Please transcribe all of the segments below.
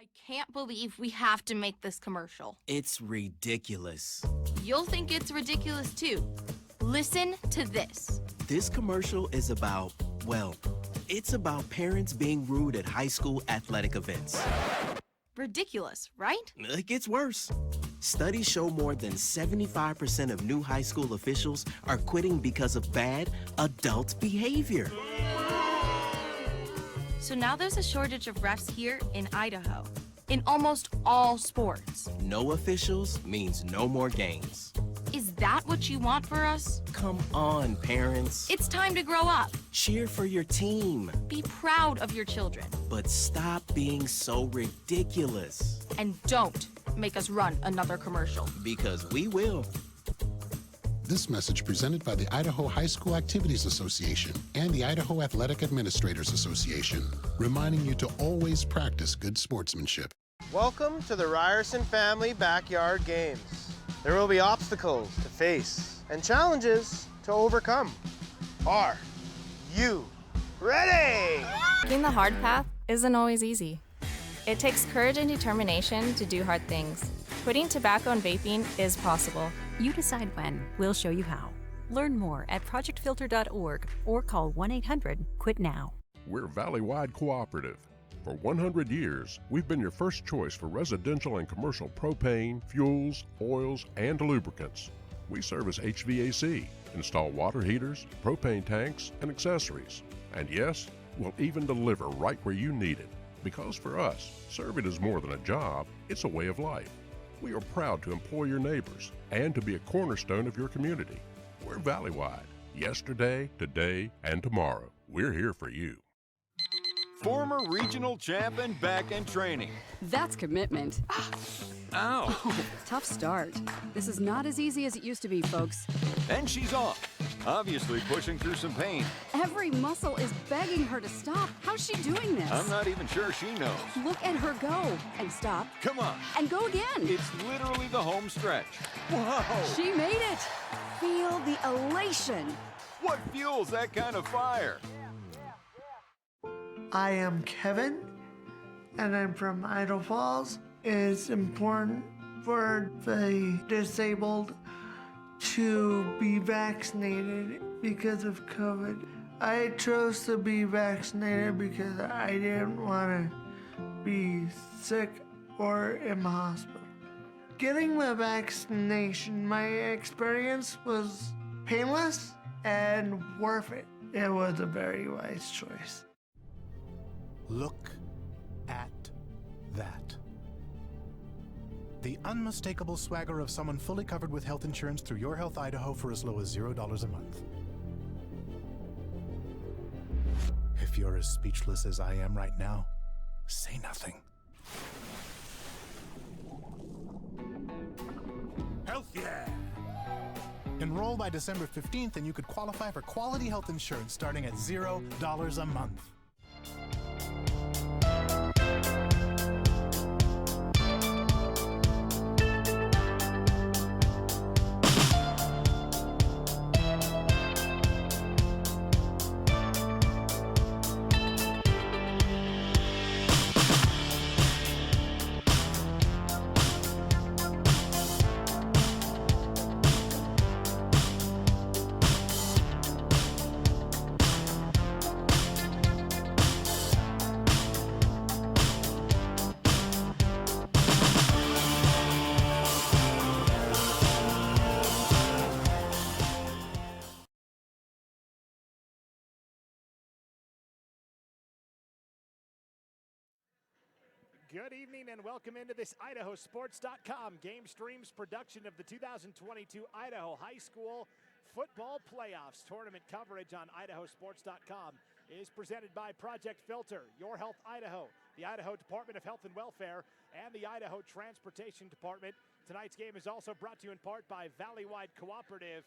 I can't believe we have to make this commercial. It's ridiculous. You'll think it's ridiculous too. Listen to this. This commercial is about, well, it's about parents being rude at high school athletic events. Ridiculous, right? It gets worse. Studies show more than 75% of new high school officials are quitting because of bad adult behavior. So now there's a shortage of refs here in Idaho, in almost all sports. No officials means no more games. Is that what you want for us? Come on, parents. It's time to grow up. Cheer for your team. Be proud of your children. But stop being so ridiculous. And don't make us run another commercial. Because we will. This message presented by the Idaho High School Activities Association and the Idaho Athletic Administrators Association, reminding you to always practice good sportsmanship. Welcome to the Ryerson Family Backyard Games. There will be obstacles to face and challenges to overcome. Are you ready? Taking the hard path isn't always easy. It takes courage and determination to do hard things. Quitting tobacco and vaping is possible. You decide when. We'll show you how. Learn more at projectfilter.org or call 1-800-QUIT-NOW. We're Valley-wide cooperative. For 100 years, we've been your first choice for residential and commercial propane, fuels, oils, and lubricants. We service HVAC, install water heaters, propane tanks, and accessories. And yes, we'll even deliver right where you need it. Because for us, serving is more than a job, it's a way of life. We are proud to employ your neighbors and to be a cornerstone of your community. We're Valley-wide. Yesterday, today, and tomorrow. We're here for you. Former regional champ and back end training. That's commitment. Ow. Oh, tough start. This is not as easy as it used to be, folks. And she's off. Obviously pushing through some pain. Every muscle is begging her to stop. How's she doing this? I'm not even sure she knows. Look at her go. And stop. Come on. And go again. It's literally the home stretch. Whoa. She made it. Feel the elation. What fuels that kind of fire? I am Kevin, and I'm from Idaho Falls. It's important for the disabled to be vaccinated because of COVID. I chose to be vaccinated because I didn't want to be sick or in the hospital. Getting the vaccination, my experience was painless and worth it. It was a very wise choice. Look at that. The unmistakable swagger of someone fully covered with health insurance through Your Health Idaho for as low as $0 a month. If you're as speechless as I am right now, say nothing. Health yeah! Enroll by December 15th and you could qualify for quality health insurance starting at $0 a month. Good evening and welcome into this IdahoSports.com GameStreams production of the 2022 Idaho High School Football Playoffs. Tournament coverage on IdahoSports.com is presented by Project Filter, Your Health Idaho, the Idaho Department of Health and Welfare, and the Idaho Transportation Department. Tonight's game is also brought to you in part by Valley-wide Cooperative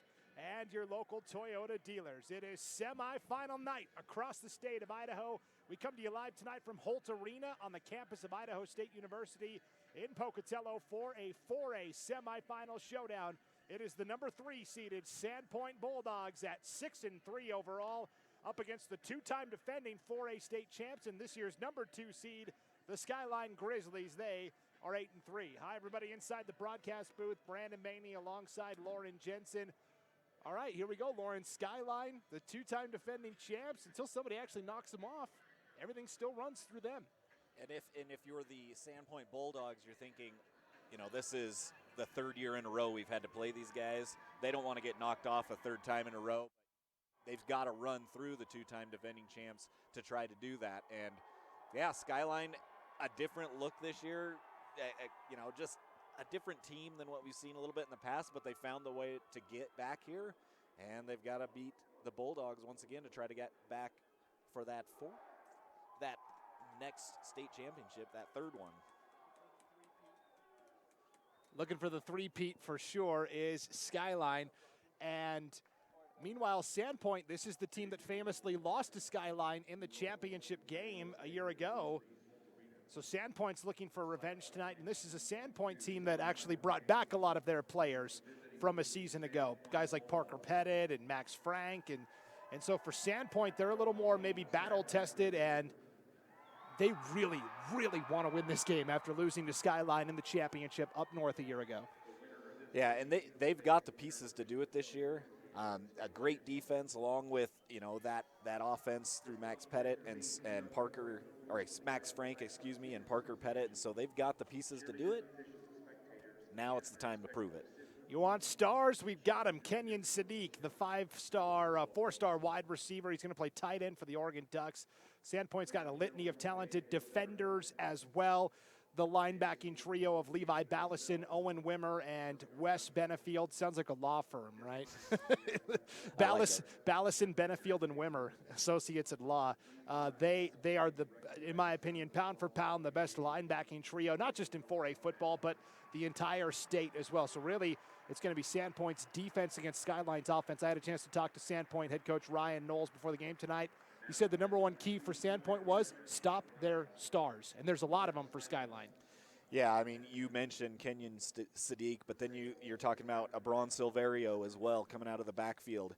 and your local Toyota dealers. It is semifinal night across the state of Idaho. We come to you live tonight from Holt Arena on the campus of Idaho State University in Pocatello for a 4A semifinal showdown. It is the number 3 seeded Sandpoint Bulldogs at 6-3 overall up against the 2-time defending 4A state champs and this year's number 2 seed the Skyline Grizzlies. They are 8-3. Hi, everybody inside the broadcast booth. Brandon Maney alongside Lauren Jensen. All right, here we go, Lauren. Skyline, the two-time defending champs. Until somebody actually knocks them off, everything still runs through them. And if you're the Sandpoint Bulldogs, you're thinking, you know, this is the third year in a row we've had to play these guys. They don't want to get knocked off a third time in a row. They've got to run through the two-time defending champs to try to do that. And, yeah, Skyline, a different look this year. You know, just a different team than what we've seen a little bit in the past, but they found the way to get back here, and they've got to beat the Bulldogs once again to try to get back for that next state championship, that third one. Looking for the three-peat for sure is Skyline. And meanwhile, Sandpoint, this is the team that famously lost to Skyline in the championship game a year ago. So Sandpoint's looking for revenge tonight, and this is a Sandpoint team that actually brought back a lot of their players from a season ago. Guys like Parker Pettit and Max Frank. And so for Sandpoint, they're a little more maybe battle-tested, and they really, really want to win this game after losing to Skyline in the championship up north a year ago. Yeah, and they've got the pieces to do it this year. A great defense along with, you know, that offense through Max Pettit and Parker, or Max Frank, excuse me, and Parker Pettit. And so they've got the pieces to do it. Now it's the time to prove it. You want stars? We've got him. Kenyon Sadiq, the four-star wide receiver. He's going to play tight end for the Oregon Ducks. Sandpoint's got a litany of talented defenders as well. The linebacking trio of Levi Ballison, Owen Wimmer, and Wes Benefield. Sounds like a law firm, right? Ballison, Benefield, and Wimmer, associates at law. They are, in my opinion, pound for pound, the best linebacking trio, not just in 4A football, but the entire state as well. So really, it's going to be Sandpoint's defense against Skyline's offense. I had a chance to talk to Sandpoint head coach Ryan Knowles before the game tonight. He said the number one key for Sandpoint was stop their stars, and there's a lot of them for Skyline. Yeah, I mean, you mentioned Kenyon Sadiq, but then you're talking about Abron Silverio as well coming out of the backfield.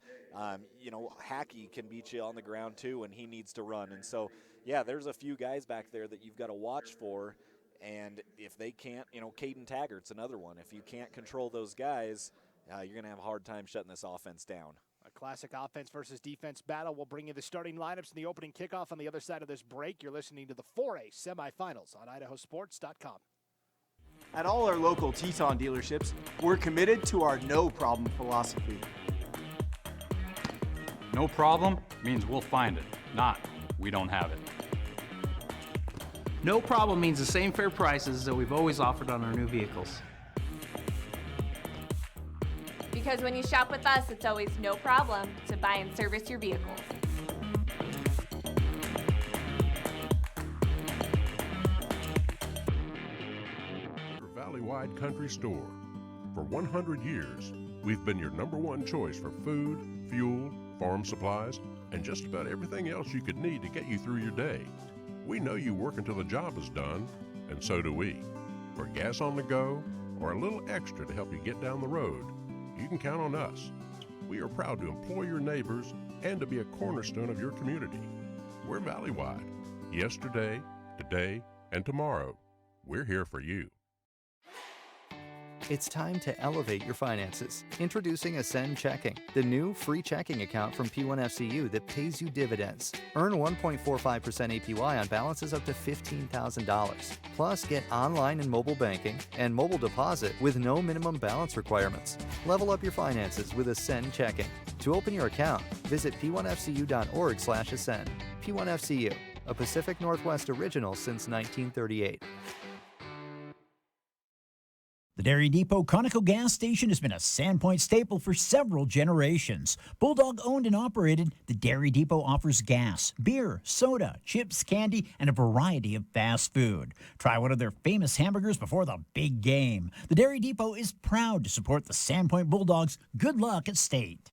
You know, Hackey can beat you on the ground too, and he needs to run. And so, yeah, there's a few guys back there that you've got to watch for. And if they can't, you know, Caden Taggart's another one. If you can't control those guys, you're going to have a hard time shutting this offense down. A classic offense versus defense battle. We'll bring you the starting lineups and the opening kickoff on the other side of this break. You're listening to the 4A semifinals on IdahoSports.com. At all our local Teton dealerships, we're committed to our no problem philosophy. No problem means we'll find it, not we don't have it. No problem means the same fair prices that we've always offered on our new vehicles. Because when you shop with us, it's always no problem to buy and service your vehicles. Your Valley-wide country store. For 100 years, we've been your #1 choice for food, fuel, farm supplies, and just about everything else you could need to get you through your day. We know you work until the job is done, and so do we. For gas on the go, or a little extra to help you get down the road, you can count on us. We are proud to employ your neighbors and to be a cornerstone of your community. We're Valley-wide. Yesterday, today, and tomorrow. We're here for you. It's time to elevate your finances. Introducing Ascend Checking, the new free checking account from P1FCU that pays you dividends. Earn 1.45% APY on balances up to $15,000. Plus, get online and mobile banking and mobile deposit with no minimum balance requirements. Level up your finances with Ascend Checking. To open your account, visit p1fcu.org/ascend. P1FCU, a Pacific Northwest original since 1938. The Dairy Depot Conoco gas station has been a Sandpoint staple for several generations. Bulldog owned and operated, the Dairy Depot offers gas, beer, soda, chips, candy, and a variety of fast food. Try one of their famous hamburgers before the big game. The Dairy Depot is proud to support the Sandpoint Bulldogs. Good luck at state.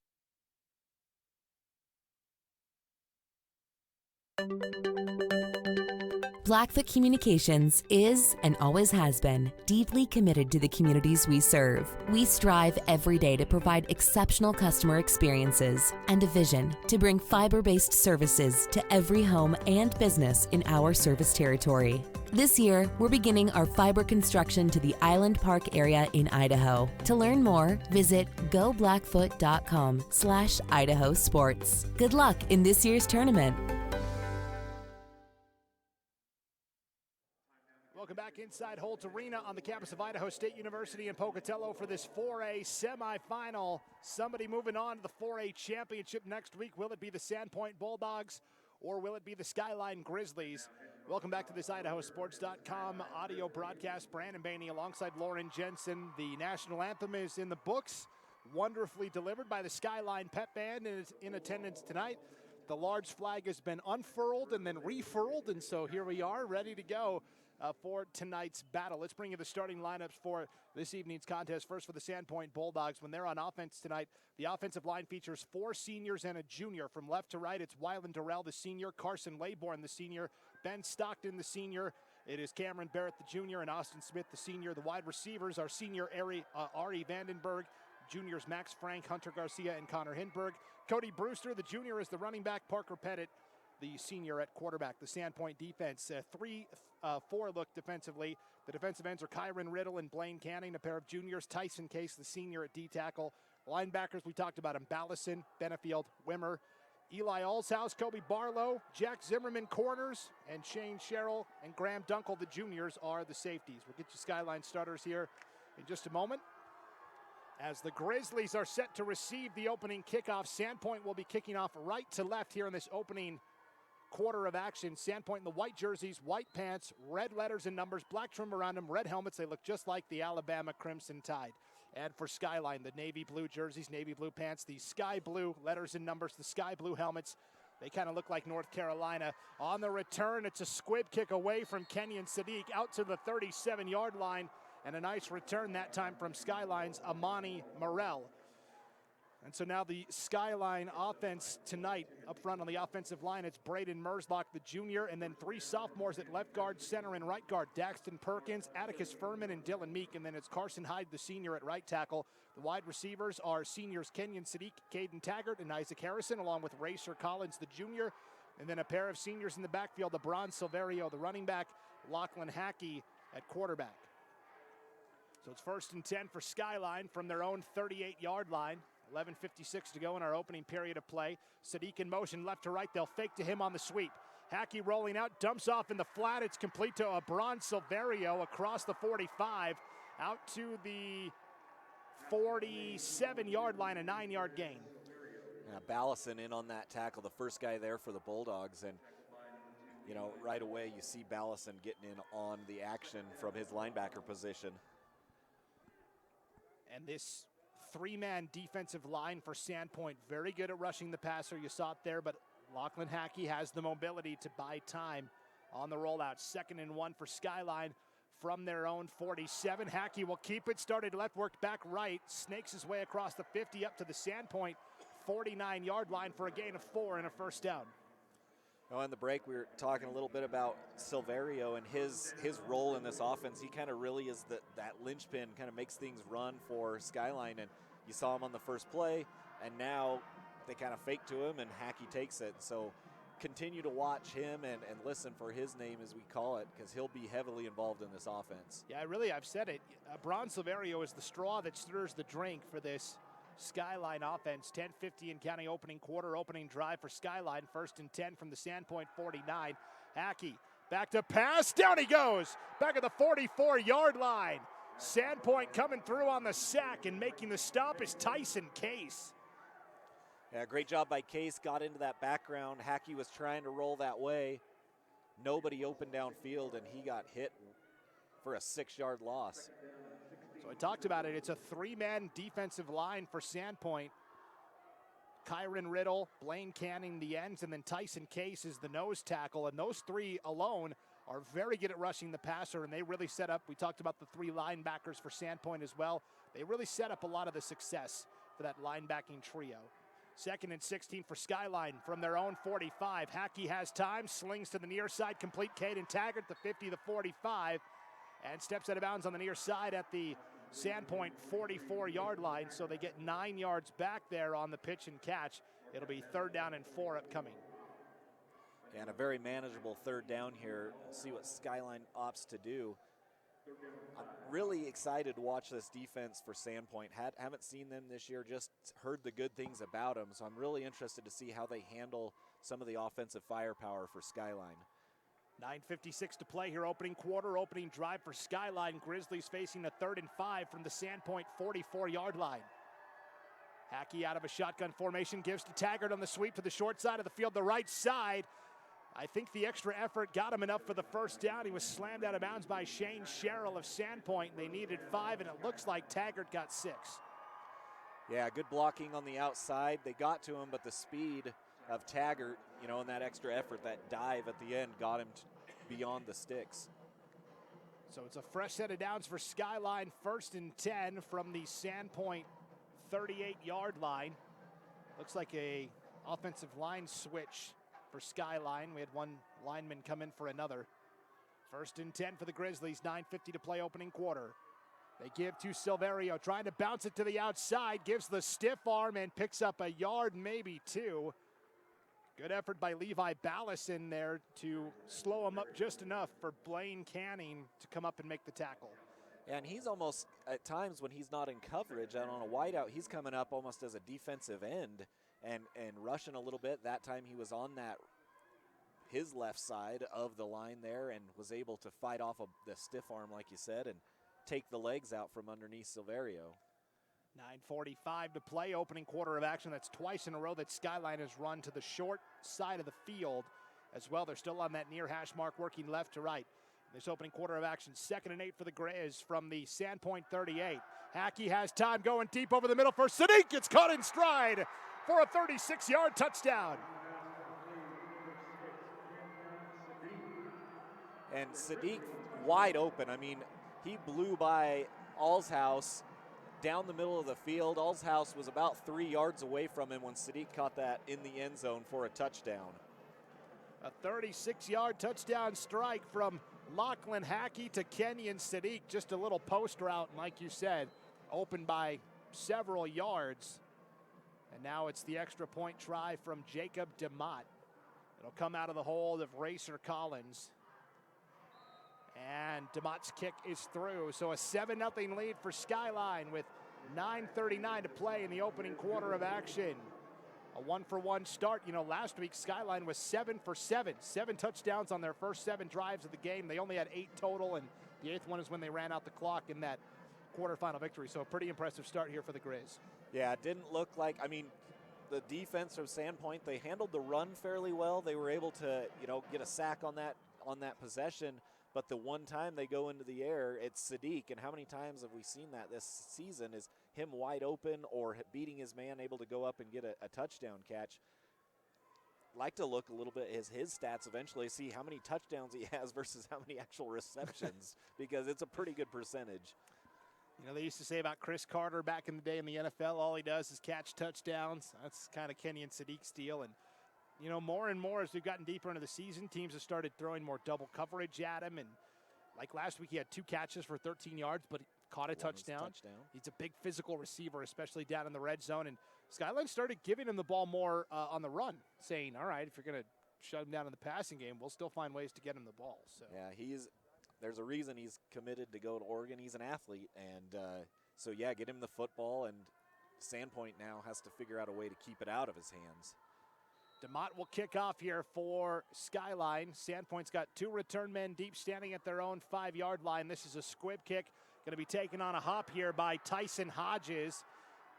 Blackfoot Communications is and always has been deeply committed to the communities we serve. We strive every day to provide exceptional customer experiences and a vision to bring fiber-based services to every home and business in our service territory. This year, we're beginning our fiber construction to the Island Park area in Idaho. To learn more, visit goblackfoot.com/IdahoSports. Good luck in this year's tournament. Welcome back inside Holt Arena on the campus of Idaho State University in Pocatello for this 4A semifinal. Somebody moving on to the 4A championship next week. Will it be the Sandpoint Bulldogs or will it be the Skyline Grizzlies? Welcome back to this IdahoSports.com audio broadcast. Brandon Baney alongside Lauren Jensen. The national anthem is in the books, wonderfully delivered by the Skyline Pep Band, and is in attendance tonight. The large flag has been unfurled and then refurled, and so here we are, ready to go for tonight's battle. Let's bring you the starting lineups for this evening's contest. First for the Sandpoint Bulldogs. When they're on offense tonight, the offensive line features 4 seniors and a junior. From left to right, it's Wyland Durrell, the senior, Carson Laybourne, the senior, Ben Stockton, the senior. It is Cameron Barrett, the junior, and Austin Smith, the senior. The wide receivers are senior Ari Vandenberg, juniors Max Frank, Hunter Garcia, and Connor Hindberg. Cody Brewster, the junior, is the running back. Parker Pettit, the senior, at quarterback. The Sandpoint defense, 3-4 look defensively. The defensive ends are Kyron Riddle and Blaine Canning, a pair of juniors. Tyson Case, the senior, at D-tackle. Linebackers, we talked about them, Ballison, Benefield, Wimmer, Eli Allshouse, Kobe Barlow, Jack Zimmerman, corners, and Shane Sherrill and Graham Dunkel, the juniors, are the safeties. We'll get you Skyline starters here in just a moment. As the Grizzlies are set to receive the opening kickoff, Sandpoint will be kicking off right to left here in this opening quarter of action. Sandpoint in the white jerseys, white pants, red letters and numbers, black trim around them, red helmets. They look just like the Alabama Crimson Tide. And for Skyline, the navy blue jerseys, navy blue pants, the sky blue letters and numbers, the sky blue helmets. They kind of look like North Carolina. On the return, it's a squib kick away from Kenyon Sadiq out to the 37-yard line. And a nice return that time from Skyline's Amani Morrell. And so now the Skyline offense tonight, up front on the offensive line, it's Braden Merslock, the junior, and then 3 sophomores at left guard, center, and right guard. Daxton Perkins, Atticus Furman, and Dylan Meek. And then it's Carson Hyde, the senior, at right tackle. The wide receivers are seniors Kenyon Sadiq, Caden Taggart, and Isaac Harrison, along with Racer Collins, the junior. And then a pair of seniors in the backfield, LeBron Silverio, the running back, Lachlan Hackey at quarterback. So it's 1st and 10 for Skyline from their own 38-yard line. 11:56 to go in our opening period of play. Sadiq in motion left to right. They'll fake to him on the sweep. Hackey rolling out, dumps off in the flat. It's complete to LeBron Silverio across the 45, out to the 47-yard line, a 9-yard gain. Yeah, Ballison in on that tackle, the first guy there for the Bulldogs. And, you know, right away you see Ballison getting in on the action from his linebacker position. And this 3-man defensive line for Sandpoint, very good at rushing the passer. You saw it there, but Lachlan Hackey has the mobility to buy time on the rollout. 2nd and 1 for Skyline from their own 47. Hackey will keep it, started left, worked back right, snakes his way across the 50 up to the Sandpoint 49-yard line for a gain of 4 and a first down. Now, in the break, we were talking a little bit about Silverio and his role in this offense. He kind of really is that linchpin, kind of makes things run for Skyline. And you saw him on the first play, and now they kind of fake to him, and Hackey takes it. So continue to watch him and listen for his name, as we call it, because he'll be heavily involved in this offense. Yeah, I've said it. Bron Silverio is the straw that stirs the drink for this Skyline offense. 10:50 and counting opening quarter, opening drive for Skyline. 1st and 10 from the Sandpoint 49. Hackey back to pass, down he goes, back at the 44-yard line. Sandpoint coming through on the sack, and making the stop is Tyson Case. Yeah, great job by Case, got into that background. Hackey was trying to roll that way. Nobody open downfield, and he got hit for a 6-yard loss. So I talked about it. It's a 3-man defensive line for Sandpoint. Kyron Riddle, Blaine Canning, the ends, and then Tyson Case is the nose tackle. And those 3 alone are very good at rushing the passer, and they really set up. We talked about the 3 linebackers for Sandpoint as well. They really set up a lot of the success for that linebacking trio. 2nd and 16 for Skyline from their own 45. Hackey has time, slings to the near side, complete. Caden Taggart, the 50, the 45, and steps out of bounds on the near side at the Sandpoint 44-yard line. So they get 9 yards back there on the pitch and catch. It'll be 3rd down and 4 upcoming. And a very manageable third down here. See what Skyline opts to do. I'm really excited to watch this defense for Sandpoint. Haven't seen them this year, just heard the good things about them. So I'm really interested to see how they handle some of the offensive firepower for Skyline. 9:56 to play here, opening quarter, opening drive for Skyline. Grizzlies facing a 3rd and 5 from the Sandpoint 44-yard line. Hackey out of a shotgun formation, gives to Taggart on the sweep to the short side of the field, the right side. I think the extra effort got him enough for the first down. He was slammed out of bounds by Shane Sherrill of Sandpoint. They needed 5, and it looks like Taggart got 6. Yeah, good blocking on the outside. They got to him, but the speed of Taggart, you know, and that extra effort, that dive at the end got him beyond the sticks. So it's a fresh set of downs for Skyline, 1st and 10 from the Sandpoint 38-yard line. Looks like a offensive line switch for Skyline. We had one lineman come in for another. 1st and 10 for the Grizzlies, 9:50 to play opening quarter. They give to Silverio, trying to bounce it to the outside, gives the stiff arm and picks up a yard, maybe 2. Good effort by Levi Ballas in there to slow him up just enough for Blaine Canning to come up and make the tackle. And he's almost, at times when he's not in coverage and on a wideout, he's coming up almost as a defensive end and rushing a little bit. That time he was on his left side of the line there and was able to fight off the stiff arm, like you said, and take the legs out from underneath Silverio. 9:45 to play, opening quarter of action. That's twice in a row that Skyline has run to the short side of the field as well. They're still on that near hash mark, working left to right. This opening quarter of action, 2nd and 8 for the Grizz from the Sandpoint 38. Hackey has time, going deep over the middle for Sadiq. It's caught in stride for a 36-yard touchdown. And Sadiq wide open. I mean, he blew by Allshouse down the middle of the field. Allshouse was about 3 yards away from him when Sadiq caught that in the end zone for a touchdown. A 36-yard touchdown strike from Lachlan Hackey to Kenyon Sadiq. Just a little post route, and like you said, open by several yards. And now it's the extra point try from Jacob DeMott. It'll come out of the hold of Racer Collins. And DeMott's kick is through. So a 7-0 lead for Skyline with 9:39 to play in the opening quarter of action. A 1-for-1 start. You know, last week Skyline was 7 for 7. 7 touchdowns on their first 7 drives of the game. They only had 8 total, and the 8th one is when they ran out the clock in that quarterfinal victory. So a pretty impressive start here for the Grizz. Yeah, it didn't look like, I mean, the defense of Sandpoint, they handled the run fairly well. They were able to, you know, get a sack on that possession. But the one time they go into the air, it's Sadiq. And how many times have we seen that this season is him wide open or beating his man, able to go up and get a touchdown catch. Like to look a little bit at his stats eventually, see how many touchdowns he has versus how many actual receptions, because it's a pretty good percentage. You know, they used to say about Chris Carter back in the day in the NFL, all he does is catch touchdowns. That's kind of Kenyon Sadiq's deal. And you know, more and more as we've gotten deeper into the season, teams have started throwing more double coverage at him. And like last week, he had 2 catches for 13 yards, but he caught a touchdown. He's a big physical receiver, especially down in the red zone. And Skyline started giving him the ball more on the run, saying, all right, if you're going to shut him down in the passing game, we'll still find ways to get him the ball. So yeah, there's a reason he's committed to go to Oregon. He's an athlete. And so, yeah, get him the football. And Sandpoint now has to figure out a way to keep it out of his hands. DeMott will kick off here for Skyline. Sandpoint's got 2 return men deep standing at their own 5-yard line. This is a squib kick. Going to be taken on a hop here by Tyson Hodges.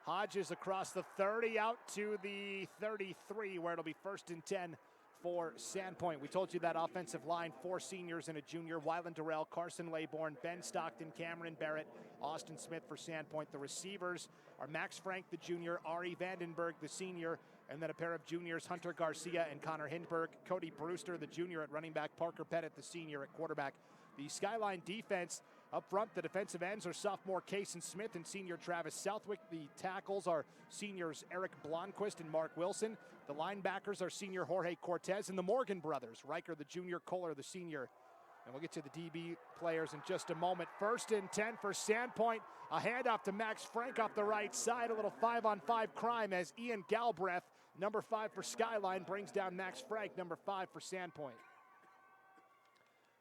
Hodges across the 30 out to the 33, where it'll be 1st and 10 for Sandpoint. We told you that offensive line, 4 seniors and a junior: Wyland Durrell, Carson Laybourne, Ben Stockton, Cameron Barrett, Austin Smith for Sandpoint. The receivers are Max Frank, the junior, Ari Vandenberg, the senior, and then a pair of juniors, Hunter Garcia and Connor Hindberg. Cody Brewster, the junior, at running back. Parker Pettit, the senior, at quarterback. The Skyline defense up front, the defensive ends are sophomore Kason Smith and senior Travis Southwick. The tackles are seniors Eric Blomquist and Mark Wilson. The linebackers are senior Jorge Cortez and the Morgan brothers, Riker, the junior, Kohler, the senior. And we'll get to the DB players in just a moment. 1st and 10 for Sandpoint. A handoff to Max Frank off the right side. A little 5-on-5 crime as Ian Galbraith Number 5 for Skyline brings down Max Frank, number 5 for Sandpoint.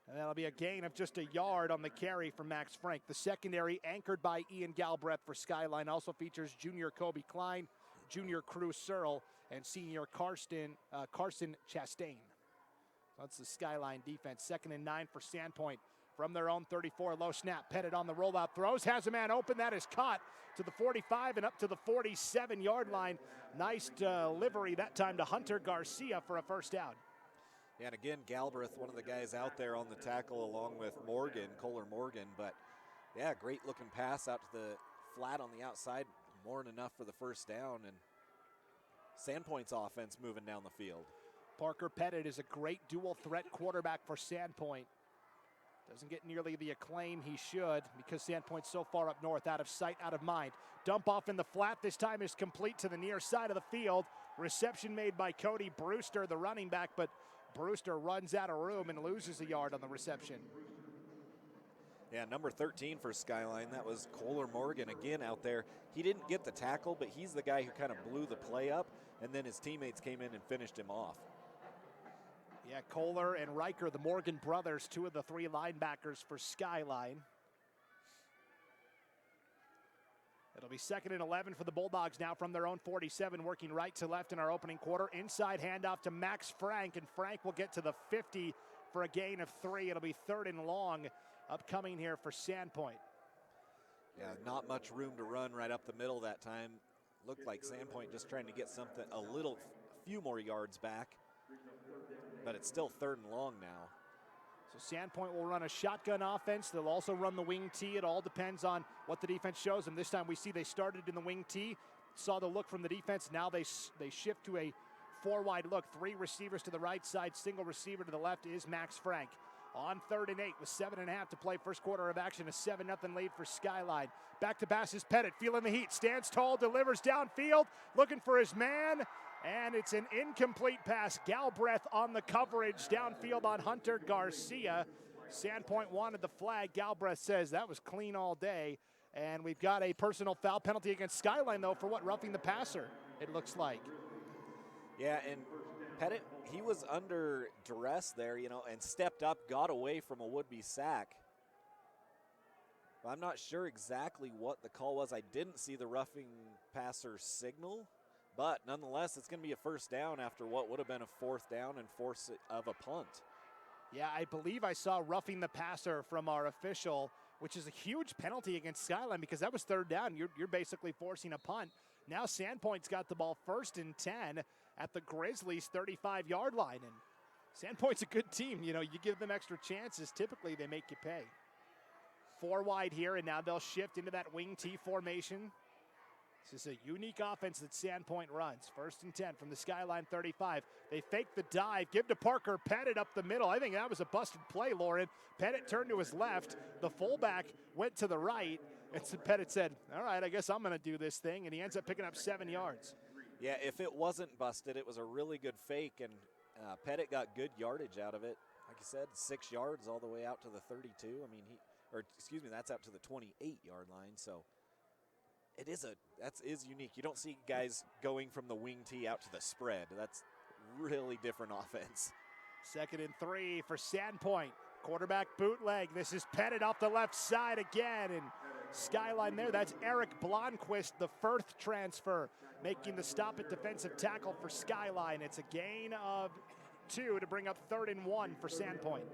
And that'll be a gain of just a yard on the carry for Max Frank. The secondary, anchored by Ian Galbraith for Skyline, also features junior Kobe Klein, junior Cruz Searle, and senior Carson Chastain. That's the Skyline defense. 2nd and 9 for Sandpoint. From their own 34, low snap. Pettit on the rollout, throws, has a man open. That is caught to the 45 and up to the 47-yard line. Nice delivery that time to Hunter Garcia for a first down. Yeah, and again, Galbraith, one of the guys out there on the tackle along with Morgan, Kohler Morgan. But, yeah, great-looking pass out to the flat on the outside. More than enough for the first down. And Sandpoint's offense moving down the field. Parker Pettit is a great dual-threat quarterback for Sandpoint. Doesn't get nearly the acclaim he should because Sandpoint's so far up north, out of sight, out of mind. Dump off in the flat, this time is complete to the near side of the field. Reception made by Cody Brewster, the running back, but Brewster runs out of room and loses a yard on the reception. Yeah, number 13 for Skyline, that was Kohler Morgan again out there. He didn't get the tackle, but he's the guy who kind of blew the play up, and then his teammates came in and finished him off. Yeah, Kohler and Riker, the Morgan brothers, 2 of the 3 linebackers for Skyline. It'll be 2nd and 11 for the Bulldogs now from their own 47, working right to left in our opening quarter. Inside handoff to Max Frank, and Frank will get to the 50 for a gain of 3. It'll be 3rd and long upcoming here for Sandpoint. Yeah, not much room to run right up the middle that time. Looked like Sandpoint just trying to get something, a few more yards back. But it's still 3rd and long now. So Sandpoint will run a shotgun offense. They'll also run the wing T. It all depends on what the defense shows them. This time we see they started in the wing T, saw the look from the defense. Now they shift to a 4-wide look. 3 receivers to the right side, single receiver to the left is Max Frank. On 3rd and 8 with 7.5 to play. First quarter of action, a 7-0 lead for Skyline. Back to pass is Pettit, feeling the heat, stands tall, delivers downfield, looking for his man. And it's an incomplete pass. Galbraith on the coverage downfield on Hunter Garcia. Sandpoint wanted the flag. Galbraith says that was clean all day. And we've got a personal foul penalty against Skyline, though, for what? Roughing the passer, it looks like. Yeah, and Pettit, he was under duress there, and stepped up, got away from a would-be sack. I'm not sure exactly what the call was. I didn't see the roughing passer signal. But nonetheless, it's going to be a first down after what would have been a 4th down and force of a punt. Yeah, I believe I saw roughing the passer from our official, which is a huge penalty against Skyline because that was 3rd down. You're basically forcing a punt. Now Sandpoint's got the ball 1st and 10 at the Grizzlies' 35-yard line. And Sandpoint's a good team. You give them extra chances. Typically, they make you pay. 4 wide here, and now they'll shift into that wing T formation. This is a unique offense that Sandpoint runs. 1st and 10 from the Skyline 35. They fake the dive, give to Parker Pettit up the middle. I think that was a busted play, Lauren. Pettit turned to his left. The fullback went to the right. And so Pettit said, all right, I guess I'm going to do this thing. And he ends up picking up 7 yards. Yeah, if it wasn't busted, it was a really good fake. And Pettit got good yardage out of it. Like you said, 6 yards all the way out to the 32. I mean, that's out to the 28-yard line. So that is unique. You don't see guys going from the wing tee out to the spread. That's really different offense. 2nd and 3 for Sandpoint. Quarterback bootleg. This is Pettit off the left side again. And Skyline there. That's Eric Blomquist, the Firth transfer, making the stop at defensive tackle for Skyline. It's a gain of 2 to bring up 3rd and 1 for Sandpoint.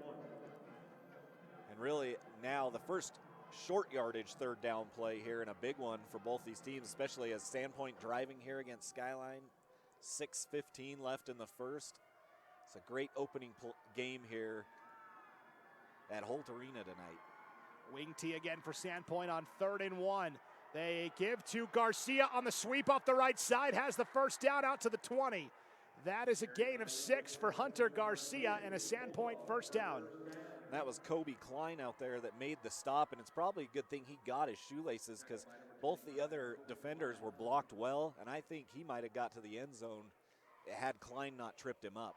And really now the first short yardage 3rd down play here, and a big one for both these teams, especially as Sandpoint driving here against Skyline. 6:15 left in the first. It's a great opening game here at Holt Arena tonight. Wing T again for Sandpoint on 3rd and 1. They give to Garcia on the sweep off the right side, has the first down out to the 20. That is a gain of 6 for Hunter Garcia and a Sandpoint first down. That was Kobe Klein out there that made the stop, and it's probably a good thing he got his shoelaces because both the other defenders were blocked well, and I think he might have got to the end zone had Klein not tripped him up.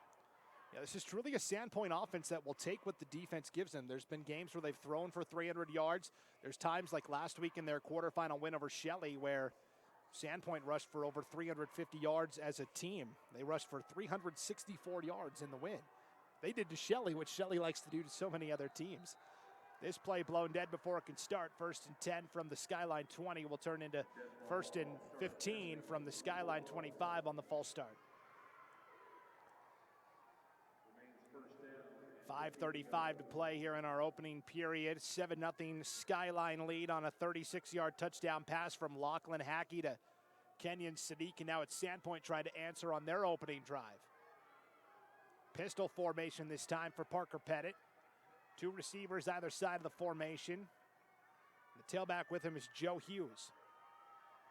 Yeah, this is truly a Sandpoint offense that will take what the defense gives them. There's been games where they've thrown for 300 yards. There's times like last week in their quarterfinal win over Shelley where Sandpoint rushed for over 350 yards as a team. They rushed for 364 yards in the win. They did to Shelley what Shelley likes to do to so many other teams. This play blown dead before it can start. 1st and 10 from the Skyline 20 will turn into 1st and 15 from the Skyline 25 on the false start. 5:35 to play here in our opening period. 7-0 Skyline lead on a 36-yard touchdown pass from Lachlan Hackey to Kenyon Sadiq, and now it's Sandpoint trying to answer on their opening drive. Pistol formation this time for Parker Pettit. 2 receivers either side of the formation. The tailback with him is Joe Hughes.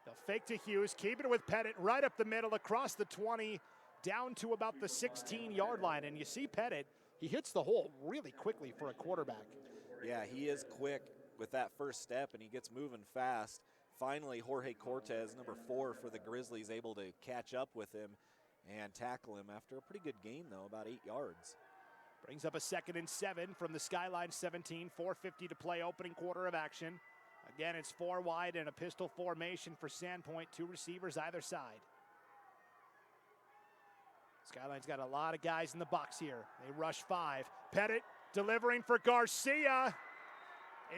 They'll fake to Hughes, keep it with Pettit right up the middle, across the 20, down to about the 16-yard line. And you see Pettit, he hits the hole really quickly for a quarterback. Yeah, he is quick with that first step, and he gets moving fast. Finally, Jorge Cortez, number 4 for the Grizzlies, able to catch up with him and tackle him after a pretty good gain, though, about 8 yards. Brings up a 2nd and 7 from the Skyline 17, 4:50 to play, opening quarter of action. Again, it's 4 wide and a pistol formation for Sandpoint, 2 receivers either side. Skyline's got a lot of guys in the box here. They rush 5. Pettit delivering for Garcia.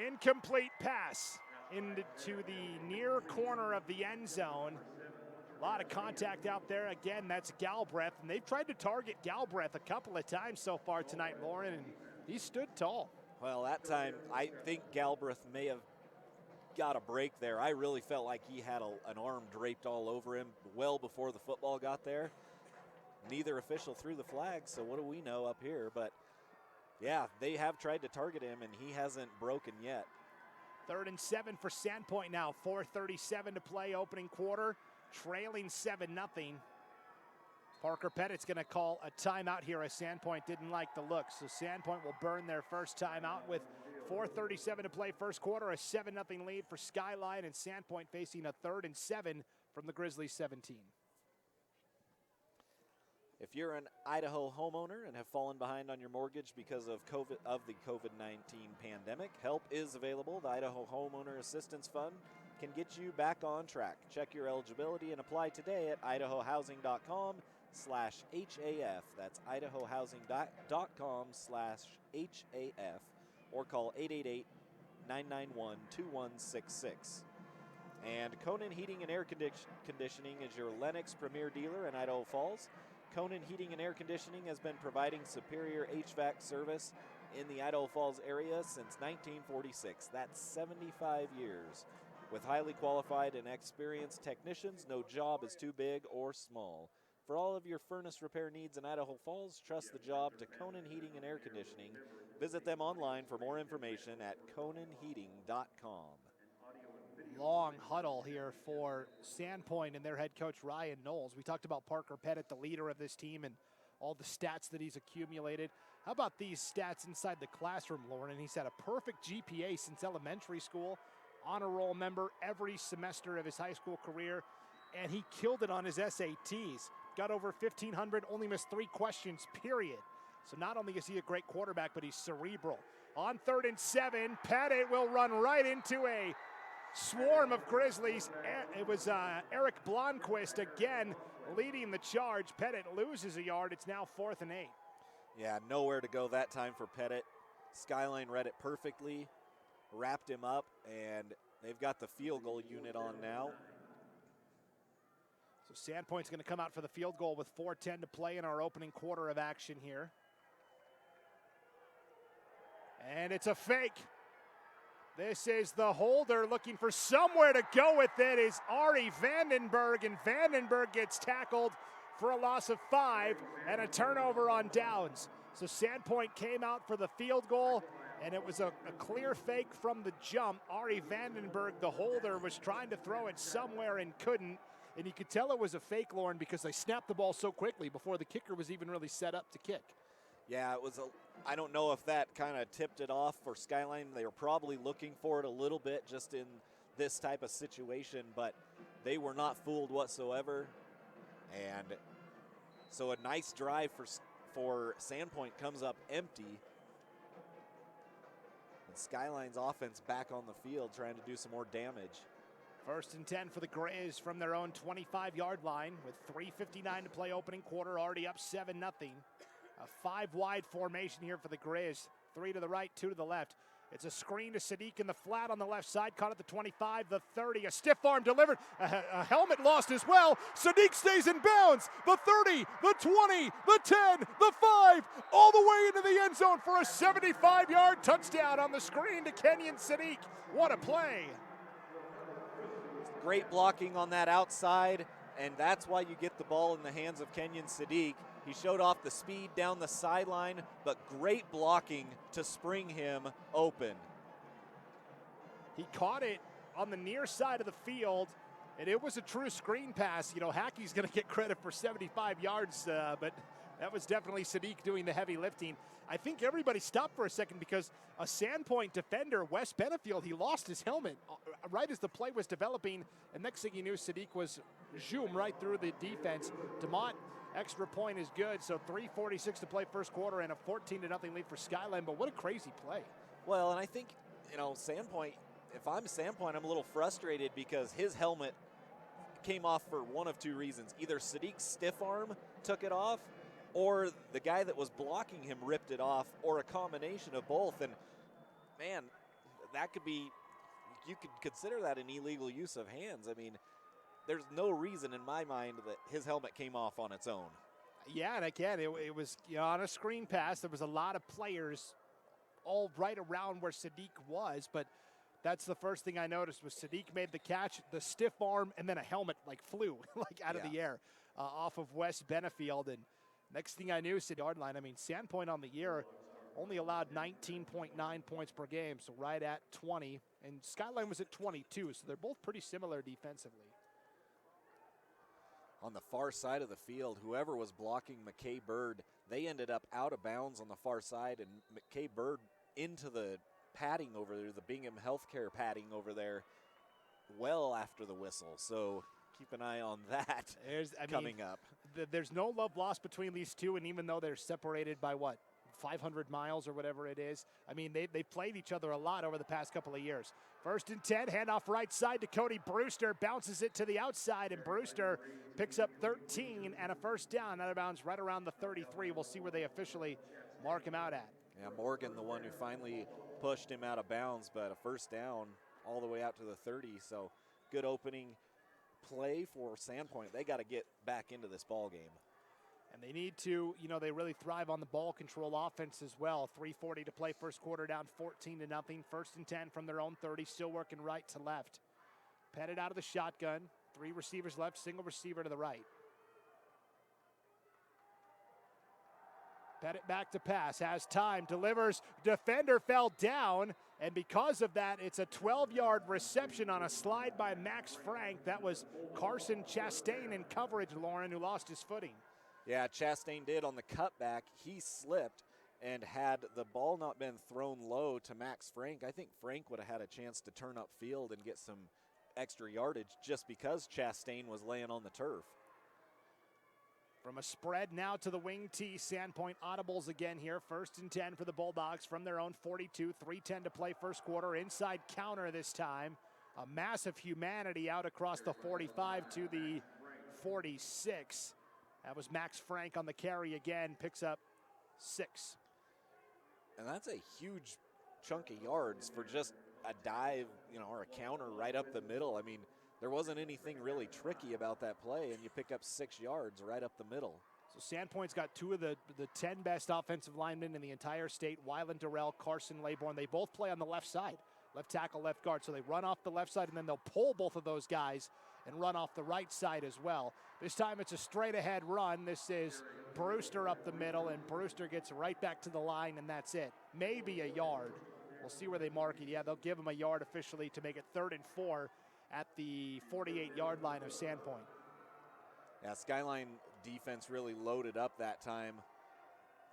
Incomplete pass into the near corner of the end zone. A lot of contact out there. Again, that's Galbraith, and they've tried to target Galbraith a couple of times so far tonight, Lauren, and he stood tall. Well, that time, I think Galbraith may have got a break there. I really felt like he had an arm draped all over him well before the football got there. Neither official threw the flag, so what do we know up here? But, yeah, they have tried to target him, and he hasn't broken yet. 3rd and 7 for Sandpoint now. 4:37 to play, opening quarter. Trailing 7-0. Parker Pettit's going to call a timeout here as Sandpoint didn't like the look. So Sandpoint will burn their first timeout with 4:37 to play first quarter. A 7-0 lead for Skyline, and Sandpoint facing a 3rd and 7 from the Grizzlies 17. If you're an Idaho homeowner and have fallen behind on your mortgage because of the COVID-19 pandemic, help is available. The Idaho Homeowner Assistance Fund can get you back on track. Check your eligibility and apply today at IdahoHousing.com/HAF. That's IdahoHousing.com/HAF, or call 888-991-2166. And Conan Heating and Air Conditioning is your Lennox premier dealer in Idaho Falls. Conan Heating and Air Conditioning has been providing superior HVAC service in the Idaho Falls area since 1946. That's 75 years. With highly qualified and experienced technicians, no job is too big or small. For all of your furnace repair needs in Idaho Falls, trust the job to Conan Heating and Air Conditioning. Visit them online for more information at conanheating.com. Long huddle here for Sandpoint and their head coach Ryan Knowles. We talked about Parker Pettit, the leader of this team, and all the stats that he's accumulated. How about these stats inside the classroom, Lauren? He's had a perfect GPA since elementary school, honor roll member every semester of his high school career, and he killed it on his SATs. Got over 1,500, only missed 3 questions, period. So not only is he a great quarterback, but he's cerebral. On 3rd and 7, Pettit will run right into a swarm of Grizzlies. It was Eric Blomquist again leading the charge. Pettit loses a yard. It's now 4th and 8. Yeah, nowhere to go that time for Pettit. Skyline read it perfectly, wrapped him up, and they've got the field goal unit on now. So Sandpoint's going to come out for the field goal with 4:10 to play in our opening quarter of action here. And it's a fake. This is the holder looking for somewhere to go with it is Ari Vandenberg, and Vandenberg gets tackled for a loss of 5 and a turnover on downs. So Sandpoint came out for the field goal, and it was a clear fake from the jump. Ari Vandenberg, the holder, was trying to throw it somewhere and couldn't, and you could tell it was a fake, Lauren, because they snapped the ball so quickly before the kicker was even really set up to kick. Yeah, it was I don't know if that kind of tipped it off for Skyline. They were probably looking for it a little bit just in this type of situation, but they were not fooled whatsoever. And so a nice drive for Sandpoint comes up empty. And Skyline's offense back on the field trying to do some more damage. First and 10 for the Grays from their own 25-yard line with 3:59 to play opening quarter, already up 7-0. A 5-wide formation here for the Grays. 3 to the right, 2 to the left. It's a screen to Sadiq in the flat on the left side, caught at the 25, the 30, a stiff arm delivered, a helmet lost as well. Sadiq stays in bounds, the 30, the 20, the 10, the 5, all the way into the end zone for a 75-yard touchdown on the screen to Kenyon Sadiq. What a play. Great blocking on that outside, and that's why you get the ball in the hands of Kenyon Sadiq. He showed off the speed down the sideline, but great blocking to spring him open. He caught it on the near side of the field, and it was a true screen pass. You know, Hackey's going to get credit for 75 yards, but that was definitely Sadiq doing the heavy lifting. I think everybody stopped for a second because a Sandpoint defender, Wes Benefield, he lost his helmet right as the play was developing, and next thing you knew, Sadiq was zoom right through the defense. DeMont, extra point is good, so 3:46 to play first quarter and a 14-0 lead for Skyline, but what a crazy play. Well, and I think, you know, Sandpoint, if I'm Sandpoint, I'm a little frustrated because his helmet came off for one of two reasons. Either Sadiq's stiff arm took it off, or the guy that was blocking him ripped it off, or a combination of both. And, man, that could be, you could consider that an illegal use of hands. I mean, there's no reason in my mind that his helmet came off on its own. Yeah, and again, it was, you know, on a screen pass. There was a lot of players all right around where Sadiq was, but that's the first thing I noticed was Sadiq made the catch, the stiff arm, and then a helmet like flew like out of the air off of Wes Benefield. And next thing I knew, yard line. I mean, Sandpoint on the year only allowed 19.9 points per game, so right at 20. And Skyline was at 22, so they're both pretty similar defensively. On the far side of the field, whoever was blocking McKay Bird, they ended up out of bounds on the far side, and McKay Bird into the padding over there, the Bingham Healthcare padding over there, well after the whistle. So keep an eye on that coming up. There's no love lost between these two, and even though they're separated by, 500 miles or whatever it is, I mean, they played each other a lot over the past couple of years. First and 10, handoff right side to Cody Brewster, bounces it to the outside, and Brewster picks up 13 and a first down out of bounds right around the 33. We'll see where they officially mark him out at. Yeah, Morgan, the one who finally pushed him out of bounds, but a first down all the way out to the 30. So good opening play for Sandpoint. They got to get back into this ball game. And they need to, you know, they really thrive on the ball control offense as well. 3:40 to play first quarter, down 14-0. First and 10 from their own 30, still working right to left. Pettit out of the shotgun. 3 receivers left, single receiver to the right. Pettit back to pass, has time, delivers, defender fell down, and because of that, it's a 12-yard reception on a slide by Max Frank. That was Carson Chastain in coverage, Lauren, who lost his footing. Yeah, Chastain did on the cutback. He slipped, and had the ball not been thrown low to Max Frank, I think Frank would have had a chance to turn upfield and get some extra yardage just because Chastain was laying on the turf. From a spread now to the wing tee, Sandpoint audibles again here. First and 10 for the Bulldogs from their own 42. 3:10 to play first quarter. Inside counter this time. A massive humanity out across the 45 to the 46. That was Max Frank on the carry again, picks up 6. And that's a huge chunk of yards for just a dive, you know, or a counter right up the middle. I mean, there wasn't anything really tricky about that play, and you pick up 6 yards right up the middle. So Sandpoint's got 2 of the 10 best offensive linemen in the entire state, Wyland Durrell, Carson Laybourne. They both play on the left side, left tackle, left guard. So they run off the left side, and then they'll pull both of those guys and run off the right side as well. This time it's a straight ahead run. This is Brewster up the middle, and Brewster gets right back to the line, and that's it. Maybe a yard. We'll see where they mark it. Yeah, they'll give him a yard officially to make it 3rd and 4 at the 48-yard line of Sandpoint. Yeah, Skyline defense really loaded up that time,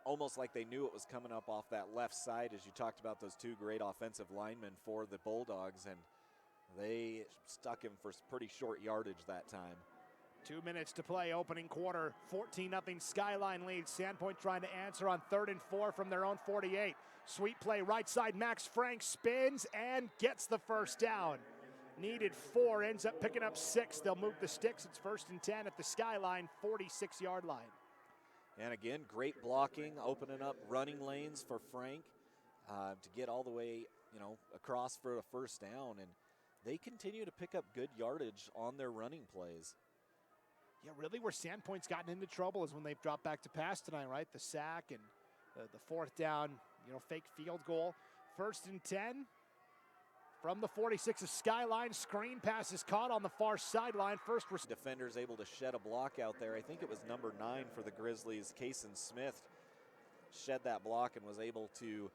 almost like they knew it was coming up off that left side, as you talked about those 2 great offensive linemen for the Bulldogs, and they stuck him for pretty short yardage that time. 2 minutes to play, opening quarter, 14-0 Skyline lead. Sandpoint trying to answer on 3rd and 4 from their own 48. Sweet play right side, Max Frank spins and gets the first down. Needed 4, ends up picking up 6. They'll move the sticks. It's 1st and 10 at the Skyline 46-yard line. And again, great blocking, opening up running lanes for Frank to get all the way, across for a first down. And they continue to pick up good yardage on their running plays. Yeah, really where Sandpoint's gotten into trouble is when they've dropped back to pass tonight, right? The sack and the 4th down, fake field goal. 1st and 10 from the 46 of Skyline. Screen pass is caught on the far sideline. Defenders able to shed a block out there. I think it was number 9 for the Grizzlies, Kason Smith, shed that block and was able to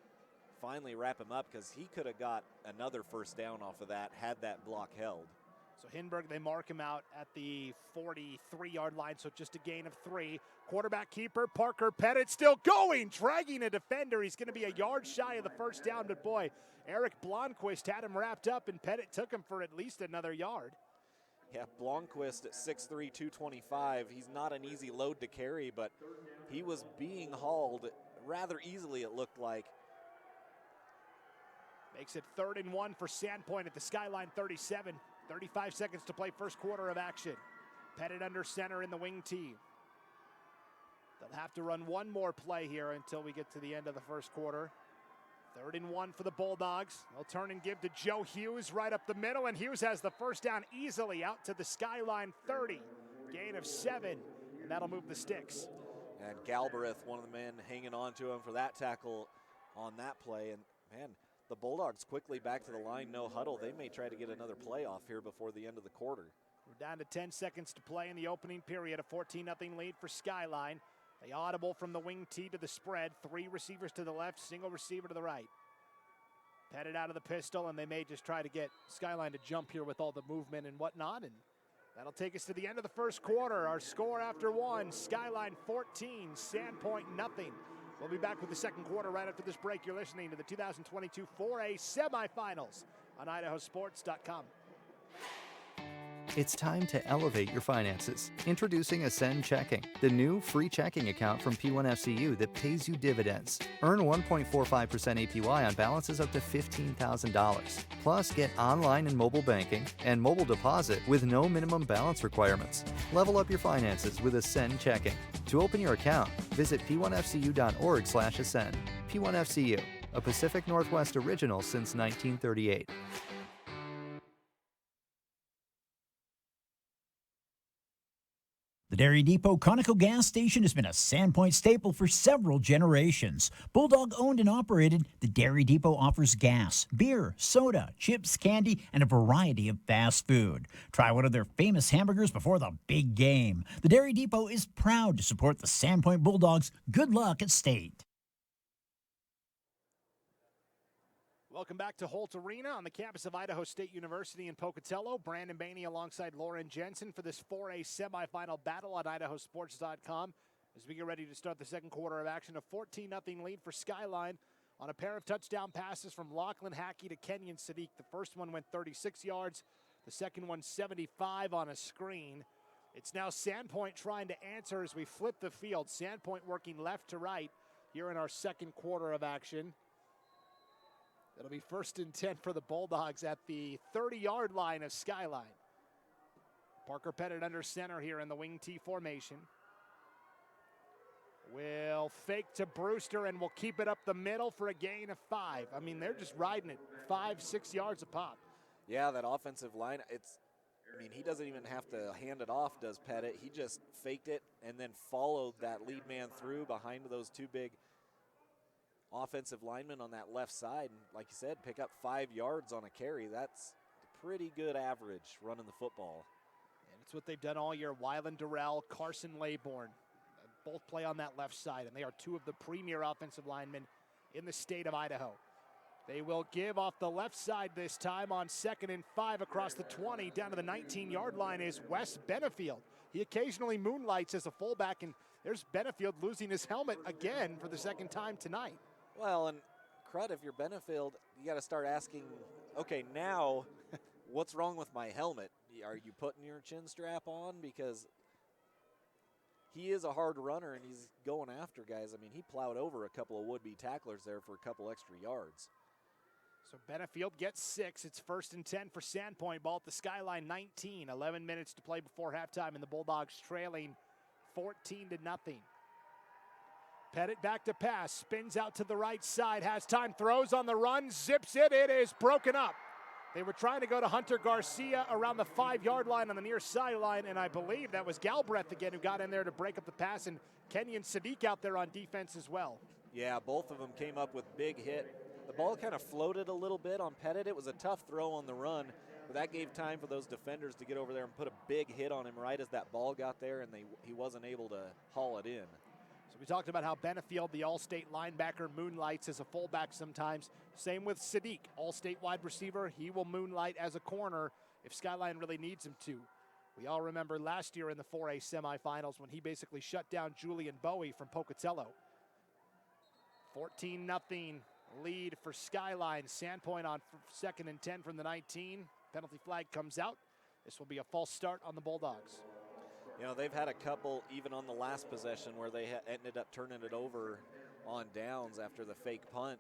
finally wrap him up because he could have got another first down off of that had that block held. So Hinberg, they mark him out at the 43-yard line, so just a gain of 3. Quarterback keeper, Parker Pettit still going, dragging a defender. He's going to be a yard shy of the first down, but boy, Eric Blomqvist had him wrapped up, and Pettit took him for at least another yard. Yeah, Blomqvist at 6'3", 225. He's not an easy load to carry, but he was being hauled rather easily, it looked like. Makes it 3rd and 1 for Sandpoint at the Skyline 37. 35 seconds to play, first quarter of action. Pettit under center in the wing tee. They'll have to run one more play here until we get to the end of the first quarter. 3rd and 1 for the Bulldogs. They'll turn and give to Joe Hughes right up the middle, and Hughes has the first down easily out to the Skyline 30. Gain of 7, and that'll move the sticks. And Galbraith, one of the men hanging on to him for that tackle on that play. And man, the Bulldogs quickly back to the line, no huddle. They may try to get another play off here before the end of the quarter. We're down to 10 seconds to play in the opening period. A 14-0 lead for Skyline. They audible from the wing tee to the spread. 3 receivers to the left, single receiver to the right. Pettit out of the pistol, and they may just try to get Skyline to jump here with all the movement and whatnot. And that'll take us to the end of the first quarter. Our score after 1, Skyline 14, Sandpoint nothing. We'll be back with the second quarter right after this break. You're listening to the 2022 4A semifinals on IdahoSports.com. It's time to elevate your finances. Introducing Ascend Checking, the new free checking account from P1FCU that pays you dividends. Earn 1.45% APY on balances up to $15,000. Plus, get online and mobile banking and mobile deposit with no minimum balance requirements. Level up your finances with Ascend Checking. To open your account, visit p1fcu.org/ascend. P1FCU, a Pacific Northwest original since 1938. The Dairy Depot Conoco gas station has been a Sandpoint staple for several generations. Bulldog owned and operated, the Dairy Depot offers gas, beer, soda, chips, candy, and a variety of fast food. Try one of their famous hamburgers before the big game. The Dairy Depot is proud to support the Sandpoint Bulldogs. Good luck at state. Welcome back to Holt Arena on the campus of Idaho State University in Pocatello. Brandon Baney alongside Lauren Jensen for this 4A semifinal battle on IdahoSports.com as we get ready to start the second quarter of action. A 14-0 lead for Skyline on a pair of touchdown passes from Lachlan Hackey to Kenyon Sadiq. The first one went 36 yards. The second one 75 on a screen. It's now Sandpoint trying to answer as we flip the field. Sandpoint working left to right here in our second quarter of action. It'll be 1st and 10 for the Bulldogs at the 30-yard line of Skyline. Parker Pettit under center here in the wing T formation. Will fake to Brewster and will keep it up the middle for a gain of 5. I mean, they're just riding it 5-6 yards a pop. Yeah, that offensive line, he doesn't even have to hand it off, does Pettit. He just faked it and then followed that lead man through behind those 2 big offensive linemen on that left side. And like you said, pick up 5 yards on a carry. That's a pretty good average running the football. And it's what they've done all year. Wyland Durrell, Carson Laybourne, both play on that left side, and they are 2 of the premier offensive linemen in the state of Idaho. They will give off the left side this time on 2nd and 5 across the 20. Down to the 19-yard line is Wes Benefield. He occasionally moonlights as a fullback, and there's Benefield losing his helmet again for the second time tonight. Well, and crud, if you're Benefield, you got to start asking, okay, now what's wrong with my helmet? Are you putting your chin strap on? Because he is a hard runner, and he's going after guys. I mean, he plowed over a couple of would-be tacklers there for a couple extra yards. So Benefield gets 6. It's 1st and 10 for Sandpoint. Ball at the Skyline 19. 11 minutes to play before halftime, and the Bulldogs trailing 14-0. Pettit back to pass, spins out to the right side, has time, throws on the run, zips it, it is broken up. They were trying to go to Hunter Garcia around the 5-yard line on the near sideline, and I believe that was Galbraith again who got in there to break up the pass, and Kenyon Sadiq out there on defense as well. Yeah, both of them came up with big hit. The ball kind of floated a little bit on Pettit. It was a tough throw on the run, but that gave time for those defenders to get over there and put a big hit on him right as that ball got there, and he wasn't able to haul it in. So we talked about how Benefield, the all-state linebacker, moonlights as a fullback sometimes. Same with Sadiq, all-state wide receiver. He will moonlight as a corner if Skyline really needs him to. We all remember last year in the 4A semifinals when he basically shut down Julian Bowie from Pocatello. 14-0 lead for Skyline. Sandpoint on 2nd and 10 from the 19. Penalty flag comes out. This will be a false start on the Bulldogs. You know, they've had a couple, even on the last possession, where they ended up turning it over on downs after the fake punt.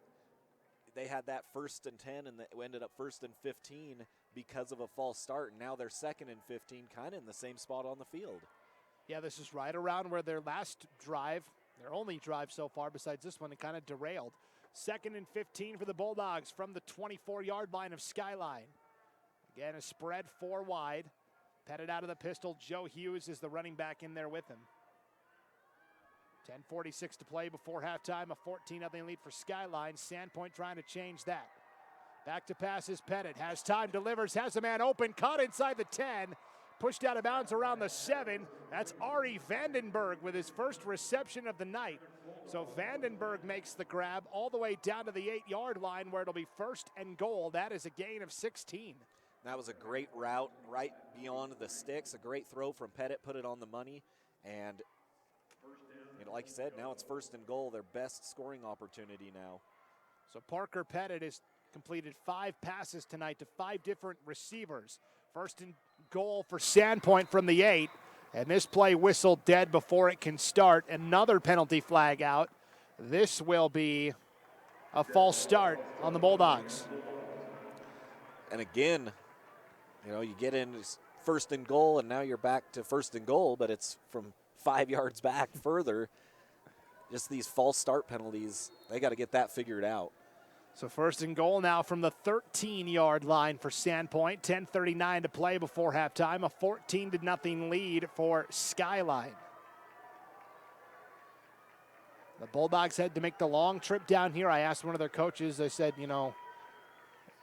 They had that 1st and 10, and they ended up 1st and 15 because of a false start. And now they're 2nd and 15, kind of in the same spot on the field. Yeah, this is right around where their last drive, their only drive so far besides this one, it kind of derailed. 2nd and 15 for the Bulldogs from the 24-yard line of Skyline. Again, a spread 4 wide. Pettit out of the pistol. Joe Hughes is the running back in there with him. 10:46 to play before halftime. A 14-0 lead for Skyline. Sandpoint trying to change that. Back to pass is Pettit. Has time, delivers, has a man open. Caught inside the 10. Pushed out of bounds around the 7. That's Ari Vandenberg with his first reception of the night. So Vandenberg makes the grab all the way down to the 8-yard line where it'll be 1st and goal. That is a gain of 16. That was a great route right beyond the sticks. A great throw from Pettit, put it on the money. And you know, like you said, now it's 1st and goal, their best scoring opportunity now. So Parker Pettit has completed 5 passes tonight to 5 different receivers. 1st and goal for Sandpoint from the 8. And this play whistled dead before it can start. Another penalty flag out. This will be a false start on the Bulldogs. And again, you know, you get in 1st and goal, and now you're back to 1st and goal, but it's from 5 yards back further. Just these false start penalties, they got to get that figured out. So 1st and goal now from the 13-yard line for Sandpoint. 10:39 to play before halftime. A 14-0 lead for Skyline. The Bulldogs had to make the long trip down here. I asked one of their coaches, I said, you know,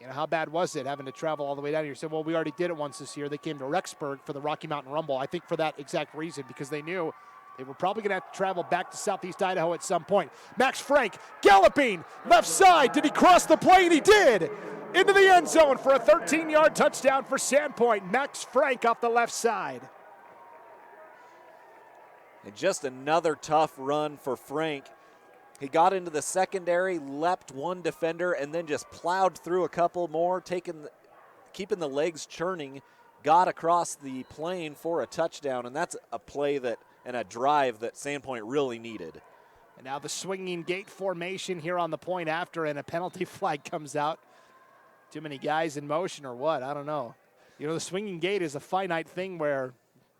how bad was it having to travel all the way down here? He said, well, we already did it once this year. They came to Rexburg for the Rocky Mountain Rumble, I think for that exact reason, because they knew they were probably going to have to travel back to Southeast Idaho at some point. Max Frank galloping left side. Did he cross the plane? He did. Into the end zone for a 13-yard touchdown for Sandpoint. Max Frank off the left side. And just another tough run for Frank. He got into the secondary, leapt one defender, and then just plowed through a couple more, keeping the legs churning, got across the plane for a touchdown, and that's a play that and a drive that Sandpoint really needed. And now the swinging gate formation here on the point after, and a penalty flag comes out. Too many guys in motion or what? I don't know. You know, the swinging gate is a finite thing where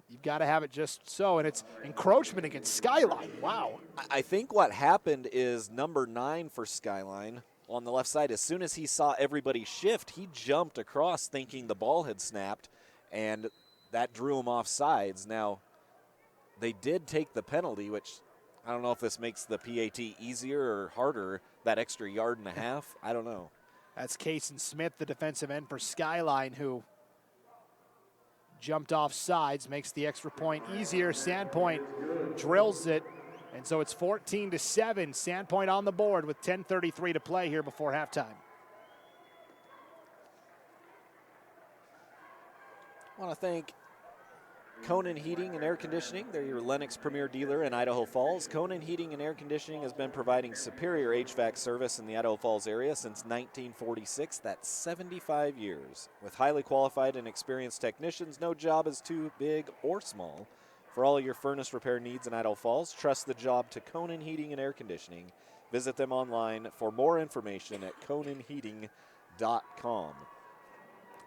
you've got to have it just so, and it's encroachment against Skyline. Wow. I think what happened is number 9 for Skyline on the left side, as soon as he saw everybody shift, he jumped across thinking the ball had snapped, and that drew him off sides. Now, they did take the penalty, which I don't know if this makes the PAT easier or harder, that extra 1.5 yards. I don't know. That's Kason Smith, the defensive end for Skyline, who jumped off sides, makes the extra point easier. Sandpoint drills it, and so it's 14-7. Sandpoint on the board with 10:33 to play here before halftime. I want to thank Conan Heating and Air Conditioning. They're your Lennox premier dealer in Idaho Falls. Conan Heating and Air Conditioning has been providing superior HVAC service in the Idaho Falls area since 1946. That's 75 years. With highly qualified and experienced technicians, no job is too big or small. For all of your furnace repair needs in Idaho Falls, trust the job to Conan Heating and Air Conditioning. Visit them online for more information at conanheating.com. IdahoSports.com.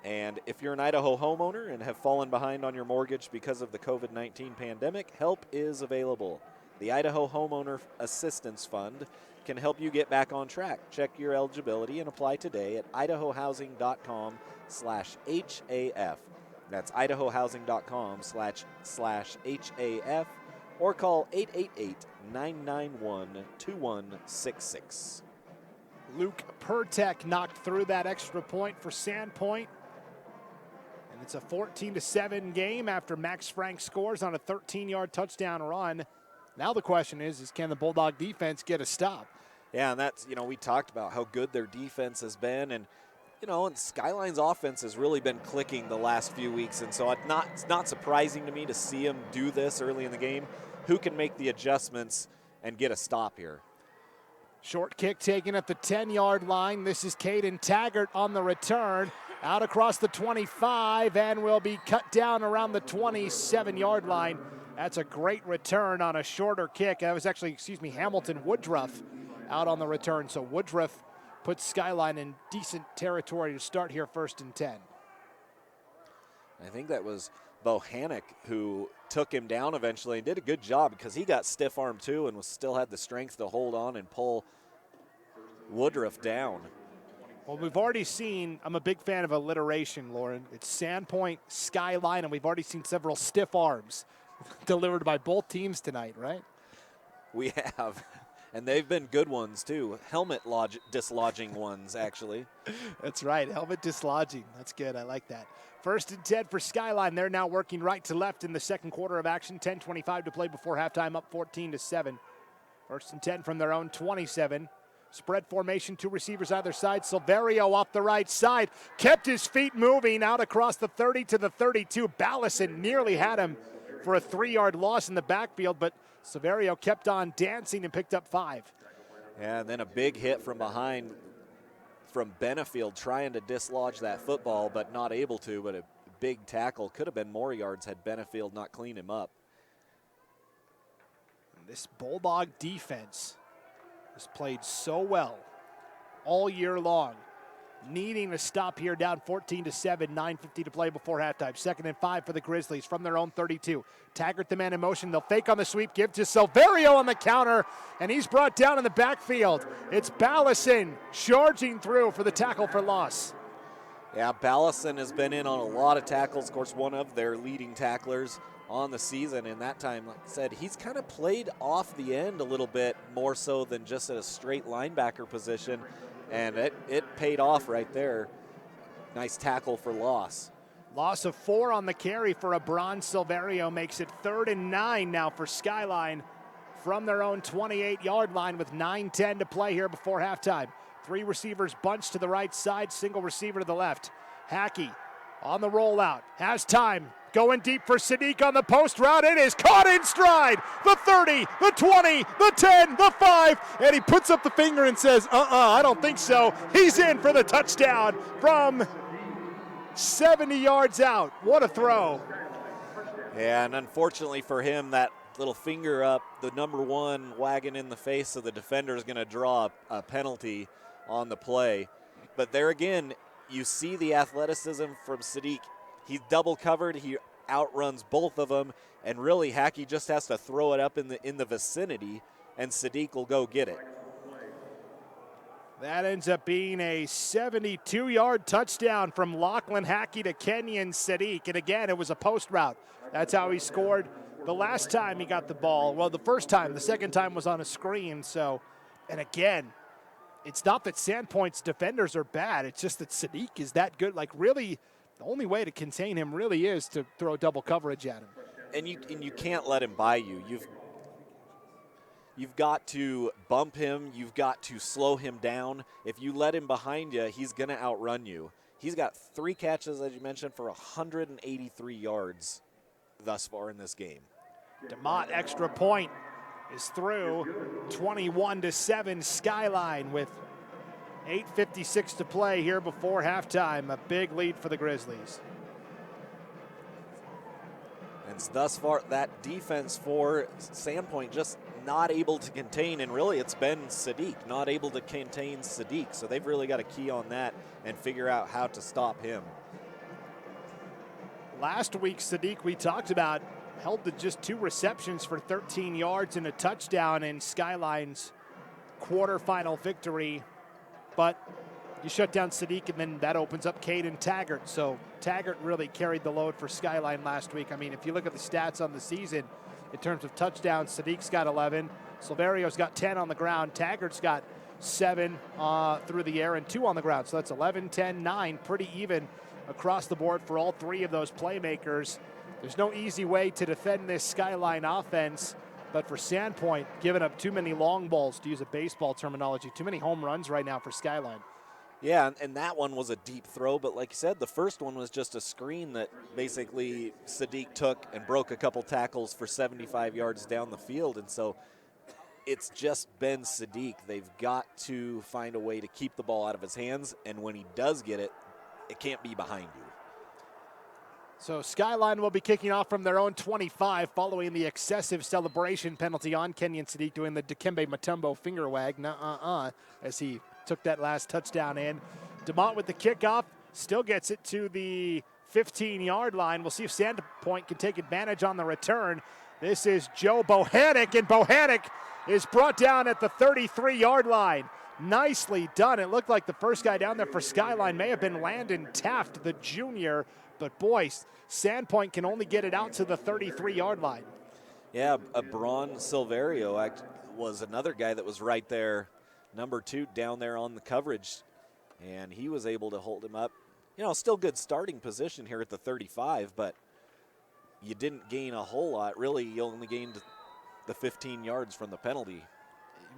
And if you're an Idaho homeowner and have fallen behind on your mortgage because of the COVID-19 pandemic, help is available. The Idaho Homeowner Assistance Fund can help you get back on track. Check your eligibility and apply today at IdahoHousing.com/HAF. That's IdahoHousing.com/HAF, or call 888-991-2166. Luke Pertek knocked through that extra point for Sandpoint. And it's a 14-7 game after Max Frank scores on a 13-yard touchdown run. Now the question is can the Bulldog defense get a stop? Yeah, and that's, we talked about how good their defense has been, and and Skyline's offense has really been clicking the last few weeks, and so it's not surprising to me to see him do this early in the game. Who can make the adjustments and get a stop here? Short kick taken at the 10-yard line. This is Caden Taggart on the return. Out across the 25 and will be cut down around the 27-yard line. That's a great return on a shorter kick. That was actually, Hamilton Woodruff out on the return. So Woodruff puts Skyline in decent territory to start here 1st and 10. I think that was Bohannick who took him down eventually and did a good job because he got stiff-armed too and still had the strength to hold on and pull Woodruff down. Well, we've already seen, I'm a big fan of alliteration, Lauren. It's Sandpoint, Skyline, and we've already seen several stiff arms delivered by both teams tonight, right? We have. And they've been good ones, too. Helmet dislodging ones, actually. That's right. Helmet dislodging. That's good. I like that. 1st and 10 for Skyline. They're now working right to left in the second quarter of action. 10:25 to play before halftime, up 14-7. 1st and 10 from their own 27. Spread formation, 2 receivers either side. Silverio off the right side. Kept his feet moving out across the 30 to the 32. Ballison nearly had him for a 3-yard loss in the backfield, but Silverio kept on dancing and picked up 5. Yeah, and then a big hit from behind from Benefield trying to dislodge that football, but not able to, but a big tackle. Could have been more yards had Benefield not cleaned him up. And this Bulldog defense has played so well all year long. Needing a stop here, down 14-7, 9:50 to play before halftime. 2nd and 5 for the Grizzlies from their own 32. Taggart the man in motion. They'll fake on the sweep, give to Silverio on the counter, and he's brought down in the backfield. It's Ballison charging through for the tackle for loss. Yeah, Ballison has been in on a lot of tackles. Of course, one of their leading tacklers on the season, and that time, like I said, he's kind of played off the end a little bit more so than just at a straight linebacker position. And it paid off right there. Nice tackle for loss. Loss of 4 on the carry for Abron. Silverio makes it 3rd and 9 now for Skyline from their own 28-yard line with 9:10 to play here before halftime. 3 receivers bunched to the right side, single receiver to the left. Hackey on the rollout, has time. Going deep for Sadiq on the post route. It is caught in stride. The 30, the 20, the 10, the 5. And he puts up the finger and says, I don't think so. He's in for the touchdown from 70 yards out. What a throw. Yeah, and unfortunately for him, that little finger up, the number 1 wagging in the face of the defender is going to draw a penalty on the play. But there again, you see the athleticism from Sadiq. He's double covered. He outruns both of them, and really Hackey just has to throw it up in the vicinity, and Sadiq will go get it. That ends up being a 72-yard touchdown from Lachlan Hackey to Kenyon Sadiq, and again, it was a post route. That's how he scored the last time he got the ball. Well, the first time. The second time was on a screen. So, and again, it's not that Sandpoint's defenders are bad. It's just that Sadiq is that good. Like, really, the only way to contain him really is to throw double coverage at him. And you can't let him by you. You've got to bump him. You've got to slow him down. If you let him behind you, he's going to outrun you. He's got 3 catches, as you mentioned, for 183 yards thus far in this game. DeMott extra point is through. 21-7 Skyline with 8:56 to play here before halftime. A big lead for the Grizzlies. And thus far, that defense for Sandpoint just not able to contain, and really it's been Sadiq, not able to contain Sadiq. So they've really got a key on that and figure out how to stop him. Last week, Sadiq, we talked about, held to just 2 receptions for 13 yards and a touchdown in Skyline's quarterfinal victory. But you shut down Sadiq, and then that opens up Caden Taggart. So Taggart really carried the load for Skyline last week. I mean, if you look at the stats on the season, in terms of touchdowns, Sadiq's got 11. Silverio's got 10 on the ground. Taggart's got 7 through the air and 2 on the ground. So that's 11, 10, 9, pretty even across the board for all 3 of those playmakers. There's no easy way to defend this Skyline offense, but for Sandpoint, giving up too many long balls, to use a baseball terminology, too many home runs right now for Skyline. Yeah, and that one was a deep throw, but like you said, the first one was just a screen that basically Sadiq took and broke a couple tackles for 75 yards down the field, and so it's just been Sadiq. They've got to find a way to keep the ball out of his hands, and when he does get it, it can't be behind you. So Skyline will be kicking off from their own 25 following the excessive celebration penalty on Kenyon Sadiq doing the Dikembe Mutombo finger wag, as he took that last touchdown in. DeMont with the kickoff, still gets it to the 15-yard line. We'll see if Sandpoint can take advantage on the return. This is Joe Bohannick, and Bohannick is brought down at the 33-yard line. Nicely done. It looked like the first guy down there for Skyline may have been Landon Taft, the junior, but boy, Sandpoint can only get it out to the 33-yard line. Yeah, Braun Silverio was another guy that was right there, number 2 down there on the coverage, and he was able to hold him up. You know, still good starting position here at the 35, but you didn't gain a whole lot. Really, you only gained the 15 yards from the penalty.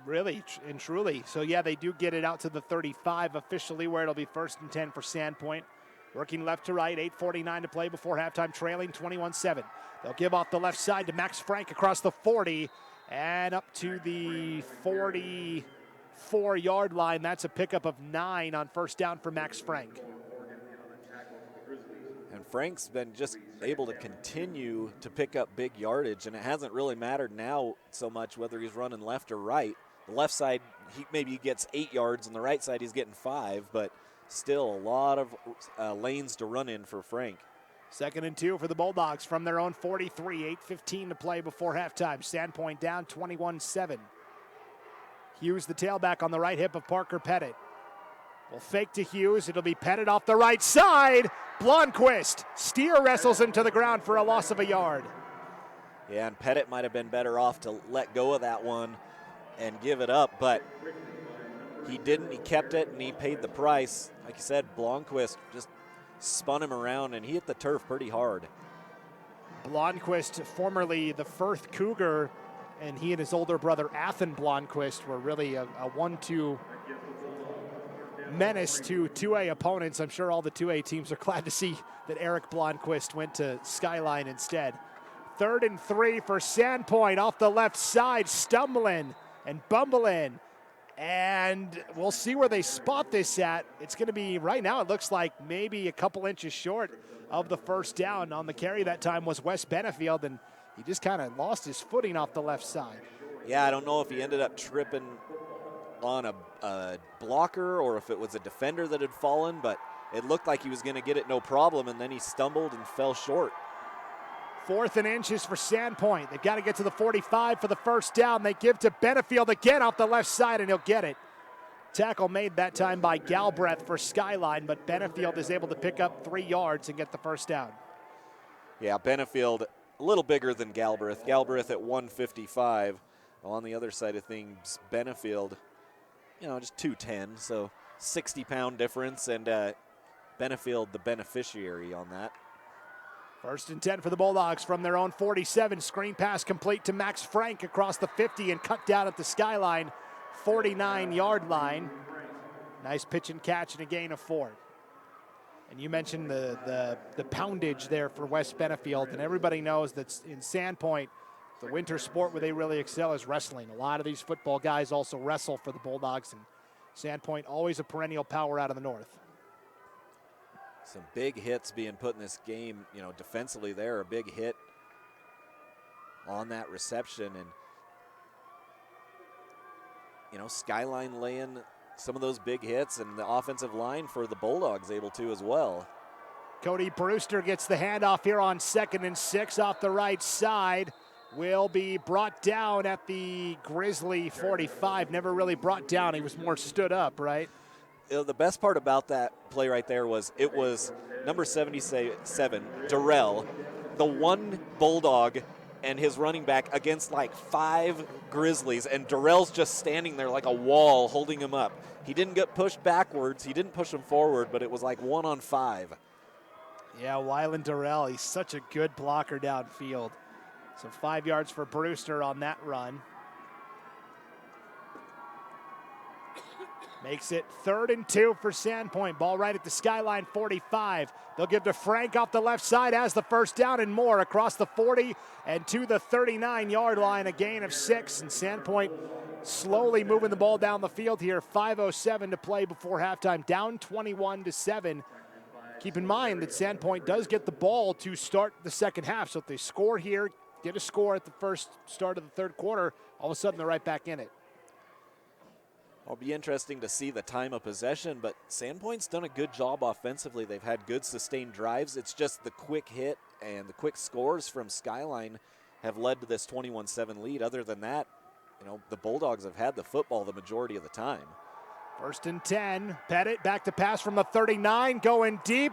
Really and truly. So, yeah, they do get it out to the 35 officially, where it'll be 1st and 10 for Sandpoint. Working left to right, 8:49 to play before halftime, trailing 21-7. They'll give off the left side to Max Frank across the 40 and up to the 44-yard line. That's a pickup of 9 on first down for Max Frank. And Frank's been just able to continue to pick up big yardage, and it hasn't really mattered now so much whether he's running left or right. The left side, maybe gets 8 yards, and the right side he's getting 5, but still a lot of lanes to run in for Frank. 2nd and 2 for the Bulldogs from their own 43, 8:15 to play before halftime. Sandpoint down 21-7. Hughes, the tailback, on the right hip of Parker Pettit. Will fake to Hughes. It'll be Pettit off the right side. Blomqvist steer wrestles him to the ground for a loss of a yard. Yeah, and Pettit might have been better off to let go of that one and give it up, but he didn't. He kept it, and he paid the price. Like you said, Blomqvist just spun him around, and he hit the turf pretty hard. Blomqvist, formerly the Firth Cougar, and he and his older brother, Athen Blomqvist, were really a 1-2 menace to 2A opponents. I'm sure all the 2A teams are glad to see that Eric Blomqvist went to Skyline instead. 3rd and 3 for Sandpoint off the left side, stumbling and bumbling. And we'll see where they spot this at. It's going to be, right now, it looks like maybe a couple inches short of the first down. On the carry that time was Wes Benefield, and he just kind of lost his footing off the left side. Yeah, I don't know if he ended up tripping on a blocker or if it was a defender that had fallen, but it looked like he was going to get it no problem, and then he stumbled and fell short. 4th and inches for Sandpoint. They've got to get to the 45 for the first down. They give to Benefield again off the left side, and he'll get it. Tackle made that time by Galbraith for Skyline, but Benefield is able to pick up 3 yards and get the first down. Yeah, Benefield a little bigger than Galbraith. Galbraith at 155. On the other side of things, Benefield, just 210, so 60-pound difference, and Benefield the beneficiary on that. 1st and 10 for the Bulldogs from their own 47. Screen pass complete to Max Frank across the 50 and cut down at the Skyline 49-yard line. Nice pitch and catch and a gain of 4. And you mentioned the poundage there for Wes Benefield, and everybody knows that in Sandpoint, the winter sport where they really excel is wrestling. A lot of these football guys also wrestle for the Bulldogs, and Sandpoint always a perennial power out of the north. Some big hits being put in this game, defensively there, a big hit on that reception. And Skyline laying some of those big hits, and the offensive line for the Bulldogs able to as well. Cody Brewster gets the handoff here on 2nd and 6 off the right side. Will be brought down at the Grizzly 45. Never really brought down. He was more stood up, right? The best part about that play right there was it was number 77, Darrell, the one Bulldog and his running back against like 5 Grizzlies, and Darrell's just standing there like a wall holding him up. He didn't get pushed backwards. He didn't push him forward, but it was like 1-on-5. Yeah, Wyland Darrell, he's such a good blocker downfield. So 5 yards for Brewster on that run. Makes it 3rd and 2 for Sandpoint. Ball right at the Skyline 45. They'll give to Frank off the left side, has the first down and more across the 40 and to the 39-yard line, a gain of 6. And Sandpoint slowly moving the ball down the field here. 5:07 to play before halftime, down 21-7. Keep in mind that Sandpoint does get the ball to start the second half. So if they score here, get a score at the first start of the third quarter, all of a sudden they're right back in it. It'll be interesting to see the time of possession, but Sandpoint's done a good job offensively. They've had good sustained drives. It's just the quick hit and the quick scores from Skyline have led to this 21-7 lead. Other than that, the Bulldogs have had the football the majority of the time. 1st and 10. Pettit back to pass from the 39, going deep.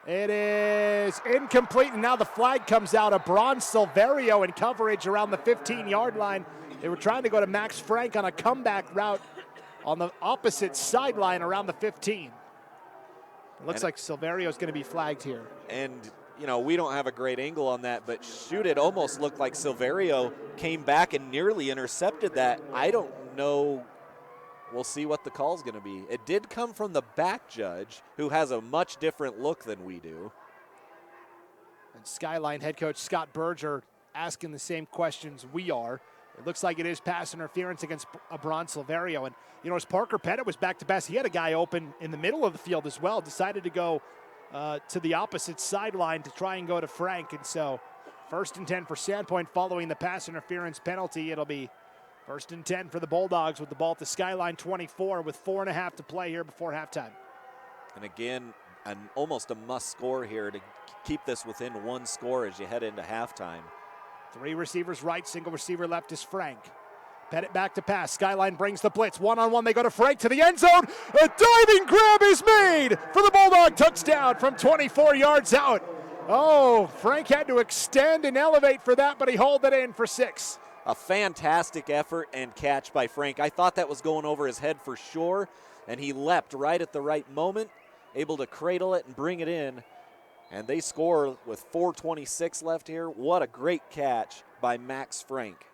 It is incomplete, and now the flag comes out. Abron Silverio in coverage around the 15-yard line. They were trying to go to Max Frank on a comeback route on the opposite sideline around the 15. It looks like Silverio's going to be flagged here. And, we don't have a great angle on that, but shoot, it almost looked like Silverio came back and nearly intercepted that. I don't know. We'll see what the call's going to be. It did come from the back judge, who has a much different look than we do. And Skyline head coach Scott Berger asking the same questions we are. It looks like it is pass interference against Abron Silverio. And, as Parker Pettit was back to pass, he had a guy open in the middle of the field as well, decided to go to the opposite sideline to try and go to Frank. And so 1st and 10 for Sandpoint following the pass interference penalty. It'll be 1st and 10 for the Bulldogs with the ball at the Skyline 24 with 4.5 to play here before halftime. And again, almost a must score here to keep this within 1 score as you head into halftime. 3 receivers right, single receiver left is Frank. Pettit back to pass. Skyline brings the blitz. 1-on-1, they go to Frank to the end zone. A diving grab is made for the Bulldog touchdown from 24 yards out. Oh, Frank had to extend and elevate for that, but he hauled it in for 6. A fantastic effort and catch by Frank. I thought that was going over his head for sure, and he leapt right at the right moment, able to cradle it and bring it in. And they score with 4:26 left here. What a great catch by Max Frank.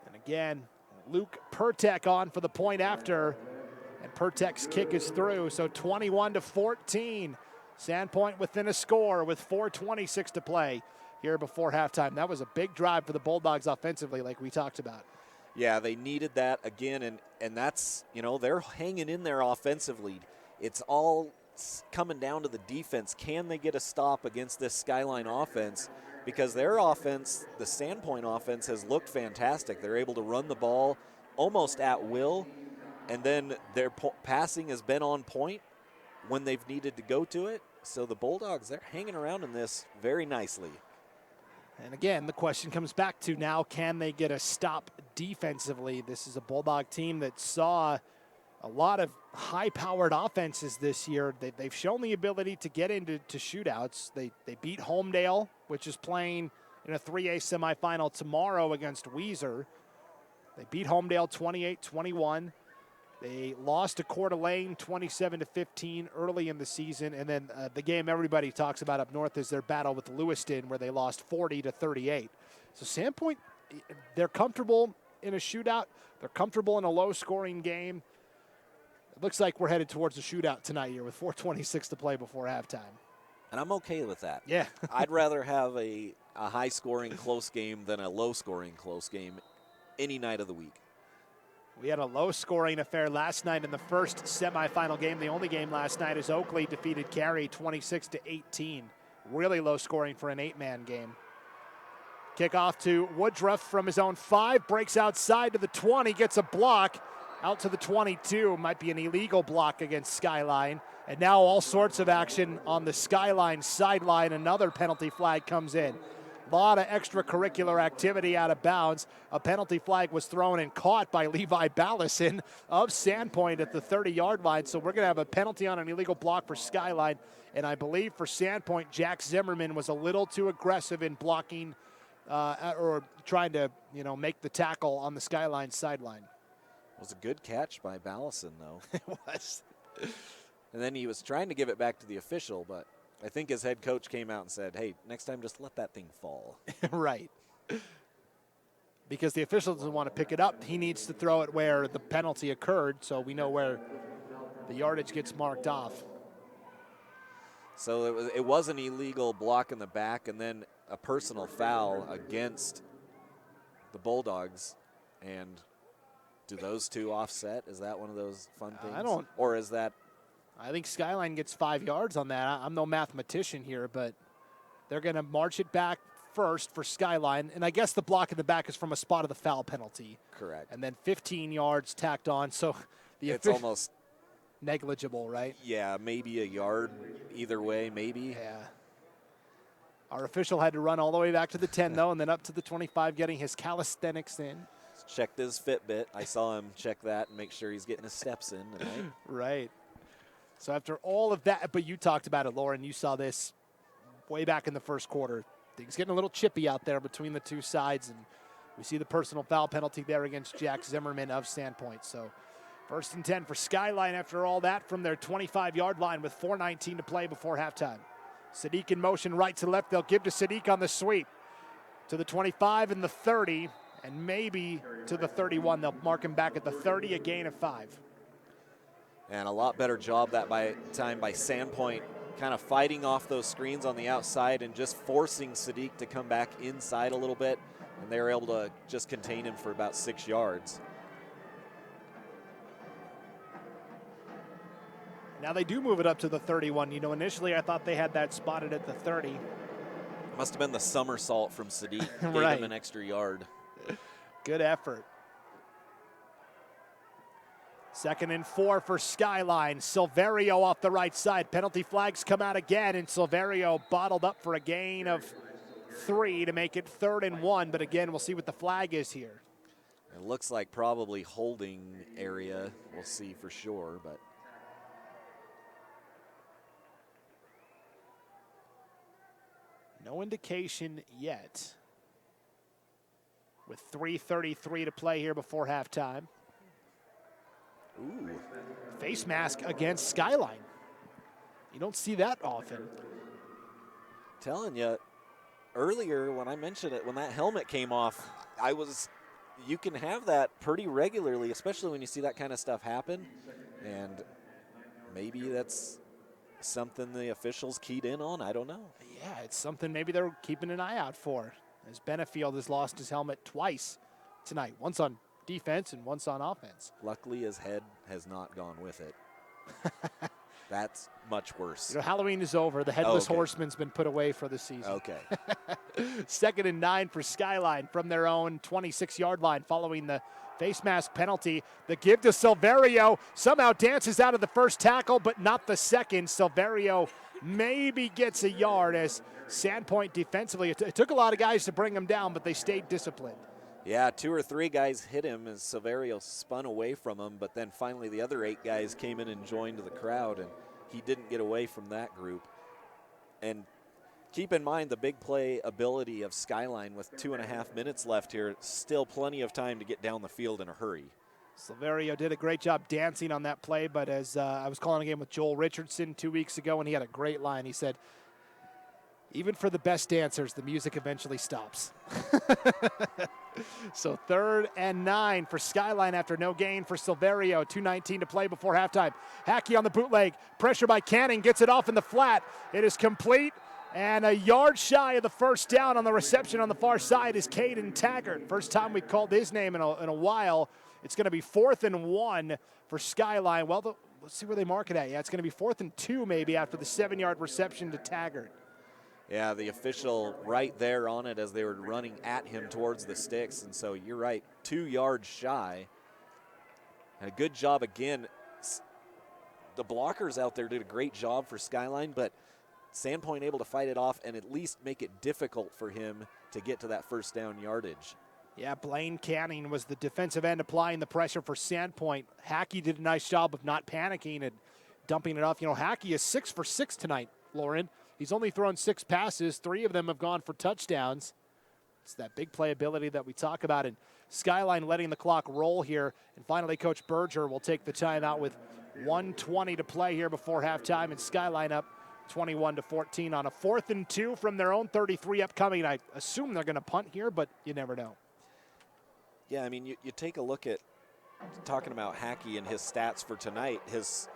And again, Luke Pertek on for the point after. And Pertek's kick is through, so 21-14. Sandpoint within a score with 4:26 to play here before halftime. That was a big drive for the Bulldogs offensively, like we talked about. Yeah, they needed that again, and that's, they're hanging in there offensively. It's all coming down to the defense. Can they get a stop against this Skyline offense? Because their offense, the Sandpoint offense, has looked fantastic. They're able to run the ball almost at will, and then their passing has been on point when they've needed to go to it. So the Bulldogs, they're hanging around in this very nicely. And again, the question comes back to now, can they get a stop defensively? This is a Bulldog team that saw a lot of high-powered offenses this year. They've shown the ability to get into shootouts. They beat Homedale, which is playing in a 3A semifinal tomorrow against Weiser. They beat Homedale 28-21. They lost to Coeur d'Alene 27-15 early in the season, and then the game everybody talks about up north is their battle with Lewiston, where they lost 40-38. So Sandpoint, they're comfortable in a shootout. They're comfortable in a low-scoring game. It looks like we're headed towards a shootout tonight here with 4:26 to play before halftime. And I'm okay with that. Yeah. I'd rather have a high-scoring close game than a low-scoring close game any night of the week. We had a low-scoring affair last night in the first semifinal game. The only game last night is Oakley defeated Cary 26-18. Really low-scoring for an 8-man game. Kickoff to Woodruff from his own 5, breaks outside to the 20, gets a block out to the 22. Might be an illegal block against Skyline. And now all sorts of action on the Skyline sideline. Another penalty flag comes in. A lot of extracurricular activity out of bounds. A penalty flag was thrown and caught by Levi Ballison of Sandpoint at the 30-yard line. So we're going to have a penalty on an illegal block for Skyline. And I believe for Sandpoint, Jack Zimmerman was a little too aggressive in blocking or trying to, make the tackle on the Skyline sideline. It was a good catch by Ballison, though. It was. And then he was trying to give it back to the official, but I think his head coach came out and said, hey, next time just let that thing fall. Right. Because the official doesn't want to pick it up. He needs to throw it where the penalty occurred, so we know where the yardage gets marked off. So it was an illegal block in the back and then a personal foul against the Bulldogs. And do those two offset? Is that one of those fun things? I don't. Or is that? I think Skyline gets 5 yards on that. I'm no mathematician here, but they're going to march it back first for Skyline. And I guess the block in the back is from a spot of the foul penalty. Correct. And then 15 yards tacked on. So it's almost negligible, right? Yeah, maybe a yard either way, maybe. Yeah. Our official had to run all the way back to the 10, though, and then up to the 25, getting his calisthenics in. Checked his Fitbit. I saw him check that and make sure he's getting his steps in tonight. Right. So after all of that, but you talked about it, Lauren. You saw this way back in the first quarter. Things getting a little chippy out there between the two sides, and we see the personal foul penalty there against Jack Zimmerman of Sandpoint. So 1st and 10 for Skyline after all that from their 25-yard line with 4:19 to play before halftime. Sadiq in motion right to left. They'll give to Sadiq on the sweep. To the 25 and the 30, and maybe to the 31. They'll mark him back at the 30, a gain of 5. And a lot better job time by Sandpoint, kind of fighting off those screens on the outside and just forcing Sadiq to come back inside a little bit. And they were able to just contain him for about 6 yards. Now they do move it up to the 31. Initially I thought they had that spotted at the 30. Must have been the somersault from Sadiq. Gave Right. him an extra yard. Good effort. 2nd and 4 for Skyline. Silverio off the right side. Penalty flags come out again, and Silverio bottled up for a gain of 3 to make it 3rd and 1. But again, we'll see what the flag is here. It looks like probably holding area. We'll see for sure, but no indication yet. With 3:33 to play here before halftime. Ooh. Face mask against Skyline. You don't see that often. Telling you, earlier when I mentioned it, when that helmet came off, you can have that pretty regularly, especially when you see that kind of stuff happen. And maybe that's something the officials keyed in on. I don't know. Yeah, it's something maybe they're keeping an eye out for, as Benefield has lost his helmet twice tonight. Once on defense and once on offense. Luckily, his head has not gone with it. That's much worse. Halloween is over. The Headless Horseman's been put away for the season. Okay. 2nd and 9 for Skyline from their own 26-yard line following the face mask penalty. The give to Silverio somehow dances out of the first tackle, but not the second. Silverio maybe gets a yard as Sandpoint defensively. It took a lot of guys to bring him down, but they stayed disciplined. Yeah, 2 or 3 guys hit him as Silverio spun away from him, but then finally the other 8 guys came in and joined the crowd, and he didn't get away from that group. And keep in mind the big play ability of Skyline with 2.5 minutes left here. Still plenty of time to get down the field in a hurry. Silverio did a great job dancing on that play, but as I was calling a game with Joel Richardson 2 weeks ago, and he had a great line. He said, even for the best dancers, the music eventually stops. So 3rd and 9 for Skyline after no gain for Silverio. 2:19 to play before halftime. Hackey on the bootleg. Pressure by Canning. Gets it off in the flat. It is complete. And a yard shy of the first down on the reception on the far side is Caden Taggart. First time we called his name in a while. It's going to be 4th and 1 for Skyline. Well, let's see where they mark it at. Yeah, it's going to be 4th and 2 maybe after the 7-yard reception to Taggart. Yeah, the official right there on it as they were running at him towards the sticks. And so you're right, 2 yards shy. And a good job again. The blockers out there did a great job for Skyline, but Sandpoint able to fight it off and at least make it difficult for him to get to that first down yardage. Yeah, Blaine Canning was the defensive end applying the pressure for Sandpoint. Hackey did a nice job of not panicking and dumping it off. You know, Hackey is 6 for 6 tonight, Lauren. He's only thrown 6 passes. 3 of them have gone for touchdowns. It's that big playability that we talk about. And Skyline letting the clock roll here. And finally, Coach Berger will take the timeout with 1:20 to play here before halftime. And Skyline up 21-14 on a 4th and 2 from their own 33 upcoming. I assume they're going to punt here, but you never know. Yeah, I mean, you take a look at talking about Hackey and his stats for tonight, his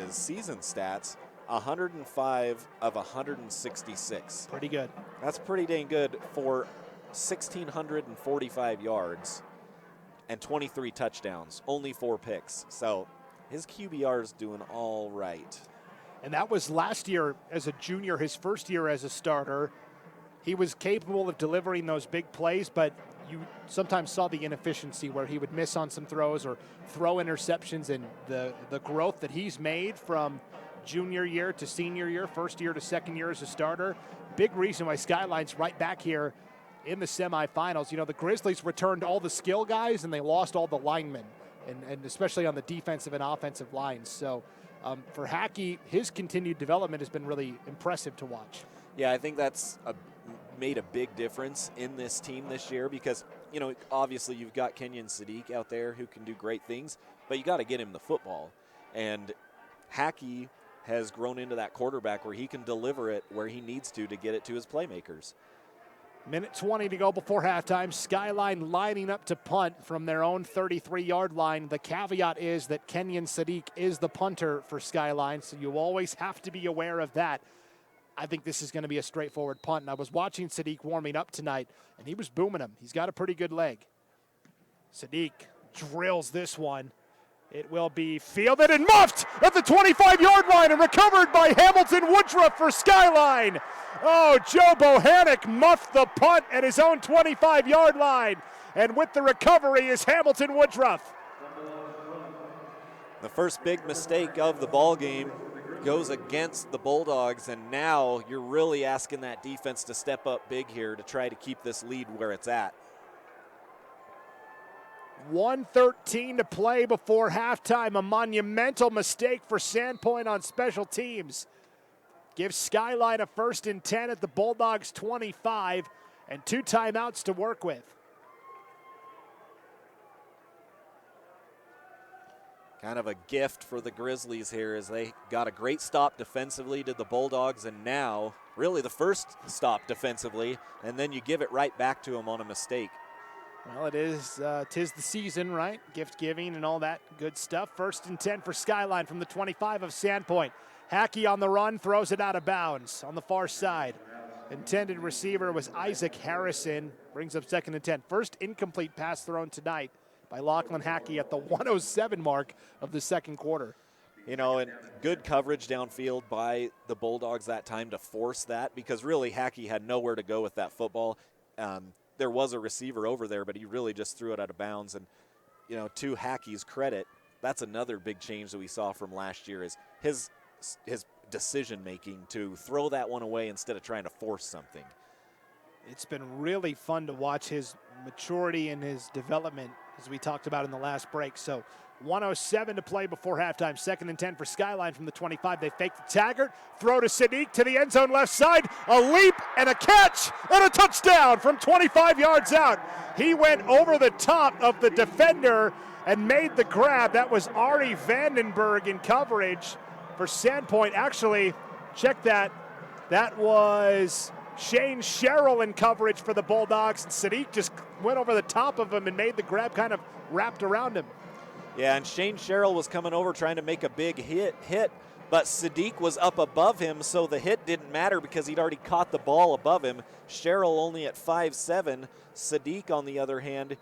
season stats, 105 of 166. Pretty good. That's pretty dang good for 1,645 yards and 23 touchdowns, only 4 picks. So his QBR is doing all right. And that was last year as a junior, his first year as a starter. He was capable of delivering those big plays, but you sometimes saw the inefficiency where he would miss on some throws or throw interceptions. And the growth that he's made from junior year to senior year, first year to second year as a starter, big reason why Skyline's right back here in the semifinals. You know, the Grizzlies returned all the skill guys and they lost all the linemen, and especially on the defensive and offensive lines. So for Hackey, his continued development has been really impressive to watch. Yeah, I think that's made a big difference in this team this year because, you know, obviously you've got Kenyon Sadiq out there who can do great things, but you got to get him the football. And Hackey has grown into that quarterback where he can deliver it where he needs to get it to his playmakers. Minute 20 to go before halftime. Skyline lining up to punt from their own 33-yard line. The caveat is that Kenyon Sadiq is the punter for Skyline, so you always have to be aware of that. I think this is going to be a straightforward punt. And I was watching Sadiq warming up tonight, and he was booming him. He's got a pretty good leg. Sadiq drills this one. It will be fielded and muffed at the 25-yard line and recovered by Hamilton Woodruff for Skyline. Oh, Joe Bohannick muffed the punt at his own 25-yard line. And with the recovery is Hamilton Woodruff. The first big mistake of the ball game goes against the Bulldogs, and now you're really asking that defense to step up big here to try to keep this lead where it's at. 1:13 to play before halftime. A monumental mistake for Sandpoint on special teams. Gives Skyline a 1st and 10 at the Bulldogs 25 and 2 timeouts to work with. Kind of a gift for the Grizzlies here as they got a great stop defensively to the Bulldogs, and now really the first stop defensively, and then you give it right back to them on a mistake. Well, it is, 'tis the season, right? Gift giving and all that good stuff. 1st and 10 for Skyline from the 25 of Sandpoint. Hackey on the run, throws it out of bounds on the far side. Intended receiver was Isaac Harrison. Brings up 2nd and 10. First incomplete pass thrown tonight by Lachlan Hackey at the 1:07 mark of the second quarter. You know, and good coverage downfield by the Bulldogs that time to force that, because really Hackey had nowhere to go with that football. There was a receiver over there, but he really just threw it out of bounds. And, you know, to Hackey's credit, that's another big change that we saw from last year is his decision-making to throw that one away instead of trying to force something. It's been really fun to watch his maturity and his development, as we talked about in the last break. So 1:07 to play before halftime. 2nd and 10 for Skyline from the 25. They fake the Taggart, throw to Sadiq to the end zone left side, a leap and a catch and a touchdown from 25 yards out. He went over the top of the defender and made the grab. That was Ari Vandenberg in coverage for Sandpoint. Actually, check that. That was Shane Sherrill in coverage for the Bulldogs. And Sadiq just went over the top of him and made the grab, kind of wrapped around him. Yeah, and Shane Sherrill was coming over trying to make a big hit, but Sadiq was up above him, so the hit didn't matter because he'd already caught the ball above him. Sherrill only at 5'7". Sadiq, on the other hand,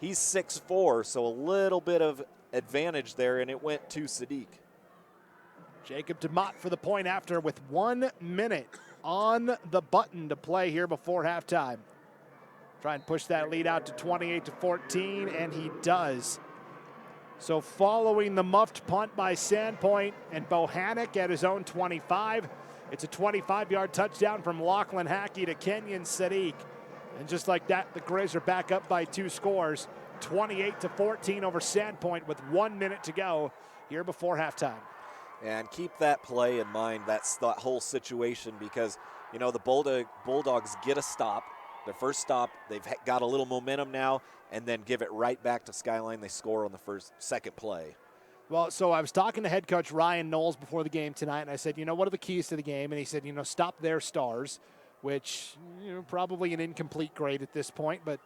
he's 6'4", so a little bit of advantage there, and it went to Sadiq. Jacob DeMott for the point after with 1 minute on the button to play here before halftime. Try and push that lead out to 28-14, and he does. So following the muffed punt by Sandpoint and Bohannock at his own 25, it's a 25-yard touchdown from Lachlan Hackey to Kenyon Sadiq. And just like that, the Grizz are back up by 2 scores, 28-14 over Sandpoint with 1 minute to go here before halftime. And keep that play in mind, that whole situation, because, you know, the Bulldogs get a stop, their first stop. They've got a little momentum now, and then give it right back to Skyline. They score on the second play. Well, so I was talking to head coach Ryan Knowles before the game tonight, and I said, you know, what are the keys to the game? And he said, you know, stop their stars, which, you know, probably an incomplete grade at this point, but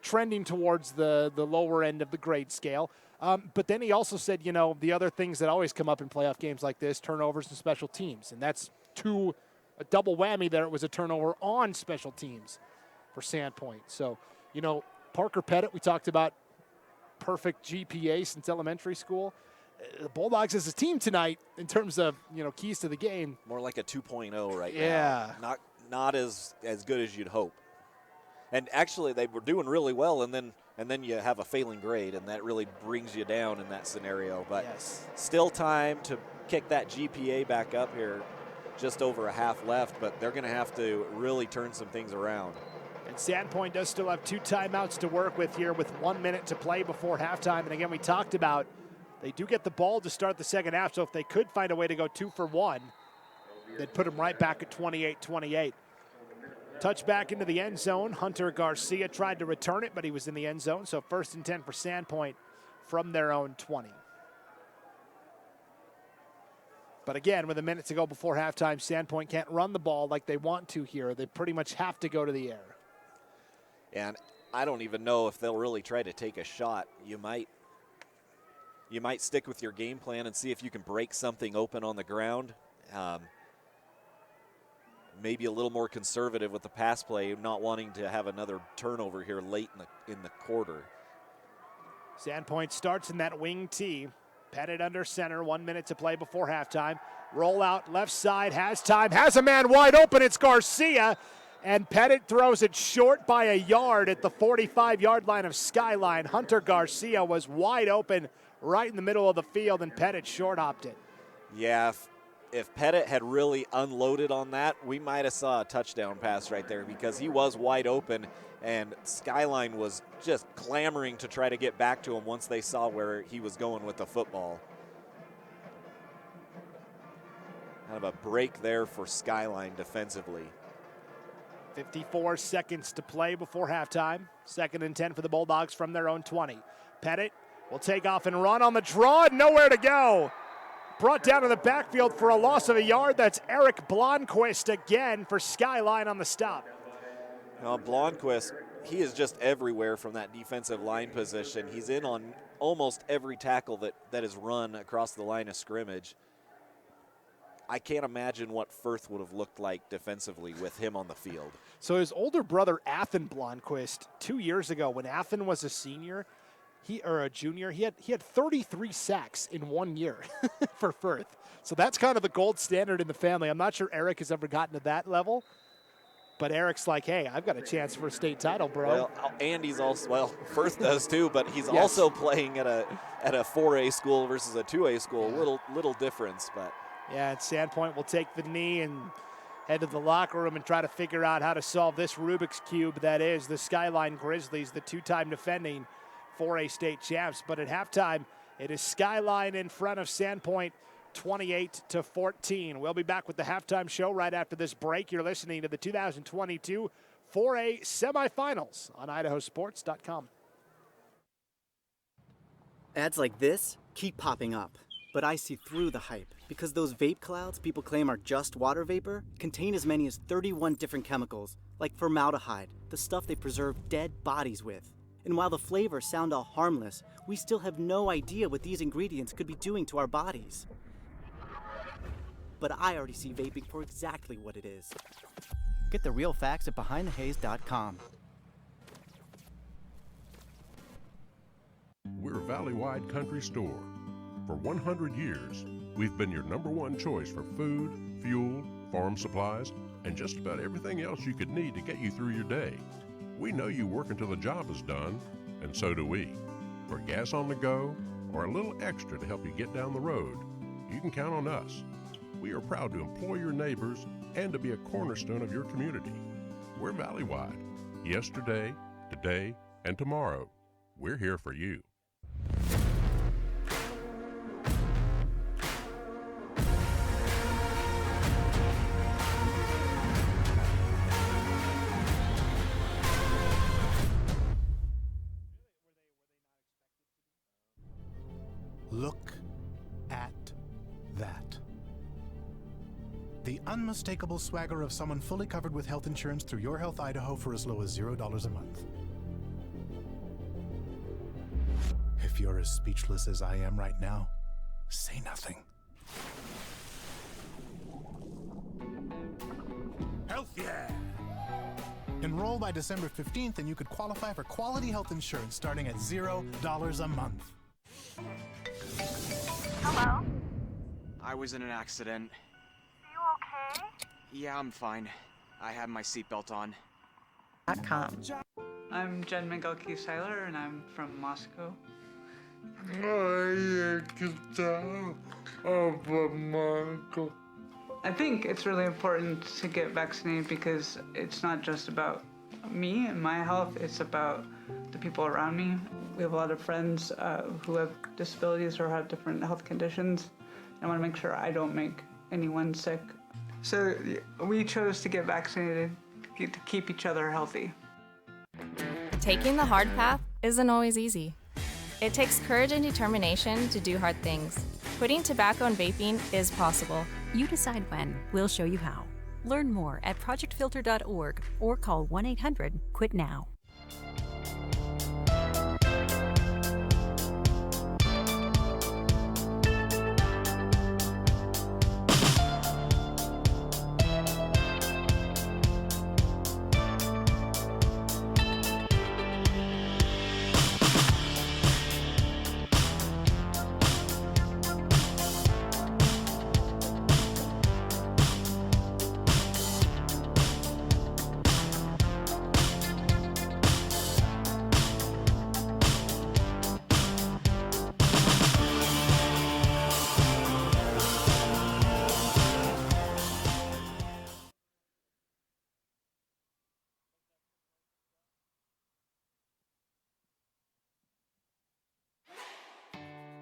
trending towards the lower end of the grade scale. But then he also said, you know, the other things that always come up in playoff games like this, turnovers and special teams. And that's a double whammy there. It was a turnover on special teams for Sandpoint. So, you know, Parker Pettit, we talked about perfect GPA since elementary school. The Bulldogs as a team tonight in terms of, you know, keys to the game. More like a 2.0 right now. Yeah. Not as good as you'd hope. And actually, they were doing really well, and then you have a failing grade, and that really brings you down in that scenario. But still time to kick that GPA back up here. Just over a half left, but they're going to have to really turn some things around. And Sandpoint does still have 2 timeouts to work with here with 1 minute to play before halftime. And again, we talked about they do get the ball to start the second half, so if they could find a way to go 2 for 1, they'd put them right back at 28-28. Touch back into the end zone. Hunter Garcia tried to return it, but he was in the end zone. So 1st and 10 for Sandpoint from their own 20. But again, with a minute to go before halftime, Sandpoint can't run the ball like they want to here. They pretty much have to go to the air. And I don't even know if they'll really try to take a shot. You might stick with your game plan and see if you can break something open on the ground. Maybe a little more conservative with the pass play, not wanting to have another turnover here late in the quarter. Sandpoint starts in that wing T. Pettit under center, 1 minute to play before halftime. Roll out left side, has time, has a man wide open. It's Garcia, and Pettit throws it short by a yard at the 45-yard line of Skyline. Hunter Garcia was wide open right in the middle of the field, and Pettit short-hopped it. Yeah, if Pettit had really unloaded on that, we might have saw a touchdown pass right there because he was wide open, and Skyline was just clamoring to try to get back to him once they saw where he was going with the football. Kind of a break there for Skyline defensively. 54 seconds to play before halftime. 2nd and 10 for the Bulldogs from their own 20. Pettit will take off and run on the draw, and nowhere to go. Brought down to the backfield for a loss of a yard. That's Eric Blomqvist again for Skyline on the stop. Now, Blomqvist, he is just everywhere from that defensive line position. He's in on almost every tackle that is run across the line of scrimmage. I can't imagine what Firth would have looked like defensively with him on the field. So his older brother, Athen Blomqvist, 2 years ago when Athen was a senior, a junior, he had 33 sacks in 1 year for Firth. So that's kind of the gold standard in the family. I'm not sure Eric has ever gotten to that level, but Eric's like, hey, I've got a chance for a state title, bro. Well, Andy's also, well, Firth does too, but he's also playing at a 4A school versus a 2A school. Little difference, but. Yeah, and Sandpoint will take the knee and head to the locker room and try to figure out how to solve this Rubik's Cube that is the Skyline Grizzlies, the 2-time defending 4A state champs. But at halftime, it is Skyline in front of Sandpoint, 28-14. We'll be back with the halftime show right after this break. You're listening to the 2022 4A semifinals on IdahoSports.com. Ads like this keep popping up, but I see through the hype because those vape clouds people claim are just water vapor contain as many as 31 different chemicals, like formaldehyde, the stuff they preserve dead bodies with. And while the flavors sound all harmless, we still have no idea what these ingredients could be doing to our bodies. But I already see vaping for exactly what it is. Get the real facts at BehindTheHaze.com. We're a valley-wide country store. For 100 years, we've been your #1 choice for food, fuel, farm supplies, and just about everything else you could need to get you through your day. We know you work until the job is done, and so do we. For gas on the go or a little extra to help you get down the road, you can count on us. We are proud to employ your neighbors and to be a cornerstone of your community. We're Valleywide. Yesterday, today, and tomorrow. We're here for you. Look at that. The unmistakable swagger of someone fully covered with health insurance through Your Health Idaho for as low as $0 a month. If you're as speechless as I am right now, say nothing. Health yeah! Enroll by December 15th and you could qualify for quality health insurance starting at $0 a month. Hello? I was in an accident. Are you okay? Yeah, I'm fine. I have my seatbelt on. I'm Jen Miguel-Seiler and I'm from Moscow. I think it's really important to get vaccinated because it's not just about me and my health, it's about the people around me. We have a lot of friends who have disabilities or have different health conditions. I want to make sure I don't make anyone sick. So we chose to get vaccinated to keep each other healthy. Taking the hard path isn't always easy. It takes courage and determination to do hard things. Quitting tobacco and vaping is possible. You decide when. We'll show you how. Learn more at projectfilter.org or call 1-800-QUIT-NOW.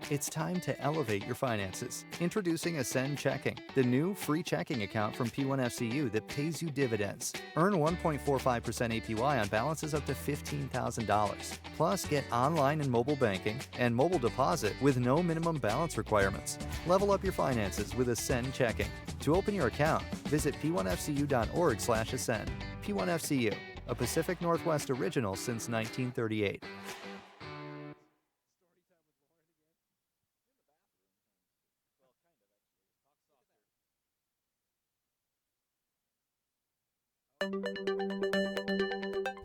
It's time to elevate your finances. Introducing Ascend Checking, the new free checking account from P1FCU that pays you dividends. Earn 1.45% APY on balances up to $15,000. Plus, get online and mobile banking and mobile deposit with no minimum balance requirements. Level up your finances with Ascend Checking. To open your account, visit p1fcu.org/ascend. P1FCU, a Pacific Northwest original since 1938.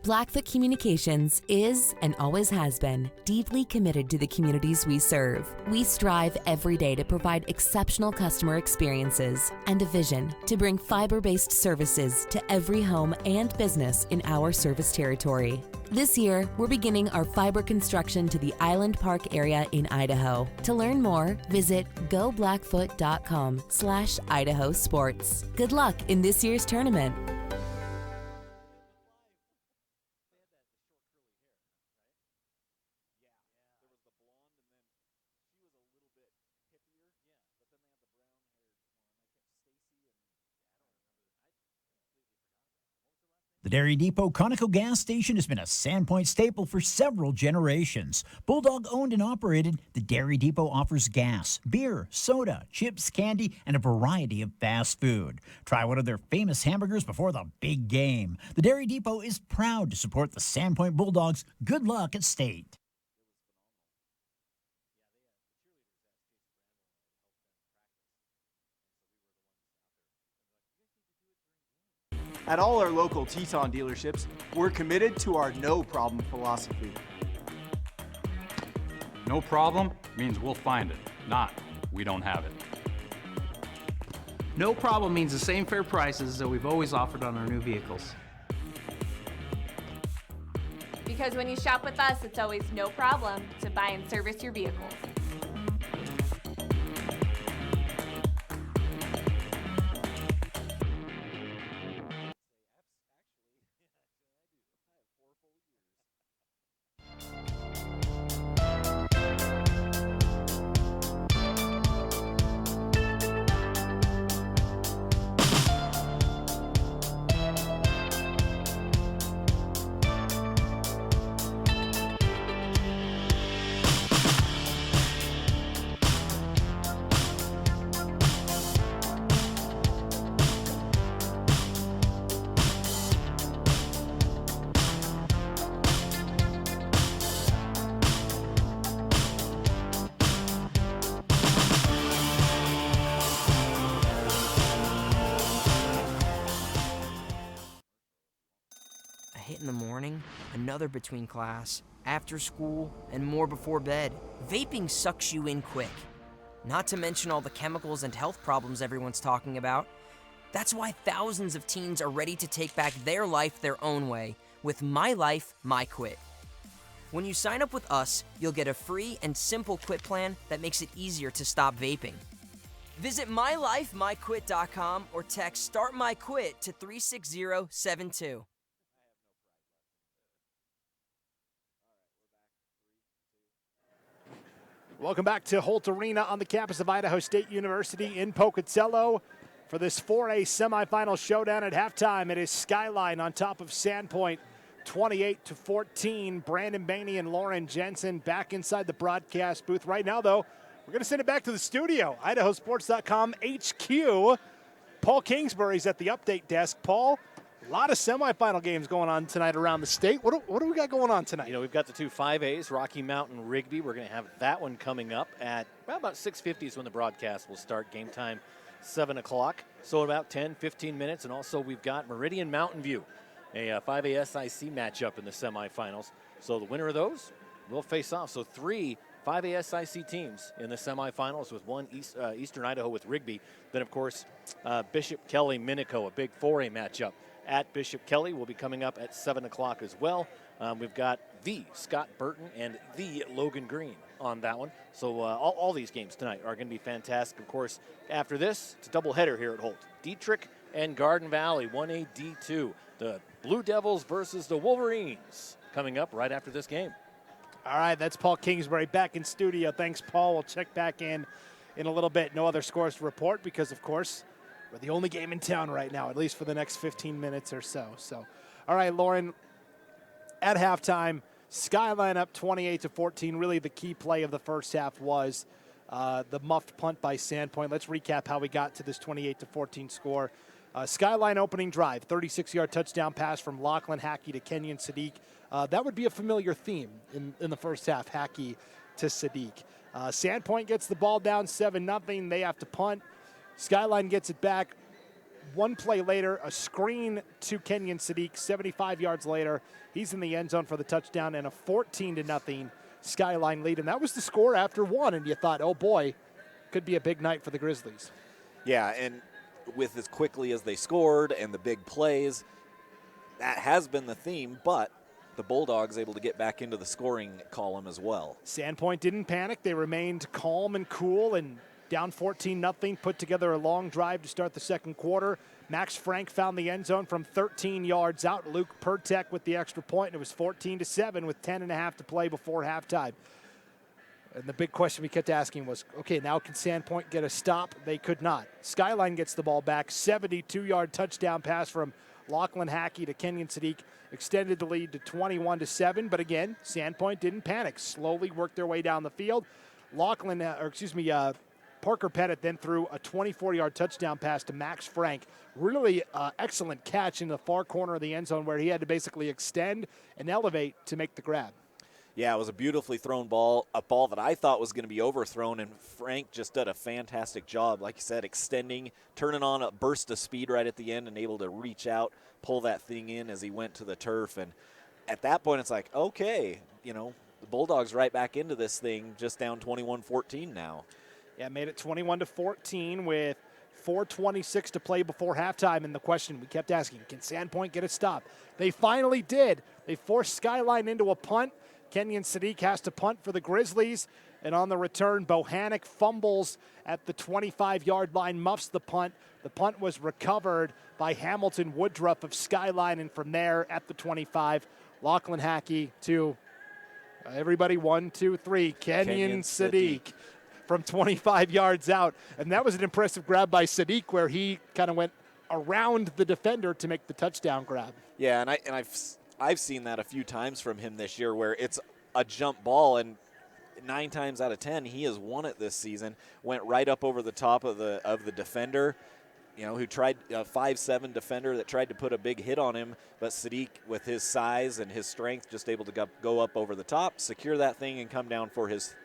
Blackfoot Communications is and always has been deeply committed to the communities we serve. We strive every day to provide exceptional customer experiences and a vision to bring fiber-based services to every home and business in our service territory. This year, we're beginning our fiber construction to the Island Park area in Idaho. To learn more, visit goblackfoot.com/IdahoSports. Good luck in this year's tournament. The Dairy Depot Conoco gas station has been a Sandpoint staple for several generations. Bulldog owned and operated, the Dairy Depot offers gas, beer, soda, chips, candy, and a variety of fast food. Try one of their famous hamburgers before the big game. The Dairy Depot is proud to support the Sandpoint Bulldogs. Good luck at state. At all our local Teton dealerships, we're committed to our no problem philosophy. No problem means we'll find it, not we don't have it. No problem means the same fair prices that we've always offered on our new vehicles. Because when you shop with us, it's always no problem to buy and service your vehicles. A hit in the morning, another between class, after school, and more before bed. Vaping sucks you in quick. Not to mention all the chemicals and health problems everyone's talking about. That's why thousands of teens are ready to take back their life their own way with My Life, My Quit. When you sign up with us, you'll get a free and simple quit plan that makes it easier to stop vaping. Visit mylifemyquit.com or text Start My Quit to 36072. Welcome back to Holt Arena on the campus of Idaho State University in Pocatello for this 4A semifinal showdown. At halftime, it is Skyline on top of Sandpoint, 28-14. Brandon Bainey and Lauren Jensen back inside the broadcast booth. Right now, though, we're going to send it back to the studio. IdahoSports.com HQ. Paul Kingsbury's at the update desk. Paul, a lot of semifinal games going on tonight around the state. What do we got going on tonight? You know, we've got the two 5As, Rocky Mountain, Rigby. We're going to have that one coming up at about 6:50 is when the broadcast will start. Game time, 7 o'clock. So about 10, 15 minutes. And also we've got Meridian Mountain View, a 5A SIC matchup in the semifinals. So the winner of those will face off. So 3 5A SIC teams in the semifinals with one Eastern Idaho with Rigby. Then, of course, Bishop Kelly, Minico, a big 4A matchup at Bishop Kelly will be coming up at 7 o'clock as well. We've got the Scott Burton and the Logan Green on that one. So all these games tonight are going to be fantastic. Of course, after this, it's a doubleheader here at Holt. Dietrich and Garden Valley, 1A D2. The Blue Devils versus the Wolverines coming up right after this game. All right, that's Paul Kingsbury back in studio. Thanks, Paul. We'll check back in a little bit. No other scores to report because, of course, we're the only game in town right now, at least for the next 15 minutes or so. So, all right, Lauren, at halftime, Skyline up 28-14. Really the key play of the first half was the muffed punt by Sandpoint. Let's recap how we got to this 28-14 score. Skyline opening drive, 36-yard touchdown pass from Lachlan Hackey to Kenyon Sadiq. That would be a familiar theme in the first half, Hackey to Sadiq. Sandpoint gets the ball down 7-0. They have to punt. Skyline gets it back. One play later, a screen to Kenyon Sadiq, 75 yards later. He's in the end zone for the touchdown and a 14-0 Skyline lead. And that was the score after one, and you thought, oh boy, could be a big night for the Grizzlies. Yeah, and with as quickly as they scored and the big plays, that has been the theme, but the Bulldogs able to get back into the scoring column as well. Sandpoint didn't panic. They remained calm and cool and down 14-0, put together a long drive to start the second quarter. Max Frank found the end zone from 13 yards out. Luke Pertek with the extra point, and it was 14-7 with 10.5 to play before halftime. And the big question we kept asking was, okay, now can Sandpoint get a stop? They could not. Skyline gets the ball back, 72-yard touchdown pass from Lachlan Hackey to Kenyon Sadiq, extended the lead to 21-7. But again, Sandpoint didn't panic, slowly worked their way down the field. Parker Pettit then threw a 24-yard touchdown pass to Max Frank. Really excellent catch in the far corner of the end zone where he had to basically extend and elevate to make the grab. Yeah, it was a beautifully thrown ball, a ball that I thought was going to be overthrown, and Frank just did a fantastic job, like you said, extending, turning on a burst of speed right at the end and able to reach out, pull that thing in as he went to the turf. And at that point, it's like, okay, the Bulldogs right back into this thing, just down 21-14 now. Yeah, made it 21-14 with 4:26 to play before halftime, and the question we kept asking, can Sandpoint get a stop? They finally did. They forced Skyline into a punt. Kenyon Sadiq has to punt for the Grizzlies, and on the return, Bohannick fumbles at the 25-yard line, muffs the punt. The punt was recovered by Hamilton Woodruff of Skyline, and from there at the 25, Lachlan Hackey to everybody, 1, 2, 3, Kenyon Sadiq from 25 yards out. And that was an impressive grab by Sadiq where he kind of went around the defender to make the touchdown grab. Yeah, and I've seen that a few times from him this year where it's a jump ball, and 9 times out of 10 he has won it this season. Went right up over the top of the defender, who tried a 5'7" defender that tried to put a big hit on him, but Sadiq, with his size and his strength, just able to go up over the top, secure that thing, and come down for his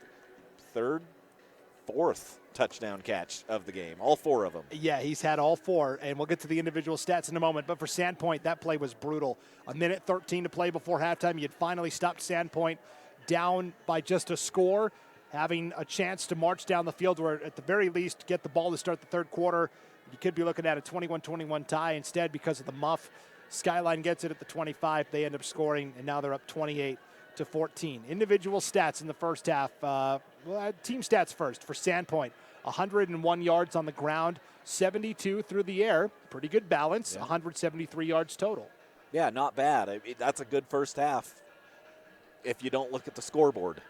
fourth touchdown catch of the game, all 4 of them. Yeah, he's had all 4, and we'll get to the individual stats in a moment. But for Sandpoint, that play was brutal. 1:13 to play before halftime. You had finally stopped Sandpoint down by just a score, having a chance to march down the field, or at the very least get the ball to start the third quarter. You could be looking at a 21-21 tie. Instead, because of the muff, Skyline gets it at the 25. They end up scoring, and now they're up 28-14. Individual stats in the first half. Team stats first for Sandpoint. 101 yards on the ground, 72 through the air. Pretty good balance, 173 yards total. Yeah, not bad. I mean, that's a good first half if you don't look at the scoreboard.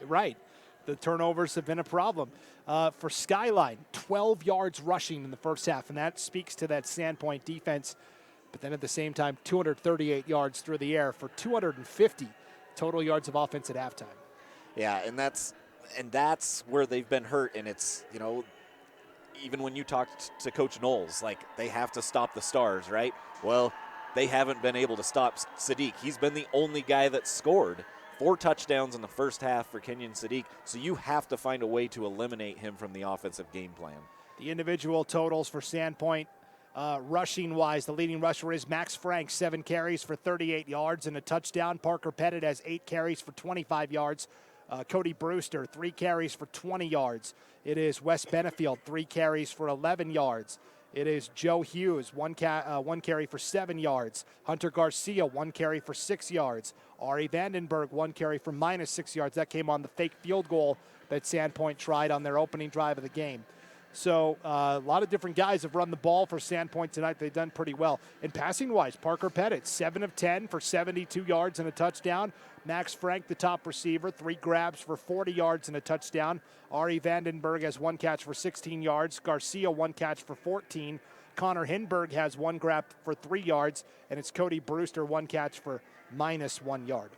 Right. The turnovers have been a problem. For Skyline, 12 yards rushing in the first half, and that speaks to that Sandpoint defense. But then at the same time, 238 yards through the air for 250 total yards of offense at halftime. Yeah, and that's where they've been hurt, and it's, even when you talk to Coach Knowles, like, they have to stop the stars, right? Well, they haven't been able to stop Sadiq. He's been the only guy that scored. 4 touchdowns in the first half for Kenyon Sadiq, so you have to find a way to eliminate him from the offensive game plan. The individual totals for Sandpoint, rushing-wise, the leading rusher is Max Frank, 7 carries for 38 yards and a touchdown. Parker Pettit has 8 carries for 25 yards. Cody Brewster, 3 carries for 20 yards. It is Wes Benefield, 3 carries for 11 yards. It is Joe Hughes, one carry for 7 yards. Hunter Garcia, 1 carry for 6 yards. Ari Vandenberg, 1 carry for -6 yards. That came on the fake field goal that Sandpoint tried on their opening drive of the game. So a lot of different guys have run the ball for Sandpoint tonight. They've done pretty well. And passing-wise, Parker Pettit, 7 of 10 for 72 yards and a touchdown. Max Frank, the top receiver, 3 grabs for 40 yards and a touchdown. Ari Vandenberg has 1 catch for 16 yards. Garcia, 1 catch for 14. Connor Hinberg has 1 grab for 3 yards. And it's Cody Brewster, 1 catch for -1 yard.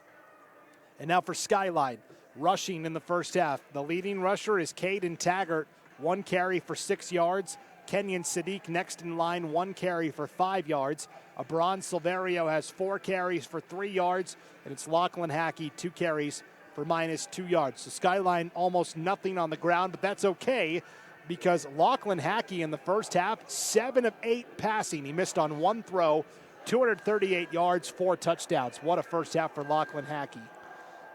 And now for Skyline, rushing in the first half. The leading rusher is Caden Taggart, 1 carry for 6 yards. Kenyon Sadiq next in line, 1 carry for 5 yards. Abron Silverio has 4 carries for 3 yards. And it's Lachlan Hackey, 2 carries for -2 yards. So Skyline almost nothing on the ground, but that's okay because Lachlan Hackey in the first half, 7 of 8 passing. He missed on 1 throw, 238 yards, 4 touchdowns. What a first half for Lachlan Hackey.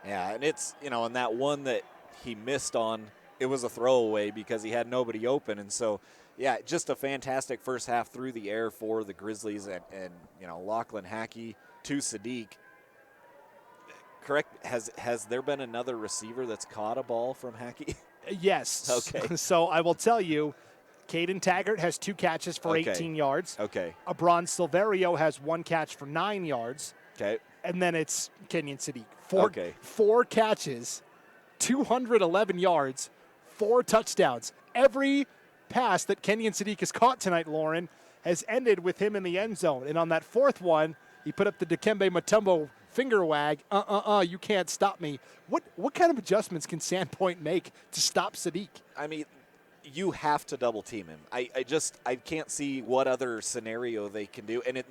Yeah, and it's, and that one that he missed on, it was a throwaway because he had nobody open. And so, yeah, just a fantastic first half through the air for the Grizzlies and Lachlan Hackey to Sadiq. Correct? Has there been another receiver that's caught a ball from Hackey? Yes. Okay. So I will tell you, Caden Taggart has 2 catches for 18 yards. Okay. Abron Silverio has 1 catch for 9 yards. Okay. And then it's Kenyon Sadiq. 4 catches, 211 yards, 4 touchdowns. Every pass that Kenyon Sadiq has caught tonight, Lauren, has ended with him in the end zone. And on that 4th one, he put up the Dikembe Mutombo finger wag. You can't stop me. What kind of adjustments can Sandpoint make to stop Sadiq? I mean, you have to double team him. I can't see what other scenario they can do. And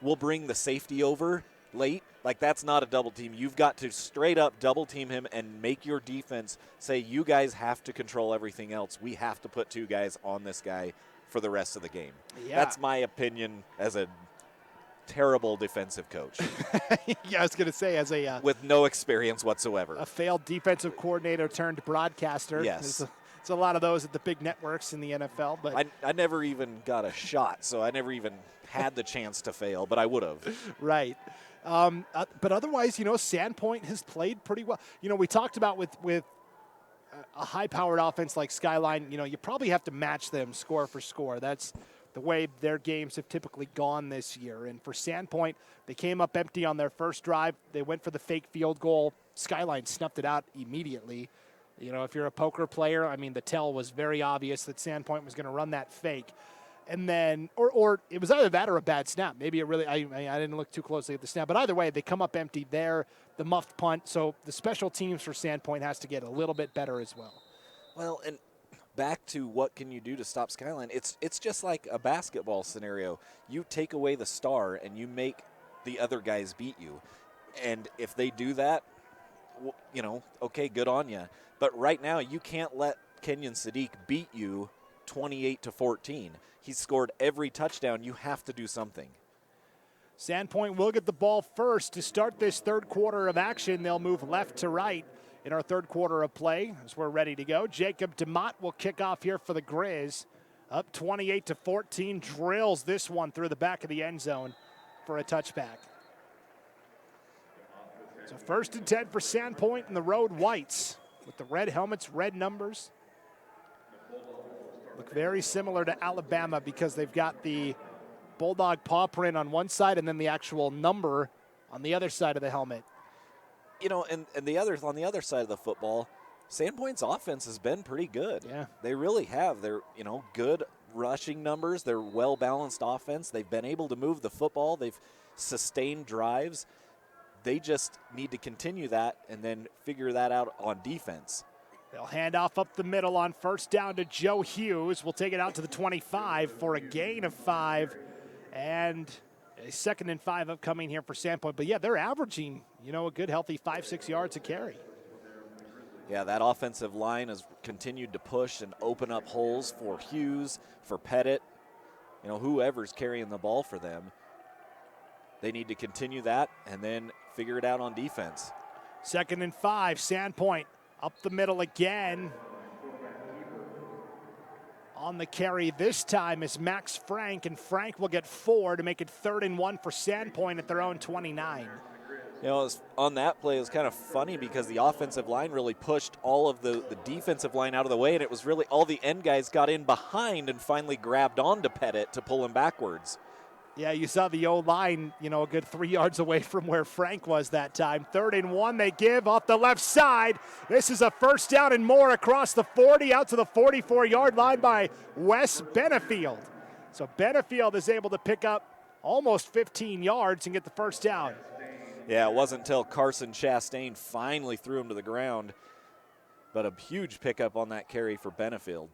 we'll bring the safety over late. Like, that's not a double team. You've got to straight up double team him and make your defense say, you guys have to control everything else. We have to put 2 guys on this guy for the rest of the game. Yeah. That's my opinion as a terrible defensive coach. Yeah, I was going to say, as a with no experience whatsoever. A failed defensive coordinator turned broadcaster. Yes. It's a lot of those at the big networks in the NFL. But I never even got a shot, so I never even had the chance to fail, but I would have. Right. But otherwise, Sandpoint has played pretty well. We talked about with a high-powered offense like Skyline, you probably have to match them score for score. That's the way their games have typically gone this year. And for Sandpoint, they came up empty on their first drive. They went for the fake field goal. Skyline snuffed it out immediately. If you're a poker player, the tell was very obvious that Sandpoint was going to run that fake. And then, or it was either that or a bad snap. Maybe it really, I didn't look too closely at the snap. But either way, they come up empty there, the muffed punt. So the special teams for Sandpoint has to get a little bit better as well. Well, and back to what can you do to stop Skyline, it's just like a basketball scenario. You take away the star and you make the other guys beat you. And if they do that, okay, good on you. But right now, you can't let Kenyon Sadiq beat you 28-14. He's scored every touchdown. You have to do something. Sandpoint will get the ball first to start this third quarter of action. They'll move left to right in our third quarter of play as we're ready to go. Jacob DeMott will kick off here for the Grizz. Up 28-14, drills this one through the back of the end zone for a touchback. So 1st and 10 for Sandpoint in the road whites with the red helmets, red numbers. Look very similar to Alabama because they've got the Bulldog paw print on one side and then the actual number on the other side of the helmet. And on the other side of the football, Sandpoint's offense has been pretty good. Yeah. They really have. They're, good rushing numbers. They're well-balanced offense. They've been able to move the football. They've sustained drives. They just need to continue that and then figure that out on defense. They'll hand off up the middle on first down to Joe Hughes. We'll take it out to the 25 for a gain of 5 and a 2nd and 5 upcoming here for Sandpoint. But, yeah, they're averaging, a good, healthy 5-6 yards a carry. Yeah, that offensive line has continued to push and open up holes for Hughes, for Pettit, whoever's carrying the ball for them. They need to continue that and then figure it out on defense. 2nd and 5, Sandpoint up the middle again. On the carry this time is Max Frank, and Frank will get 4 to make it 3rd and 1 for Sandpoint at their own 29. On that play, it was kind of funny because the offensive line really pushed all of the defensive line out of the way, and it was really all the end guys got in behind and finally grabbed onto Pettit to pull him backwards. Yeah, you saw the O-line, a good 3 yards away from where Frank was that time. 3rd and 1 they give off the left side. This is a first down and more across the 40 out to the 44-yard line by Wes Benefield. So Benefield is able to pick up almost 15 yards and get the first down. Yeah, it wasn't until Carson Chastain finally threw him to the ground, but a huge pickup on that carry for Benefield.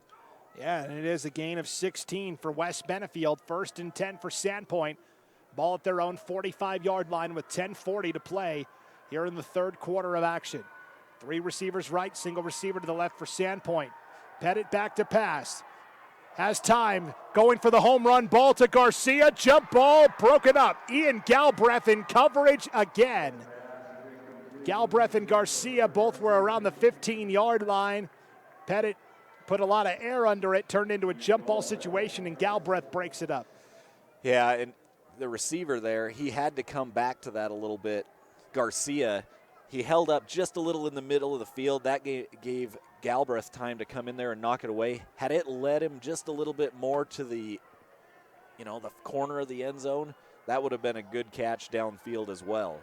Yeah, and it is a gain of 16 for Wes Benefield. 1st and 10 for Sandpoint. Ball at their own 45-yard line with 10:40 to play here in the third quarter of action. 3 receivers right, single receiver to the left for Sandpoint. Pettit back to pass. Has time, going for the home run, ball to Garcia. Jump ball broken up. Ian Galbraith in coverage again. Galbraith and Garcia both were around the 15-yard line. Pettit put a lot of air under it, turned into a jump ball situation, and Galbraith breaks it up. Yeah, and the receiver there, he had to come back to that a little bit. Garcia, he held up just a little in the middle of the field. That gave Galbraith time to come in there and knock it away. Had it led him just a little bit more to the, the corner of the end zone, that would have been a good catch downfield as well.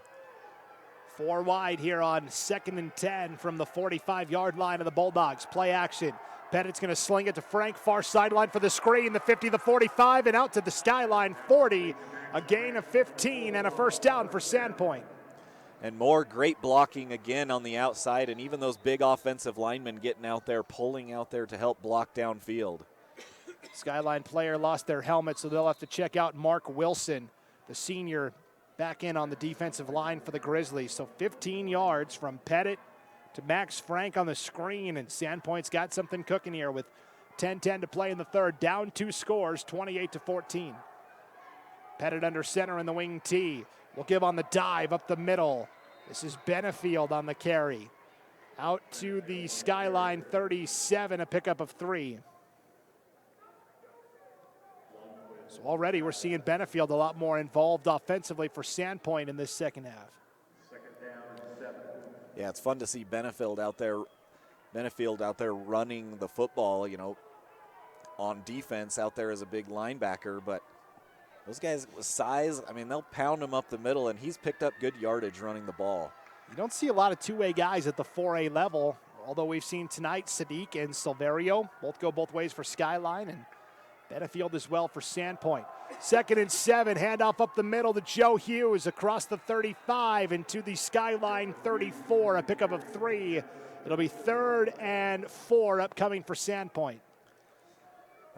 4 wide here on 2nd and 10 from the 45-yard line of the Bulldogs. Play action. Pettit's going to sling it to Frank, far sideline for the screen, the 50, the 45, and out to the Skyline 40. A gain of 15 and a first down for Sandpoint. And more great blocking again on the outside, and even those big offensive linemen getting out there, pulling out there to help block downfield. Skyline player lost their helmet, so they'll have to check out Mark Wilson, the senior, back in on the defensive line for the Grizzlies. So 15 yards from Pettit to Max Frank on the screen, and Sandpoint's got something cooking here with 10:10 to play in the third. Down 2 scores, 28-14. Pettit under center in the wing T. Will give on the dive up the middle. This is Benefield on the carry. Out to the Skyline 37, a pickup of 3. So already we're seeing Benefield a lot more involved offensively for Sandpoint in this second half. Yeah, it's fun to see Benefield out there running the football, on defense out there as a big linebacker. But those guys with size, they'll pound him up the middle, and he's picked up good yardage running the ball. You don't see a lot of two-way guys at the 4A level, although we've seen tonight Sadiq and Silverio both go both ways for Skyline, and Benefield as well for Sandpoint. 2nd and 7, handoff up the middle to Joe Hughes across the 35 and to the Skyline 34, a pickup of 3. It'll be 3rd and 4 upcoming for Sandpoint.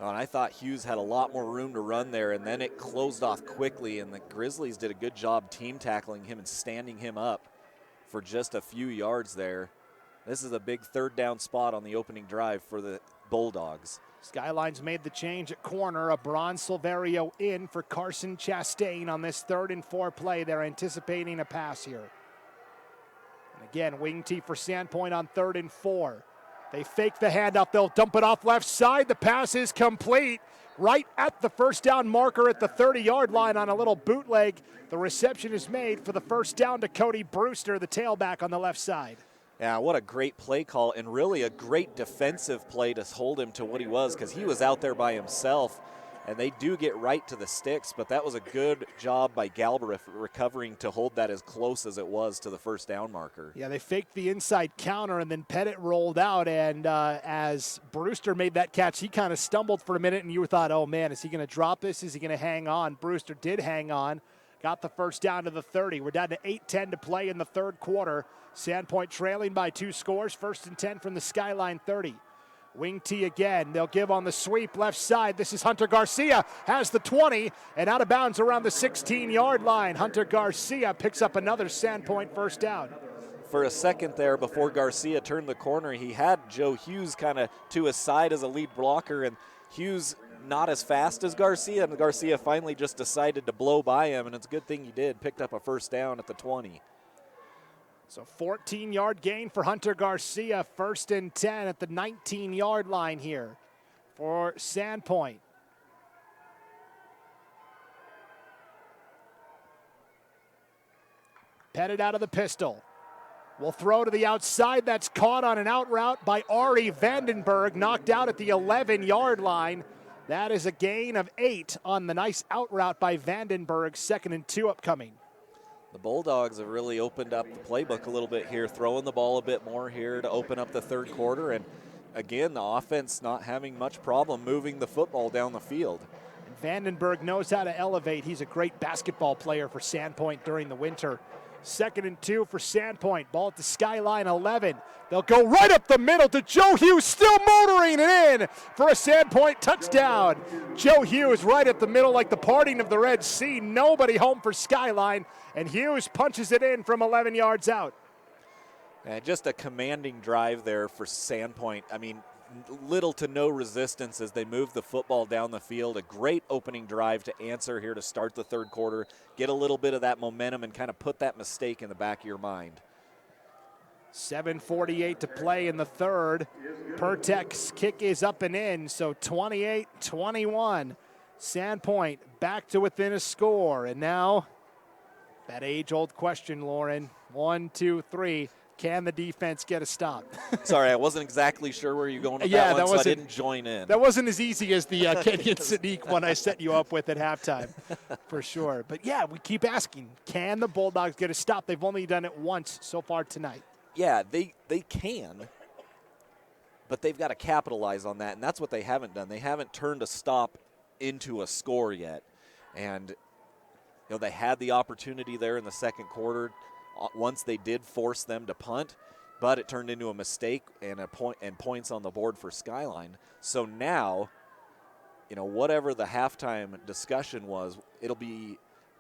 Oh, and I thought Hughes had a lot more room to run there, and then it closed off quickly, and the Grizzlies did a good job team tackling him and standing him up for just a few yards there. This is a big 3rd down spot on the opening drive for the Bulldogs. Skyline's made the change at corner. Abron Silverio in for Carson Chastain on this 3rd and 4 play. They're anticipating a pass here. And again, wing tee for Sandpoint on 3rd and 4. They fake the handoff. They'll dump it off left side. The pass is complete right at the 1st down marker at the 30-yard line on a little bootleg. The reception is made for the 1st down to Cody Brewster, the tailback on the left side. Yeah, what a great play call, and really a great defensive play to hold him to what he was, because he was out there by himself, and they do get right to the sticks, but that was a good job by Galbraith recovering to hold that as close as it was to the 1st down marker. Yeah, they faked the inside counter, and then Pettit rolled out, and as Brewster made that catch, he kind of stumbled for a minute, and you thought, oh man, is he going to drop this? Is he going to hang on? Brewster did hang on, got the 1st down to the 30. We're down to 8:10 to play in the 3rd quarter. Sandpoint trailing by 2 scores. 1st and 10 from the Skyline 30. Wing tee again. They'll give on the sweep left side. This is Hunter Garcia. Has the 20 and out of bounds around the 16-yard line. Hunter Garcia picks up another Sandpoint 1st down. For a second there before Garcia turned the corner, he had Joe Hughes kind of to his side as a lead blocker, and Hughes not as fast as Garcia, and Garcia finally just decided to blow by him, and it's a good thing he did. Picked up a 1st down at the 20. So 14-yard gain for Hunter Garcia. 1st and 10 at the 19-yard line here for Sandpoint. Pettit out of the pistol. Will throw to the outside. That's caught on an out route by Ari Vandenberg. Knocked out at the 11-yard line. That is a gain of 8 on the nice out route by Vandenberg. 2nd and 2 upcoming. The Bulldogs have really opened up the playbook a little bit here, throwing the ball a bit more here to open up the 3rd quarter. And again, the offense not having much problem moving the football down the field. And Vandenberg knows how to elevate. He's a great basketball player for Sandpoint during the winter. 2nd and 2 for Sandpoint. Ball at the Skyline 11. They'll go right up the middle to Joe Hughes, still motoring it in for a Sandpoint touchdown. Joe Hughes right at the middle like the parting of the Red Sea. Nobody home for Skyline, and Hughes punches it in from 11 yards out. And just a commanding drive there for Sandpoint. Little to no resistance as they move the football down the field. A great opening drive to answer here to start the 3rd quarter. Get a little bit of that momentum and kind of put that mistake in the back of your mind. 7:48 to play in the 3rd. Pertek's kick is up and in, so 28-21. Sandpoint back to within a score. And now that age-old question, Lauren. 1, 2, 3. Can the defense get a stop? Sorry, I wasn't exactly sure where you're going with that one, so I didn't join in. That wasn't as easy as the Kenyon Sadiq one I set you up with at halftime, for sure. But yeah, we keep asking, can the Bulldogs get a stop? They've only done it once so far tonight. Yeah, they can, but they've got to capitalize on that, and that's what they haven't done. They haven't turned a stop into a score yet. And they had the opportunity there in the 2nd quarter once they did force them to punt, but it turned into a mistake and points on the board for Skyline. So now, whatever the halftime discussion was,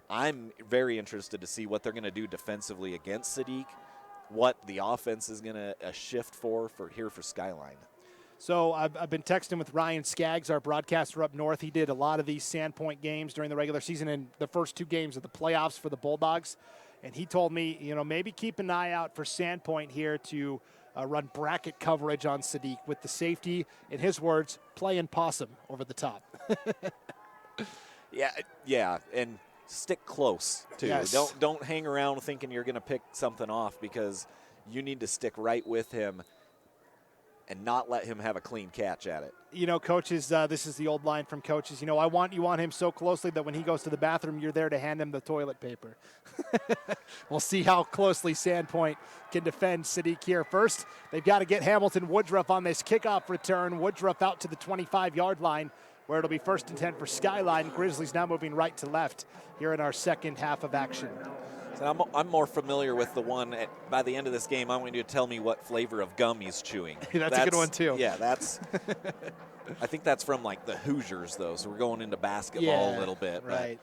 I'm very interested to see what they're going to do defensively against Sadiq, what the offense is going to shift for Skyline. So I've been texting with Ryan Skaggs, our broadcaster up north. He did a lot of these Sandpoint games during the regular season and the first 2 games of the playoffs for the Bulldogs. And he told me, maybe keep an eye out for Sandpoint here to run bracket coverage on Sadiq with the safety, in his words, playing possum over the top. Yeah, and stick close too. Yes. Don't hang around thinking you're going to pick something off, because you need to stick right with him and not let him have a clean catch at it. You know, coaches, this is the old line from coaches, I want you on him so closely that when he goes to the bathroom, you're there to hand him the toilet paper. We'll see how closely Sandpoint can defend Sadiq here. First, they've got to get Hamilton Woodruff on this kickoff return. Woodruff out to the 25-yard line, where it'll be 1st and 10 for Skyline. Grizzlies now moving right to left here in our second half of action. So I'm more familiar with the one by the end of this game. I want you to tell me what flavor of gum he's chewing. That's a good one, too. Yeah, I think that's from like the Hoosiers, though. So we're going into basketball a little bit. Right.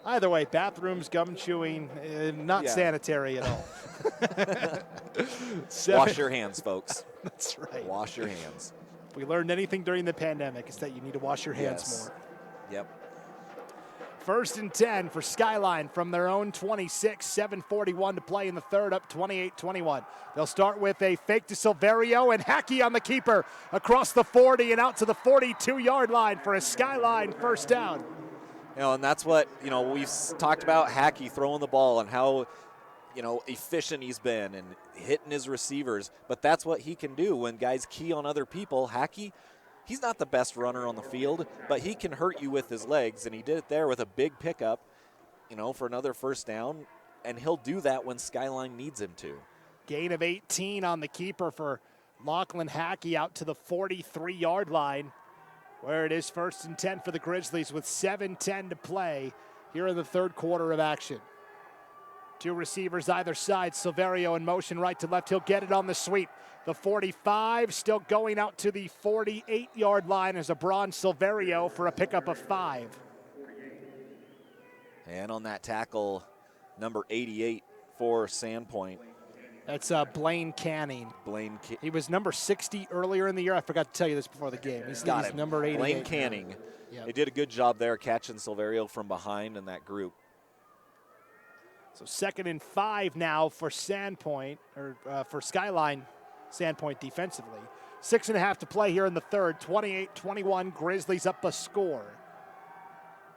Either way, bathrooms, gum chewing, not sanitary at all. Wash your hands, folks. That's right. Wash your hands. If we learned anything during the pandemic, it's that you need to wash your hands more. Yep. 1st and 10 for Skyline from their own 26, 7:41 to play in the third, up 28-21. They'll start with a fake to Silverio and Hackey on the keeper across the 40 and out to the 42-yard line for a Skyline first down. And that's what, we've talked about Hackey throwing the ball and how, efficient he's been and hitting his receivers. But that's what he can do when guys key on other people. Hackey, he's not the best runner on the field, but he can hurt you with his legs, and he did it there with a big pickup, for another first down, and he'll do that when Skyline needs him to. Gain of 18 on the keeper for Lachlan Hackey out to the 43-yard line, where it is 1st and 10 for the Grizzlies with 7:10 to play here in the third quarter of action. Two receivers either side. Silverio in motion right to left. He'll get it on the sweep. The 45 still going out to the 48-yard line as a Bronze Silverio for a pickup of 5. And on that tackle, number 88 for Sandpoint. That's Blaine Canning. He was number 60 earlier in the year. I forgot to tell you this before the game. He's number 88. Blaine Canning. Yep. They did a good job there catching Silverio from behind in that group. So 2nd and 5 now for Sandpoint, or for Skyline Sandpoint defensively. 6.5 to play here in the third. 28-21, Grizzlies up a score.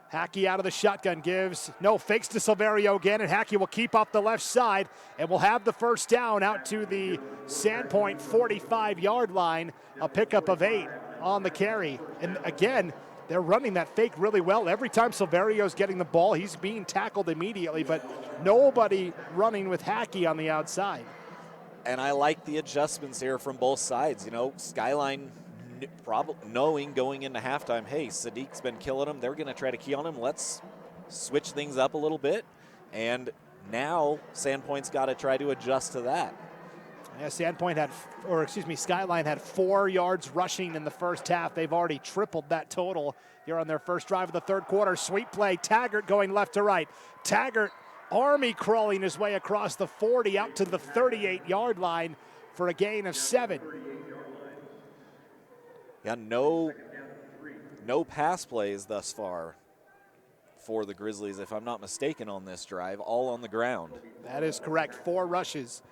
Hackey out of the shotgun fakes to Silverio again, and Hackey will keep off the left side and will have the first down out to the Sandpoint 45-yard line, a pickup of 8 on the carry. And again, they're running that fake really well. Every time Silverio's getting the ball, he's being tackled immediately, but nobody running with Hackey on the outside. And I like the adjustments here from both sides. Skyline probably knowing going into halftime, hey, Sadiq's been killing them. They're going to try to key on him. Let's switch things up a little bit. And now Sandpoint's got to try to adjust to that. Yeah, Skyline had 4 yards rushing in the first half. They've already tripled that total here on their first drive of the third quarter. Sweep play, Taggart going left to right. Taggart, army crawling his way across the 40 out to the 38-yard line for a gain of 7. Yeah, no pass plays thus far for the Grizzlies, if I'm not mistaken, on this drive, all on the ground. That is correct. 4 rushes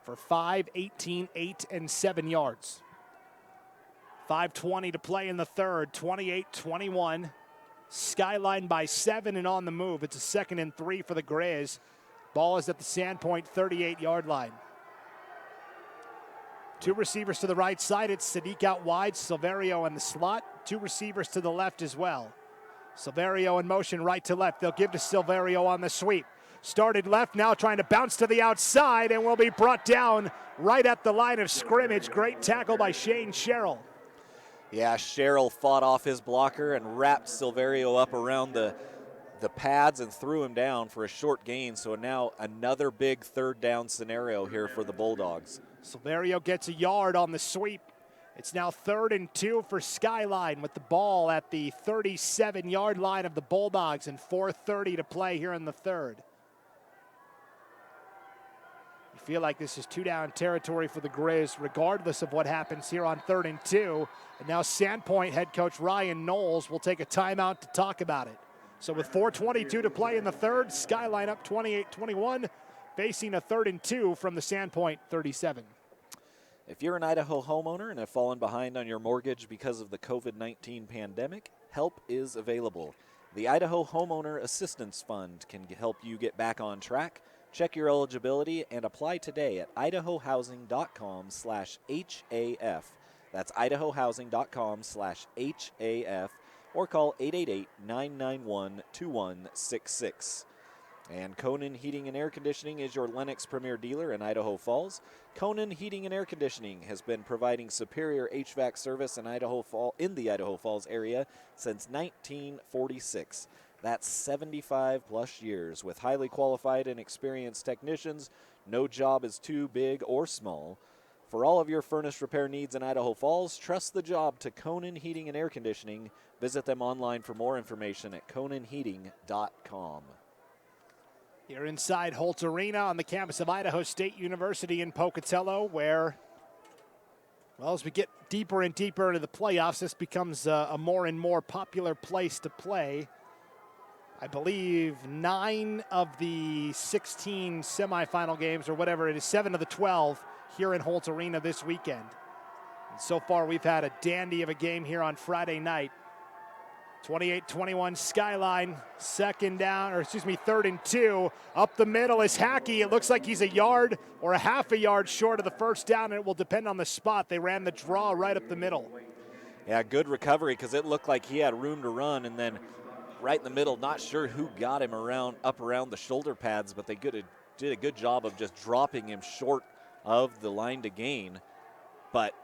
for 5, 18, 8, and 7 yards. 5:20 to play in the third, 28-21. Skyline by 7 and on the move. It's a 2nd and 3 for the Grizz. Ball is at the Sandpoint 38-yard line. 2 receivers to the right side. It's Sadiq out wide, Silverio in the slot. 2 receivers to the left as well. Silverio in motion right to left. They'll give to Silverio on the sweep. Started left, now trying to bounce to the outside and will be brought down right at the line of scrimmage. Great tackle by Shane Sherrill. Yeah, Sherrill fought off his blocker and wrapped Silverio up around the pads and threw him down for a short gain. So now another big third down scenario here for the Bulldogs. Silverio gets a yard on the sweep. It's now 3rd and 2 for Skyline with the ball at the 37-yard line of the Bulldogs and 4:30 to play here in the third. You feel like this is 2-down territory for the Grizz, regardless of what happens here on 3rd and 2. And now Sandpoint head coach Ryan Knowles will take a timeout to talk about it. So with 4:22 to play in the third, Skyline up 28-21, facing a 3rd and 2 from the Sandpoint 37. If you're an Idaho homeowner and have fallen behind on your mortgage because of the COVID-19 pandemic, help is available. The Idaho Homeowner Assistance Fund can help you get back on track. Check your eligibility and apply today at idahohousing.com/HAF. That's idahohousing.com/HAF, or call 888-991-2166. And Conan Heating and Air Conditioning is your Lennox Premier dealer in Idaho Falls. Conan Heating and Air Conditioning has been providing superior HVAC service in the Idaho Falls area since 1946. That's 75 plus years. With highly qualified and experienced technicians, no job is too big or small. For all of your furnace repair needs in Idaho Falls, trust the job to Conan Heating and Air Conditioning. Visit them online for more information at conanheating.com. Here inside Holt Arena on the campus of Idaho State University in Pocatello, where, well, as we get deeper and deeper into the playoffs, this becomes a more and more popular place to play. I believe 9 of the 16 semifinal games, or whatever it is, 7 of the 12 here in Holt Arena this weekend. And so far, we've had a dandy of a game here on Friday night. 28-21 Skyline, 3rd and 2. Up the middle is Hackey. It looks like he's a yard or a half a yard short of the first down, and it will depend on the spot. They ran the draw right up the middle. Yeah, good recovery because it looked like he had room to run, and then right in the middle, not sure who got him up around the shoulder pads, but they did a good job of just dropping him short of the line to gain. But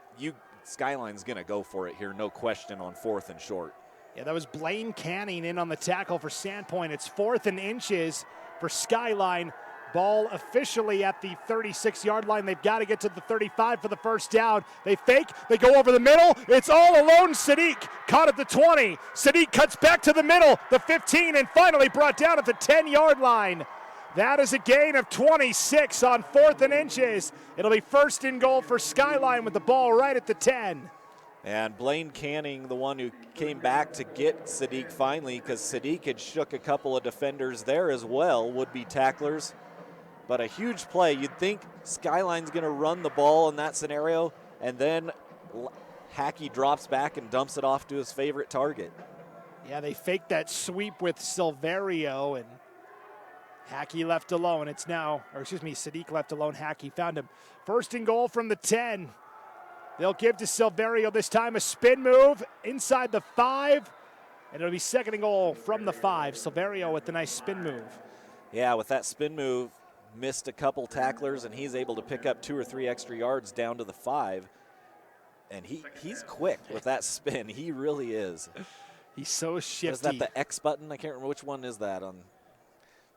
Skyline's going to go for it here, no question, on 4th and short. Yeah, that was Blaine Canning in on the tackle for Sandpoint. It's 4th and inches for Skyline. Ball officially at the 36-yard line. They've got to get to the 35 for the first down. They fake. They go over the middle. It's all alone. Sadiq caught at the 20. Sadiq cuts back to the middle, the 15, and finally brought down at the 10-yard line. That is a gain of 26 on 4th and inches. It'll be 1st and goal for Skyline with the ball right at the 10. And Blaine Canning, the one who came back to get Sadiq finally, because Sadiq had shook a couple of defenders there as well, would-be tacklers. But a huge play. You'd think Skyline's going to run the ball in that scenario, and then Hackey drops back and dumps it off to his favorite target. Yeah, they faked that sweep with Silverio, and Hackey left alone. Sadiq left alone. Hackey found him. 1st and goal from the 10. They'll give to Silverio this time, a spin move inside the 5, and it'll be 2nd and goal from the 5. Silverio with the nice spin move. Yeah, with that spin move, missed a couple tacklers, and he's able to pick up 2 or 3 extra yards down to the 5. And he's quick with that spin. He really is. He's so shifty. Is that the X button? I can't remember which one is that on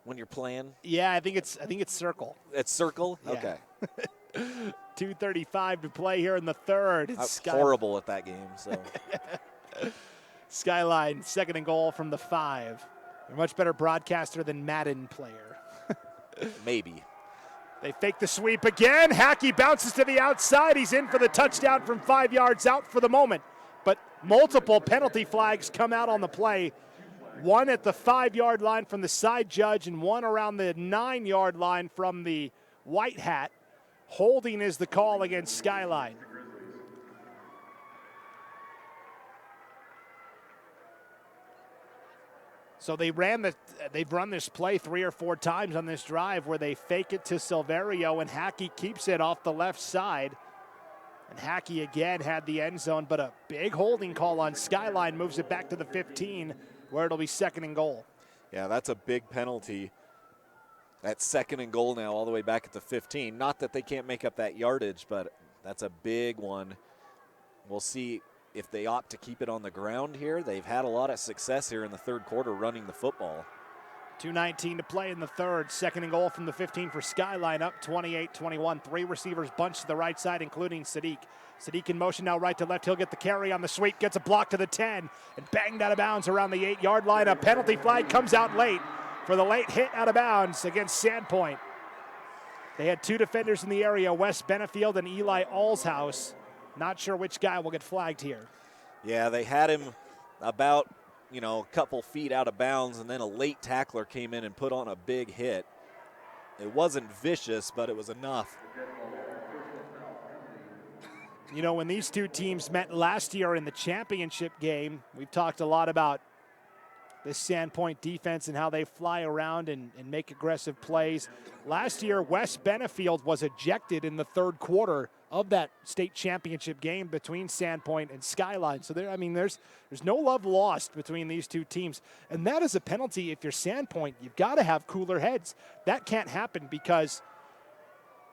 when you're playing. Yeah, I think it's circle. It's circle? Yeah. Okay. 2:35 to play here in the 3rd. I was horrible at that game. So Skyline, 2nd and goal from the 5. They're a much better broadcaster than Madden player. Maybe. They fake the sweep again. Hackey bounces to the outside. He's in for the touchdown from 5 yards out for the moment. But multiple penalty flags come out on the play. One at the 5-yard line from the side judge and one around the 9-yard line from the white hat. Holding is the call against Skyline. So they've run this play 3 or 4 times on this drive where they fake it to Silverio and Hackey keeps it off the left side. And Hackey again had the end zone, but a big holding call on Skyline moves it back to the 15 where it'll be 2nd and goal. Yeah, that's a big penalty. That's 2nd and goal now all the way back at the 15. Not that they can't make up that yardage, but that's a big one. We'll see if they opt to keep it on the ground here. They've had a lot of success here in the 3rd quarter running the football. 2:19 to play in the 3rd. 2nd and goal from the 15 for Skyline, up 28-21. 3 receivers bunched to the right side, including Sadiq. Sadiq in motion now right to left. He'll get the carry on the sweep, gets a block to the 10, and banged out of bounds around the 8-yard line. A penalty flag comes out late for the late hit out of bounds against Sandpoint. They had 2 defenders in the area, Wes Benefield and Eli Allshouse. Not sure which guy will get flagged here. Yeah, they had him about, a couple feet out of bounds, and then a late tackler came in and put on a big hit. It wasn't vicious, but it was enough. You know, when these two teams met last year in the championship game, we've talked a lot about this Sandpoint defense and how they fly around and make aggressive plays. Last year, Wes Benefield was ejected in the third quarter of that state championship game between Sandpoint and Skyline. So there's no love lost between these two teams. And that is a penalty. If you're Sandpoint, you've got to have cooler heads. That can't happen because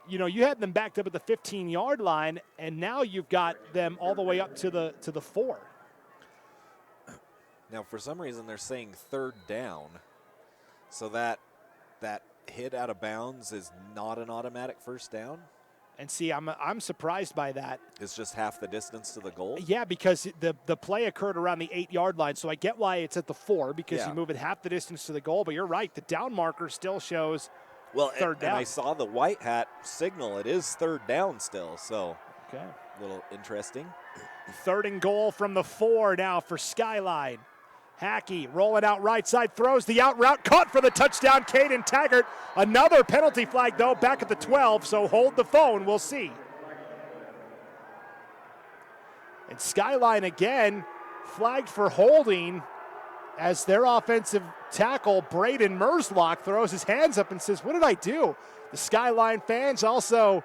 you had them backed up at the 15-yard line, and now you've got them all the way up to the 4. Now, for some reason, they're saying third down, so that hit out of bounds is not an automatic first down. And see, I'm surprised by that. It's just half the distance to the goal? Yeah, because the play occurred around the 8-yard line, so I get why it's at the 4 because you move it half the distance to the goal. But you're right, the down marker still shows third down. And I saw the white hat signal. It is third down still, so okay, a little interesting. 3rd and goal from the 4 now for Skyline. Hackey rolling out right side, throws the out route, caught for the touchdown, Caden Taggart. Another penalty flag, though, back at the 12, so hold the phone, we'll see. And Skyline again flagged for holding as their offensive tackle, Braden Merslock, throws his hands up and says, what did I do? The Skyline fans also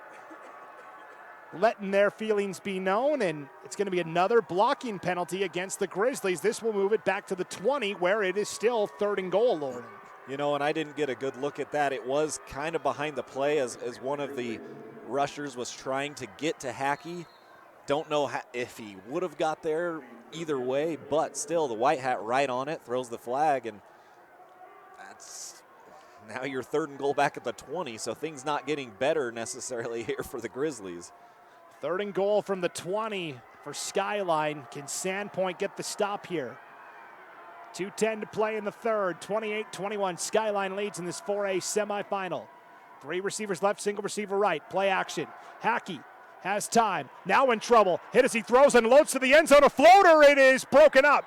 letting their feelings be known, and it's going to be another blocking penalty against the Grizzlies. This will move it back to the 20, where it is still 3rd and goal, Lauren. And I didn't get a good look at that. It was kind of behind the play as one of the rushers was trying to get to Hackey. Don't know if he would have got there either way, but still the white hat right on it, throws the flag, and that's now your 3rd and goal back at the 20, so things not getting better necessarily here for the Grizzlies. 3rd and goal from the 20 for Skyline. Can Sandpoint get the stop here? 2:10 to play in the 3rd. 28-21. Skyline leads in this 4A semifinal. 3 receivers left, single receiver right. Play action. Hackey has time. Now in trouble. Hit as he throws and loads to the end zone. A floater. It is broken up.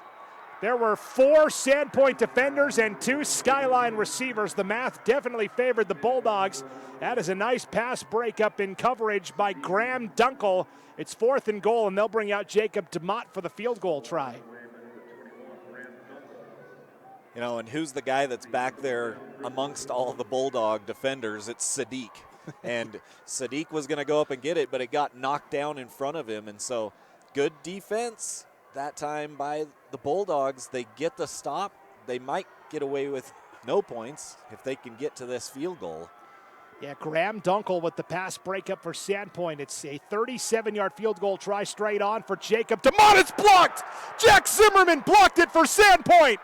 There were 4 Sandpoint defenders and 2 Skyline receivers. The math definitely favored the Bulldogs. That is a nice pass breakup in coverage by Graham Dunkel. It's 4th and goal, and they'll bring out Jacob DeMott for the field goal try. And who's the guy that's back there amongst all the Bulldog defenders? It's Sadiq. And Sadiq was going to go up and get it, but it got knocked down in front of him. And so good defense that time by the Bulldogs. They get the stop. They might get away with no points if they can get to this field goal. Yeah, Graham Dunkel with the pass breakup for Sandpoint. It's a 37-yard field goal try straight on for Jacob DeMott. It's blocked! Jack Zimmerman blocked it for Sandpoint.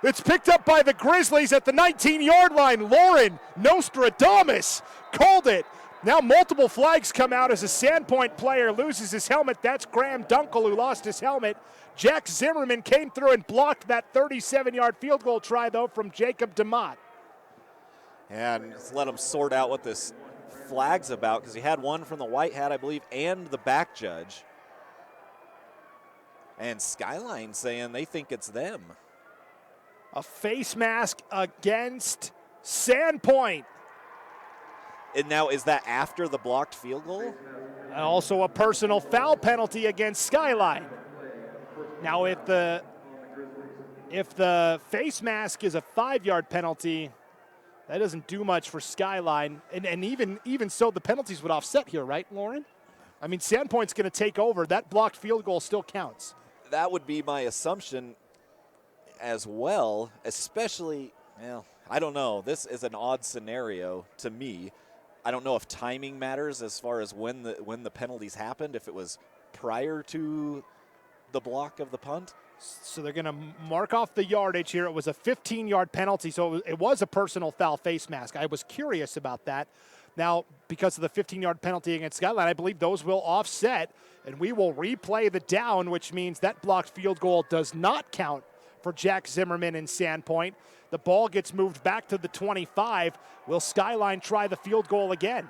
It's picked up by the Grizzlies at the 19-yard line. Lauren Nostradamus called it. Now multiple flags come out as a Sandpoint player loses his helmet. That's Graham Dunkel who lost his helmet. Jack Zimmerman came through and blocked that 37-yard field goal try, though, from Jacob DeMott. And let's let him sort out what this flag's about, because he had one from the white hat, I believe, and the back judge. And Skyline saying they think it's them. A face mask against Sandpoint. And now, is that after the blocked field goal? And also a personal foul penalty against Skyline. Now, if the face mask is a 5-yard penalty, that doesn't do much for Skyline. And even so, the penalties would offset here, right, Lauren? I mean, Sandpoint's going to take over. That blocked field goal still counts. That would be my assumption as well, especially, I don't know. This is an odd scenario to me. I don't know if timing matters as far as when the penalties happened, if it was prior to the block of the punt. So they're going to mark off the yardage here. It was a 15-yard penalty, so it was a personal foul face mask. I was curious about that. Now, because of the 15-yard penalty against Skyline, I believe those will offset, and we will replay the down, which means that blocked field goal does not count for Jack Zimmerman and Sandpoint. The ball gets moved back to the 25. Will Skyline try the field goal again?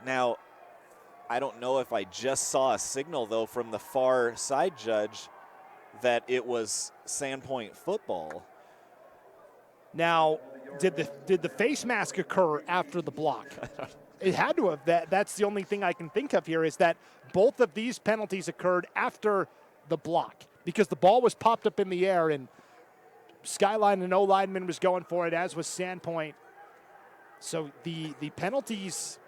Now, I don't know if I just saw a signal, though, from the far side judge that it was Sandpoint football. Now, did the face mask occur after the block? It had to have. That's the only thing I can think of here is that both of these penalties occurred after the block because the ball was popped up in the air and Skyline and O-lineman was going for it, as was Sandpoint. So the penalties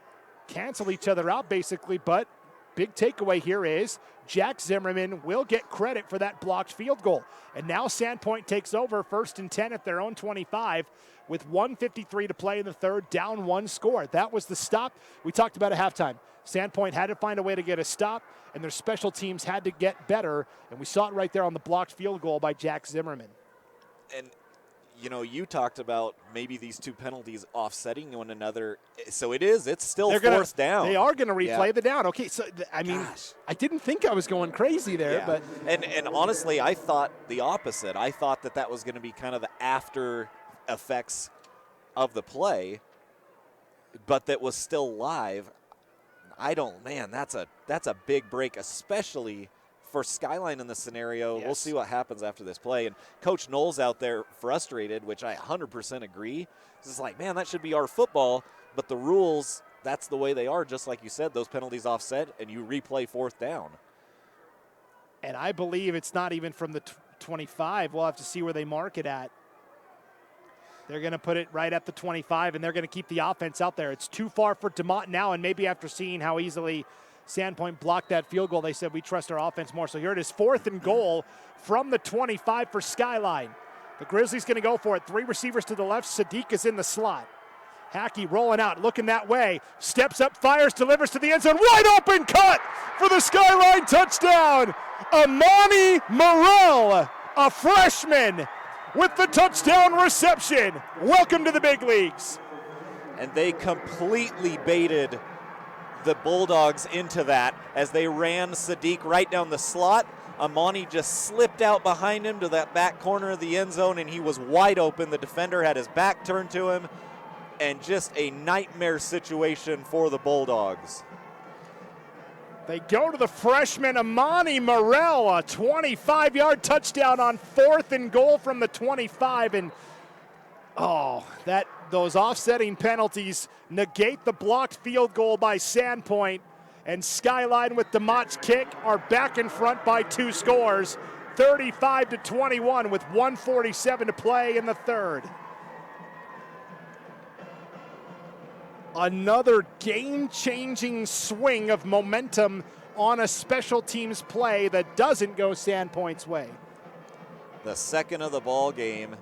cancel each other out basically, but big takeaway here is Jack Zimmerman will get credit for that blocked field goal. And now Sandpoint takes over 1st and 10 at their own 25 with 1:53 to play in the third, down 1 score. That was the stop we talked about at halftime. Sandpoint had to find a way to get a stop, and their special teams had to get better, and we saw it right there on the blocked field goal by Jack Zimmerman. And, you talked about maybe these two penalties offsetting one another. So it's still fourth down. They are going to replay the down. Okay, so, I didn't think I was going crazy there. But And honestly, I thought the opposite. I thought that was going to be kind of the after effects of the play, but that was still live. That's a big break, especially for Skyline in this scenario. Yes. We'll see what happens after this play. And Coach Knowles out there frustrated, which I 100% agree. It's like, man, that should be our football, but the rules, that's the way they are. Just like you said, those penalties offset, and you replay 4th down. And I believe it's not even from the 25. We'll have to see where they mark it at. They're going to put it right at the 25, and they're going to keep the offense out there. It's too far for DeMott now, and maybe after seeing how easily Sandpoint blocked that field goal, they said we trust our offense more. So here it is, 4th and goal from the 25 for Skyline. The Grizzlies going to go for it. 3 receivers to the left. Sadiq is in the slot. Hackey rolling out, looking that way. Steps up, fires, delivers to the end zone. Wide open cut for the Skyline touchdown. Amani Morell, a freshman, with the touchdown reception. Welcome to the big leagues. And they completely baited the Bulldogs into that as they ran Sadiq right down the slot. Amani just slipped out behind him to that back corner of the end zone, and he was wide open. The defender had his back turned to him, and just a nightmare situation for the Bulldogs. They go to the freshman Amani Morell, a 25-yard touchdown on 4th and goal from the 25, and those offsetting penalties negate the blocked field goal by Sandpoint, and Skyline with DeMott's kick are back in front by 2 scores, 35-21 with 1:47 to play in the third. Another game-changing swing of momentum on a special teams play that doesn't go Sandpoint's way. The second of the ball game,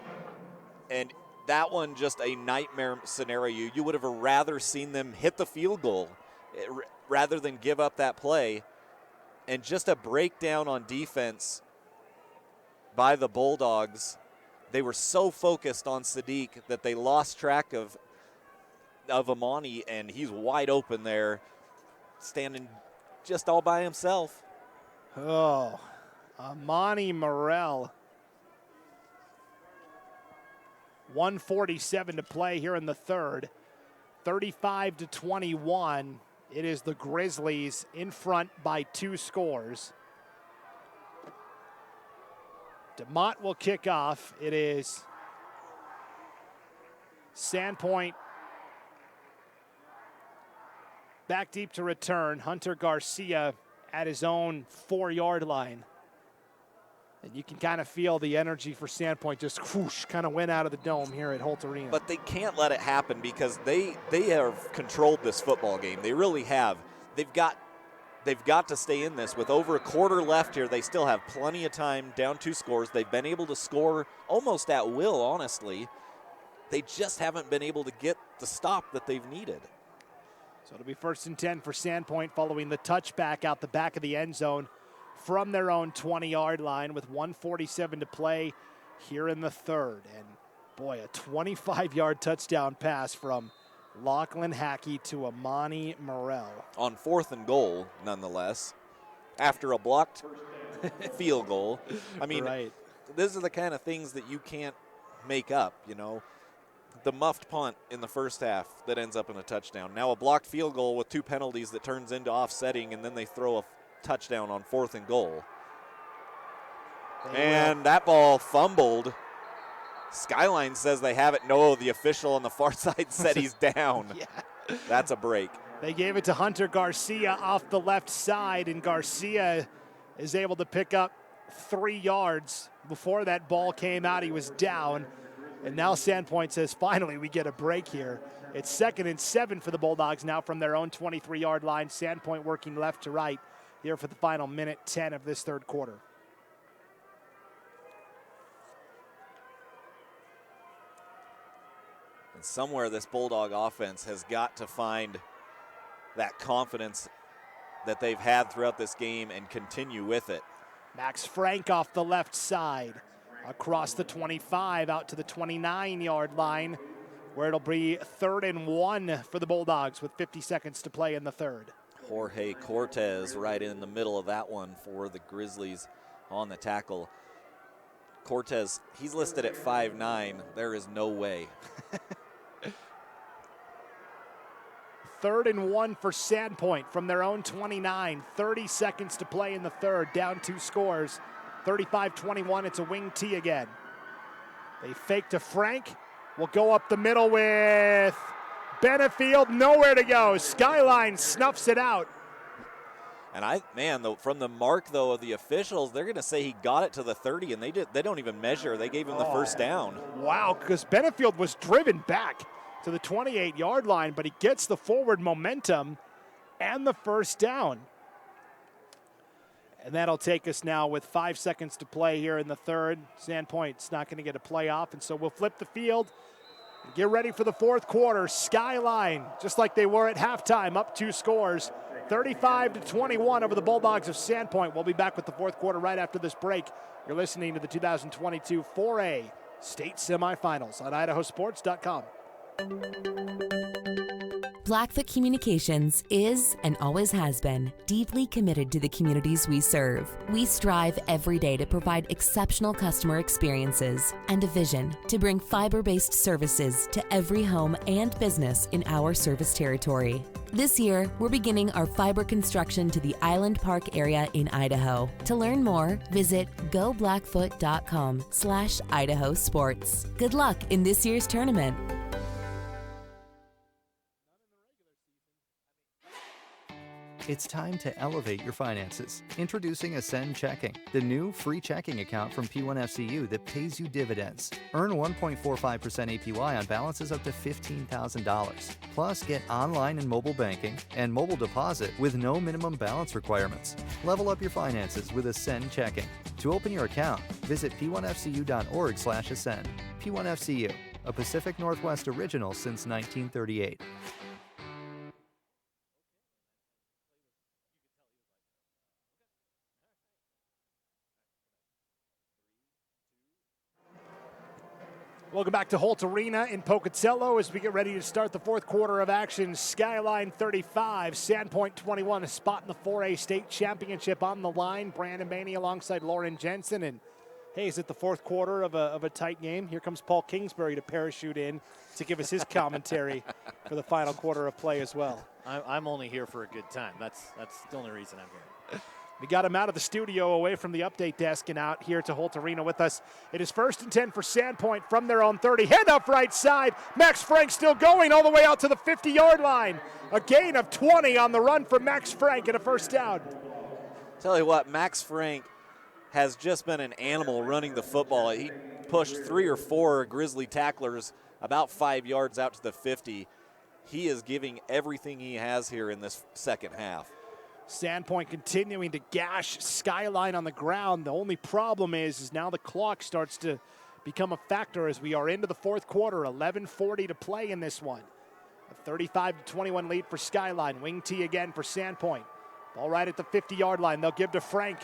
and that one just a nightmare scenario. You would have rather seen them hit the field goal rather than give up that play. And just a breakdown on defense by the Bulldogs. They were so focused on Sadiq that they lost track of Amani, and he's wide open there, standing just all by himself. Oh, Amani Morell. 1:47 to play here in the third. 35-21. It is the Grizzlies in front by 2 scores. DeMott will kick off. It is Sandpoint back deep to return. Hunter Garcia at his own 4-yard line. And you can kind of feel the energy for Sandpoint just whoosh, kind of went out of the dome here at Holt Arena. But they can't let it happen because they have controlled this football game. They really have. They've got to stay in this. With over a quarter left here, they still have plenty of time, down 2 scores. They've been able to score almost at will, honestly. They just haven't been able to get the stop that they've needed. So it'll be 1st and 10 for Sandpoint following the touchback out the back of the end zone from their own 20-yard line with 1:47 to play here in the third. And boy, a 25-yard touchdown pass from Lachlan Hackey to Amani Morell. On 4th and goal, nonetheless, after a blocked field goal. I mean, right. These are the kind of things that you can't make up, The muffed punt in the first half that ends up in a touchdown. Now a blocked field goal with 2 penalties that turns into offsetting, and then they throw a touchdown on 4th and goal. And that ball fumbled. Skyline says they have it. No, the official on the far side said he's down. Yeah. That's a break. They gave it to Hunter Garcia off the left side, and Garcia is able to pick up 3 yards. Before that ball came out, he was down. And now Sandpoint says, finally, we get a break here. It's 2nd and 7 for the Bulldogs now from their own 23-yard line. Sandpoint working left to right here for the final minute 10 of this third quarter. And somewhere this Bulldog offense has got to find that confidence that they've had throughout this game and continue with it. Max Frank off the left side, across the 25, out to the 29-yard line, where it'll be 3rd and 1 for the Bulldogs with 50 seconds to play in the third. Jorge Cortez right in the middle of that one for the Grizzlies on the tackle. Cortez, he's listed at 5'9". There is no way. 3rd and 1 for Sandpoint from their own 29. 30 seconds to play in the third, down 2 scores. 35-21, it's a wing T again. They fake to Frank. Will go up the middle with Benefield, nowhere to go. Skyline snuffs it out. And from the mark, though, of the officials, they're going to say he got it to the 30, and they don't even measure. They gave him the first down. Wow, because Benefield was driven back to the 28-yard line, but he gets the forward momentum and the first down. And that'll take us now with 5 seconds to play here in the third. Sandpoint's not going to get a play off, and so we'll flip the field and get ready for the fourth quarter. Skyline, just like they were at halftime, up 2 scores, 35-21 over the Bulldogs of Sandpoint. We'll be back with the fourth quarter right after this break. You're listening to the 2022 4A State Semifinals on IdahoSports.com. Blackfoot Communications is and always has been deeply committed to the communities we serve. We strive every day to provide exceptional customer experiences and a vision to bring fiber-based services to every home and business in our service territory. This year, we're beginning our fiber construction to the Island Park area in Idaho. To learn more, visit goblackfoot.com/IdahoSports. Good luck in this year's tournament. It's time to elevate your finances. Introducing Ascend Checking, the new free checking account from P1FCU that pays you dividends. Earn 1.45% APY on balances up to $15,000. Plus, get online and mobile banking and mobile deposit with no minimum balance requirements. Level up your finances with Ascend Checking. To open your account, visit p1fcu.org/ascend. P1FCU, a Pacific Northwest original since 1938. Welcome back to Holt Arena in Pocatello as we get ready to start the fourth quarter of action. Skyline 35, Sandpoint 21, a spot in the 4A state championship on the line. Brandon Maney alongside Lauren Jensen. And hey, is it the fourth quarter of a tight game? Here comes Paul Kingsbury to parachute in to give us his commentary for the final quarter of play as well. I'm only here for a good time. That's the only reason I'm here. We got him out of the studio, away from the update desk, and out here to Holt Arena with us. It is 1st and 10 for Sandpoint from their own 30. Hand up right side. Max Frank still going all the way out to the 50-yard line. A gain of 20 on the run for Max Frank and a first down. Tell you what, Max Frank has just been an animal running the football. He pushed 3 or 4 Grizzly tacklers about 5 yards out to the 50. He is giving everything he has here in this second half. Sandpoint continuing to gash Skyline on the ground. The only problem is now the clock starts to become a factor as we are into the fourth quarter. 11:40 to play in this one. A 35-21 lead for Skyline. Wing T again for Sandpoint. Ball right at the 50-yard line. They'll give to Frank.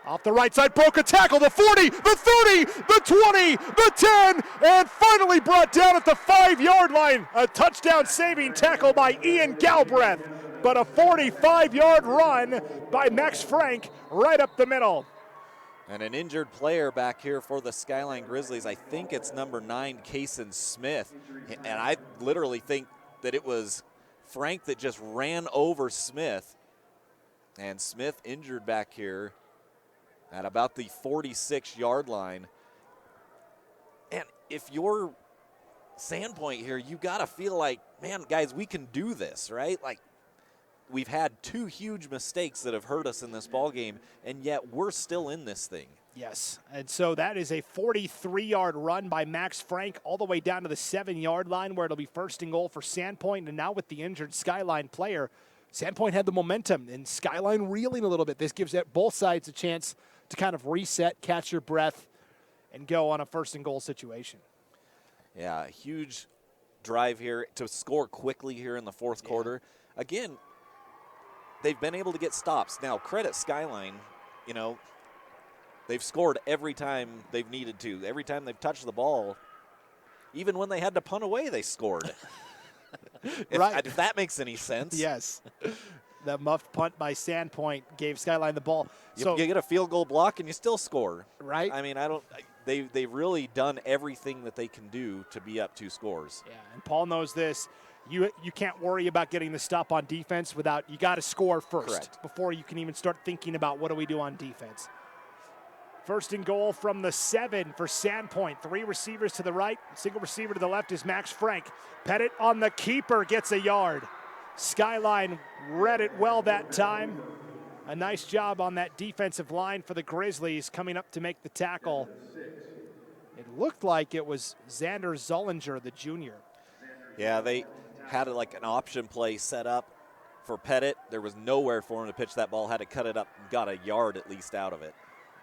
Off the right side, broke a tackle. The 40, the 30, the 20, the 10, and finally brought down at the 5-yard line. A touchdown saving tackle by Ian Galbraith. But a 45-yard run by Max Frank right up the middle. And an injured player back here for the Skyline Grizzlies. I think it's number 9, Kason Smith. And I literally think that it was Frank that just ran over Smith. And Smith injured back here at about the 46-yard line. And if you're Sandpoint here, you got to feel like, man, guys, we can do this, right? Like, we've had 2 huge mistakes that have hurt us in this ball game, and yet we're still in this thing. Yes, and so that is a 43-yard run by Max Frank all the way down to the 7-yard line where it'll be first and goal for Sandpoint. And now with the injured Skyline player, Sandpoint had the momentum, and Skyline reeling a little bit. This gives both sides a chance to kind of reset, catch your breath, and go on a first and goal situation. Yeah, a huge drive here to score quickly here in the fourth quarter. Again, they've been able to get stops. Now, credit Skyline, you know, they've scored every time they've needed to. Every time they've touched the ball, even when they had to punt away, they scored. If that makes any sense. Yes. The muffed punt by Sandpoint gave Skyline the ball. You get a field goal block and you still score. Right. I mean, they've really done everything that they can do to be up 2 scores. Yeah, and Paul knows this. You can't worry about getting the stop on defense you got to score first before you can even start thinking about what do we do on defense. First and goal from the 7 for Sandpoint. 3 receivers to the right, single receiver to the left is Max Frank. Pettit on the keeper gets a yard. Skyline read it well that time. A nice job on that defensive line for the Grizzlies coming up to make the tackle. It looked like it was Xander Zollinger, the junior. Yeah, they had like an option play set up for Pettit. There was nowhere for him to pitch that ball, had to cut it up and got a yard at least out of it.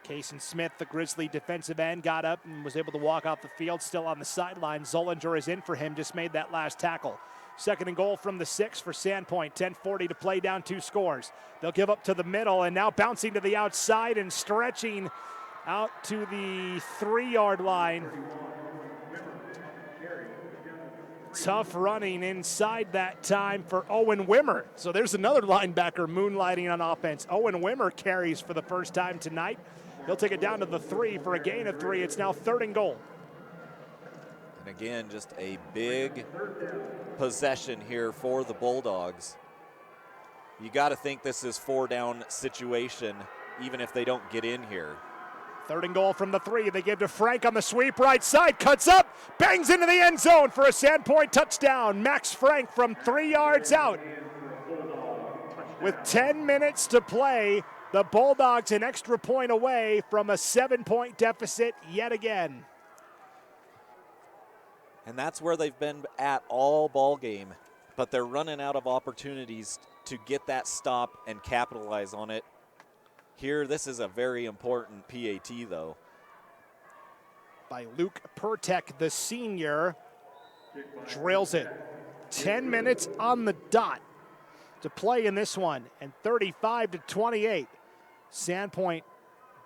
Cason Smith, the Grizzly defensive end, got up and was able to walk off the field, still on the sideline. Zollinger is in for him, just made that last tackle. Second and goal from the 6 for Sandpoint. 10:40 to play, down 2 scores. They'll give up to the middle, and now bouncing to the outside and stretching out to the 3-yard line. Tough running inside that time for Owen Wimmer. So there's another linebacker moonlighting on offense. Owen Wimmer carries for the first time tonight. He'll take it down to the 3 for a gain of 3. It's now 3rd and goal. And again, just a big possession here for the Bulldogs. You got to think this is 4-down situation, even if they don't get in here. 3rd and goal from the 3. They give to Frank on the sweep, right side, cuts up, bangs into the end zone for a Sandpoint touchdown. Max Frank from 3 yards out. With 10 minutes to play, the Bulldogs an extra point away from a 7-point deficit yet again. And that's where they've been at all ball game, but they're running out of opportunities to get that stop and capitalize on it. Here, this is a very important PAT, though. By Luke Pertek, the senior, drills it. 10 minutes on the dot to play in this one, and 35-28. Sandpoint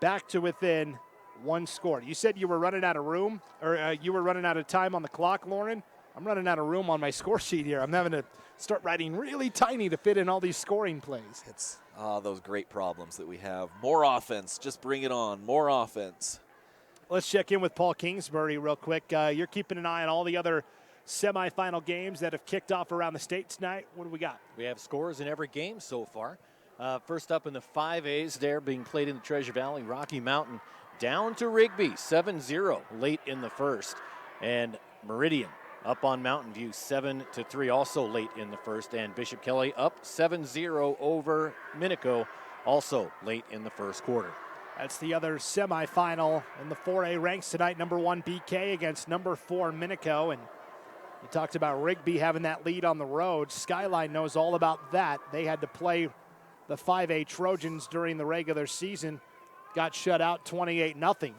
back to within 1 score. You said you were running out of room, or you were running out of time on the clock, Lauren. I'm running out of room on my score sheet here. I'm having to start writing really tiny to fit in all these scoring plays. It's those great problems that we have. More offense, just bring it on. More offense. Let's check in with Paul Kingsbury real quick. You're keeping an eye on all the other semifinal games that have kicked off around the state tonight. What do we got? We have scores in every game so far. First up in the 5As there being played in the Treasure Valley, Rocky Mountain down to Rigby, 7-0 late in the first. And Meridian up on Mountain View, 7-3 also late in the first. And Bishop Kelly up 7-0 over Minico, also late in the first quarter. That's the other semifinal in the 4A ranks tonight. Number 1 BK against number 4 Minico. And you talked about Rigby having that lead on the road. Skyline knows all about that. They had to play the 5A Trojans during the regular season. Got shut out 28-0.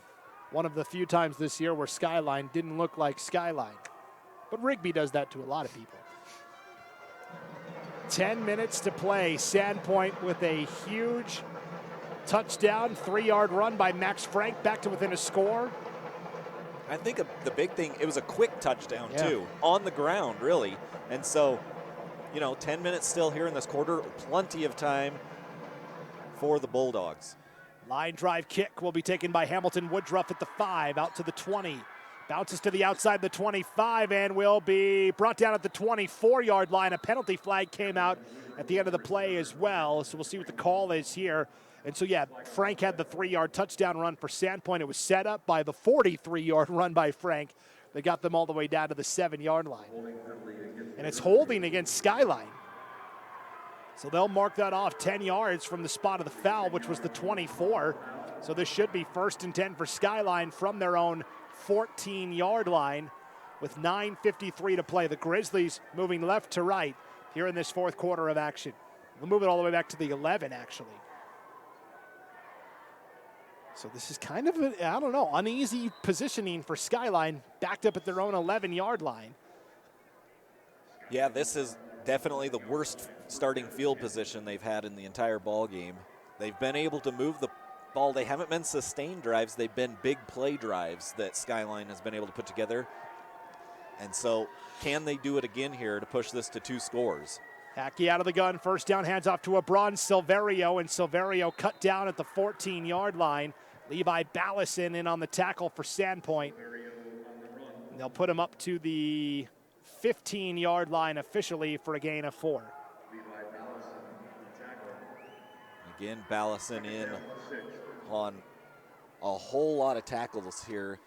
One of the few times this year where Skyline didn't look like Skyline. But Rigby does that to a lot of people. 10 minutes to play. Sandpoint with a huge touchdown, 3-yard run by Max Frank back to within a score. I think the big thing, it was a quick touchdown too, on the ground really. And so, 10 minutes still here in this quarter, plenty of time for the Bulldogs. Line drive kick will be taken by Hamilton Woodruff at the 5, out to the 20. Bounces to the outside the 25 and will be brought down at the 24-yard line. A penalty flag came out at the end of the play as well, so we'll see what the call is here. And so, Frank had the 3-yard touchdown run for Sandpoint. It was set up by the 43-yard run by Frank They got them all the way down to the 7-yard line. And it's holding against Skyline. So they'll mark that off 10 yards from the spot of the foul, which was the 24. So this should be 1st and 10 for Skyline from their own 14-yard line with 9:53 to play. The Grizzlies moving left to right here in this 4th quarter of action. We'll move it all the way back to the 11, actually. So this is kind of, uneasy positioning for Skyline, backed up at their own 11-yard line. Yeah, this is definitely the worst starting field position they've had in the entire ball game. They've been able to move the ball. They haven't been sustained drives. They've been big play drives that Skyline has been able to put together. And so can they do it again here to push this to 2 scores? Hackey out of the gun, 1st down, hands off to Abron Silverio, and Silverio cut down at the 14-yard line. Levi Ballison in on the tackle for Sandpoint. And they'll put him up to the 15-yard line officially for a gain of 4. Again, Ballison in on a whole lot of tackles here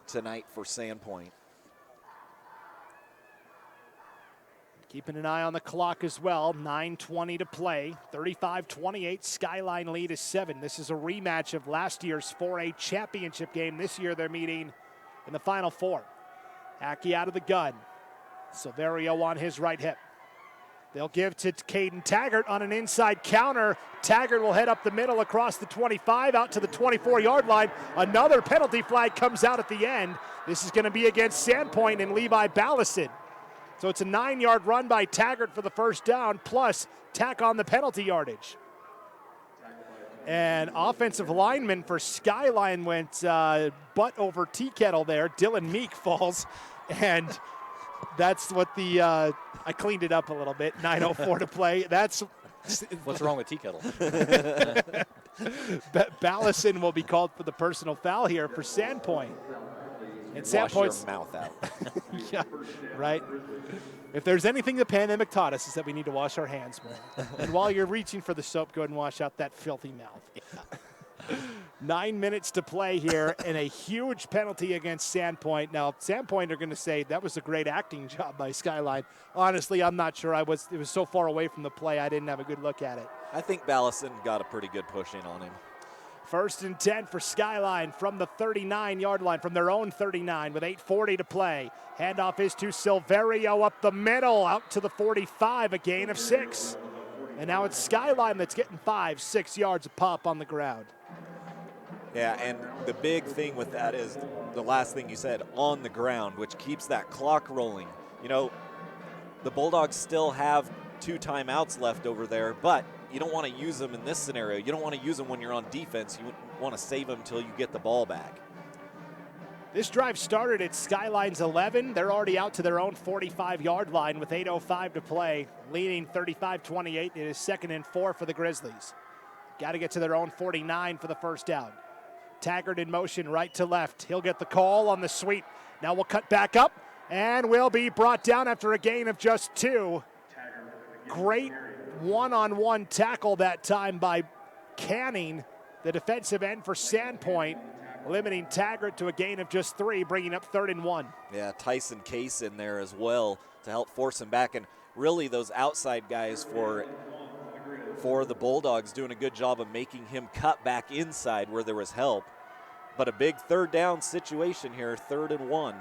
tonight for Sandpoint. Keeping an eye on the clock as well. 9:20 to play. 35-28. Skyline lead is 7. This is a rematch of last year's 4A championship game. This year they're meeting in the Final Four. Hackey out of the gun. Silverio on his right hip. They'll give to Caden Taggart on an inside counter. Taggart will head up the middle across the 25 out to the 24-yard line. Another penalty flag comes out at the end. This is going to be against Sandpoint and Levi Ballison. So it's a 9-yard run by Taggart for the 1st down, plus tack on the penalty yardage. And offensive lineman for Skyline went butt over tea kettle there. Dylan Meek falls, and that's what the I cleaned it up a little bit. 9:04 to play. That's what's wrong with tea kettle. Ballison will be called for the personal foul here for Sandpoint. And Sandpoint's your mouth out. Yeah, right. If there's anything the pandemic taught us, is that we need to wash our hands more. And while you're reaching for the soap, go ahead and wash out that filthy mouth. 9 minutes to play here, and a huge penalty against Sandpoint. Now, Sandpoint are going to say that was a great acting job by Skyline. Honestly, I'm not sure. It was so far away from the play, I didn't have a good look at it. I think Ballison got a pretty good push in on him. 1st and 10 for Skyline from the 39-yard line, from their own 39 with 8:40 to play. Handoff is to Silverio up the middle, out to the 45, a gain of 6. And now it's Skyline that's getting 5-6 yards of pop on the ground. Yeah, and the big thing with that is the last thing you said, on the ground, which keeps that clock rolling. You know, the Bulldogs still have 2 timeouts left over there, but you don't want to use them in this scenario. You don't want to use them when you're on defense. You want to save them until you get the ball back. This drive started at Skyline's 11. They're already out to their own 45-yard line with 8:05 to play, leading 35-28. It is 2nd and 4 for the Grizzlies. Got to get to their own 49 for the 1st down. Taggart in motion right to left. He'll get the call on the sweep. Now we'll cut back up and will be brought down after a gain of just 2. Great one-on-one tackle that time by Canning, the defensive end for Sandpoint, limiting Taggart to a gain of just 3, bringing up 3rd and 1. Yeah, Tyson Case in there as well to help force him back. And really those outside guys for the Bulldogs doing a good job of making him cut back inside where there was help. But a big 3rd down situation here, 3rd and 1.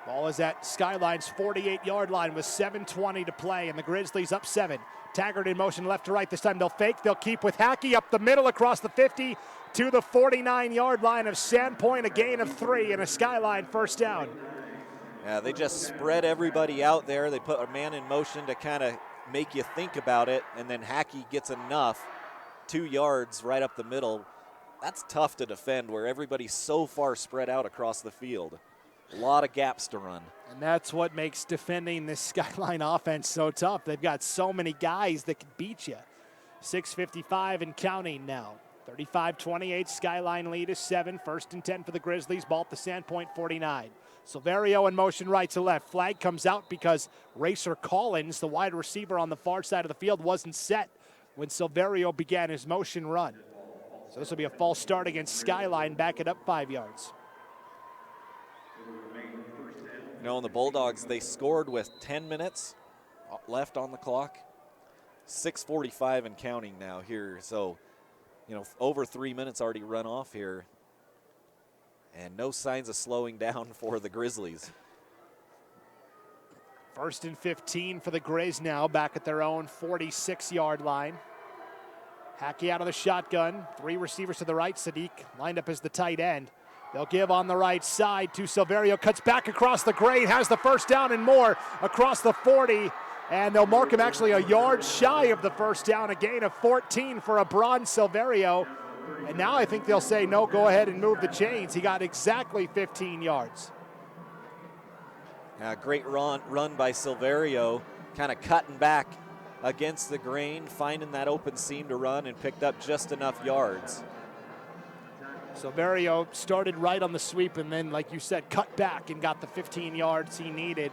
Ball is at Skyline's 48-yard line with 7:20 to play, and the Grizzlies up 7. Taggart in motion left to right. This time they'll fake. They'll keep with Hackey up the middle across the 50 to the 49-yard line of Sandpoint, a gain of 3 and a Skyline 1st down. Yeah, they just spread everybody out there. They put a man in motion to kind of make you think about it, and then Hackey gets enough, 2 yards right up the middle. That's tough to defend where everybody's so far spread out across the field. A lot of gaps to run. And that's what makes defending this Skyline offense so tough. They've got so many guys that can beat you. 6:55 and counting now. 35-28, Skyline lead is 7. 1st and 10 for the Grizzlies. Ball at the Sandpoint 49. Silverio in motion right to left. Flag comes out because Racer Collins, the wide receiver on the far side of the field, wasn't set when Silverio began his motion run. So this will be a false start against Skyline, back it up 5 yards. And the Bulldogs, they scored with 10 minutes left on the clock. 6:45 and counting now here. So, over 3 minutes already run off here. And no signs of slowing down for the Grizzlies. 1st and 15 for the Grizz now, back at their own 46-yard line. Hackey out of the shotgun. 3 receivers to the right. Sadiq lined up as the tight end. They'll give on the right side to Silverio. Cuts back across the grade. Has the first down and more across the 40. And they'll mark him actually a yard shy of the first down. A gain of 14 for Abron Silverio. And now I think they'll say, no, go ahead and move the chains. He got exactly 15 yards. Great run by Silverio, kind of cutting back against the grain, finding that open seam to run, and picked up just enough yards. Silverio started right on the sweep and then, like you said, cut back and got the 15 yards he needed.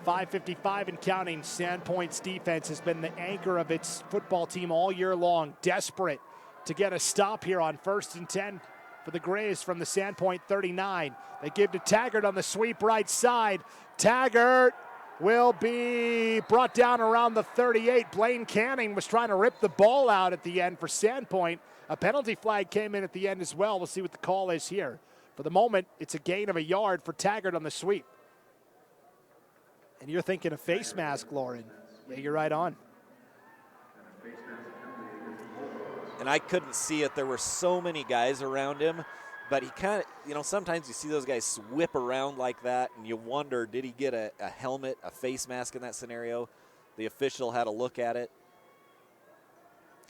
5:55 and counting. Sandpoint's defense has been the anchor of its football team all year long, desperate to get a stop here on 1st and 10 for the Grays from the Sandpoint 39. They give to Taggart on the sweep right side. Taggart will be brought down around the 38. Blaine Canning was trying to rip the ball out at the end for Sandpoint. A penalty flag came in at the end as well. We'll see what the call is here. For the moment, it's a gain of a yard for Taggart on the sweep. And you're thinking a face mask, Lauren. Yeah, you're right on. And I couldn't see it. There were so many guys around him, but he kind of, sometimes you see those guys whip around like that, and you wonder, did he get a helmet, a face mask in that scenario? The official had a look at it,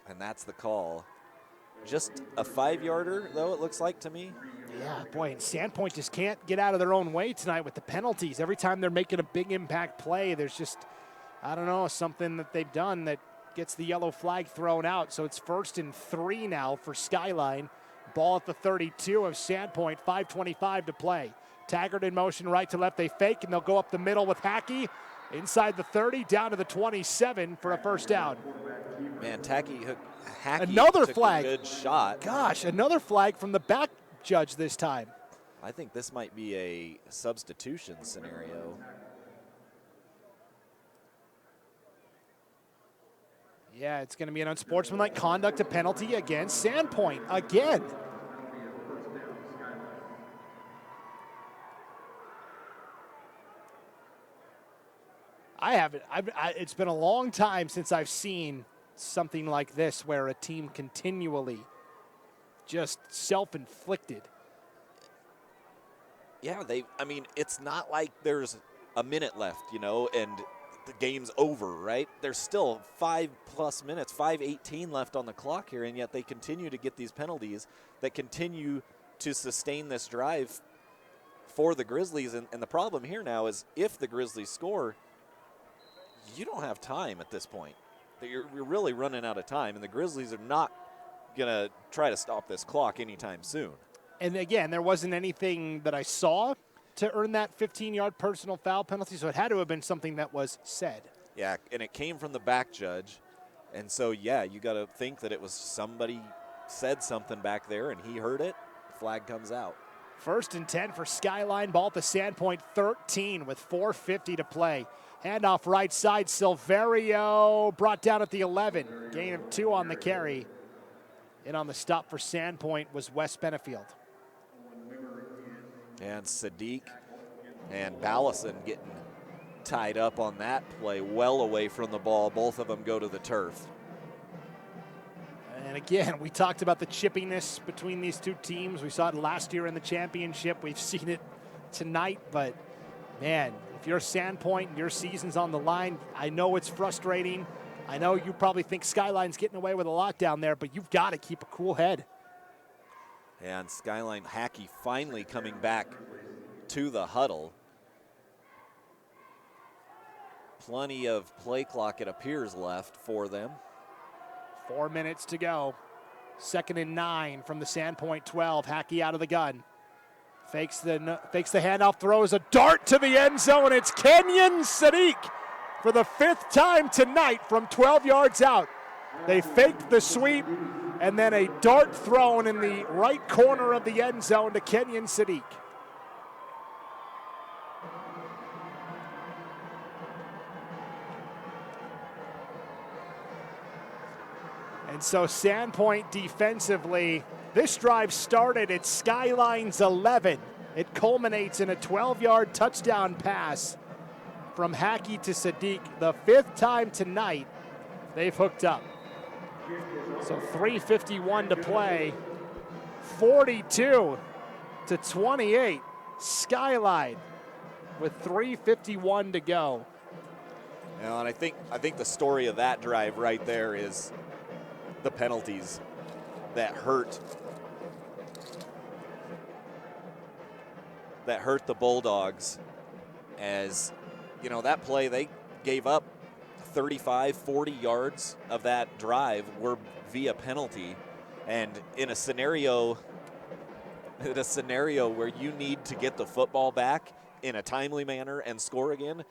and that's the call. Just a 5-yarder, though, it looks like to me. Yeah, boy, and Sandpoint just can't get out of their own way tonight with the penalties. Every time they're making a big impact play, there's just, something that they've done that gets the yellow flag thrown out. So it's 1st and 3 now for Skyline. Ball at the 32 of Sandpoint, 5:25 to play. Taggart in motion right to left. They fake, and they'll go up the middle with Hackey. Inside the 30, down to the 27 for a first down. Man, Hackey another took flag. A good shot. Gosh, another flag from the back judge this time. I think this might be a substitution scenario. Yeah, it's going to be an unsportsmanlike conduct, a penalty against Sandpoint again. I haven't. It's been a long time since I've seen something like this where a team continually just self-inflicted. Yeah, it's not like there's a minute left, and the game's over, right? There's still 5+ minutes, 5:18 left on the clock here, and yet they continue to get these penalties that continue to sustain this drive for the Grizzlies. And the problem here now is if the Grizzlies score, you don't have time at this point. You're really running out of time, and the Grizzlies are not going to try to stop this clock anytime soon. And again, there wasn't anything that I saw to earn that 15-yard personal foul penalty, so it had to have been something that was said. Yeah, and it came from the back judge. And so, yeah, you got to think that it was somebody said something back there, and he heard it. Flag comes out. 1st and 10 for Skyline. Ball at the Sandpoint 13 with 4:50 to play. Handoff right side. Silverio brought down at the 11. Gain of 2 on the carry. And on the stop for Sandpoint was Wes Benefield. And Sadiq and Ballison getting tied up on that play, well away from the ball. Both of them go to the turf. And again, we talked about the chippiness between these two teams. We saw it last year in the championship. We've seen it tonight, but man, if you're Sandpoint and your season's on the line, I know it's frustrating. I know you probably think Skyline's getting away with a lot down there, but you've got to keep a cool head. And Skyline Hackey finally coming back to the huddle. Plenty of play clock, it appears, left for them. 4 minutes to go. 2nd and 9 from the Sandpoint 12. Hackey out of the gun. Fakes the handoff, throws a dart to the end zone. It's Kenyon Sadiq for the 5th time tonight from 12 yards out. They faked the sweep, and then a dart thrown in the right corner of the end zone to Kenyon Sadiq. And so Sandpoint defensively, this drive started at Skyline's 11. It culminates in a 12-yard touchdown pass from Hackey to Sadiq. The 5th time tonight they've hooked up. So 3:51 to play, 42-28. Skyline with 3:51 to go. You know, and I think the story of that drive right there is the penalties that hurt the Bulldogs. As you know, that play, they gave up 35, 40 yards of that drive were via penalty. And in a scenario where you need to get the football back in a timely manner and score again,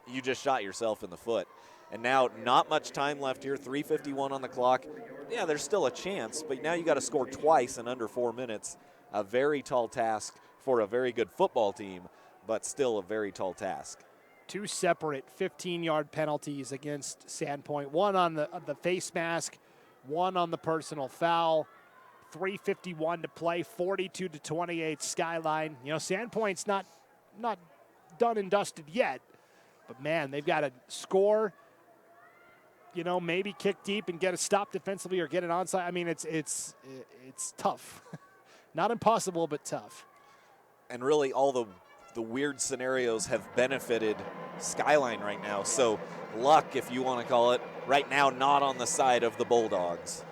you just shot yourself in the foot. And now not much time left here, 3:51 on the clock. Yeah, there's still a chance, but now you got to score twice in under 4 minutes. A very tall task for a very good football team, but still a very tall task. 2 separate 15-yard penalties against Sandpoint. One on the face mask, one on the personal foul. 3:51 to play, 42-28 Skyline. You know, Sandpoint's not done and dusted yet, but man, they've got to score, you know, maybe kick deep and get a stop defensively or get an onside. I mean, it's tough. Not impossible, but tough. And really all the weird scenarios have benefited Skyline right now. So luck, if you want to call it, right now not on the side of the Bulldogs.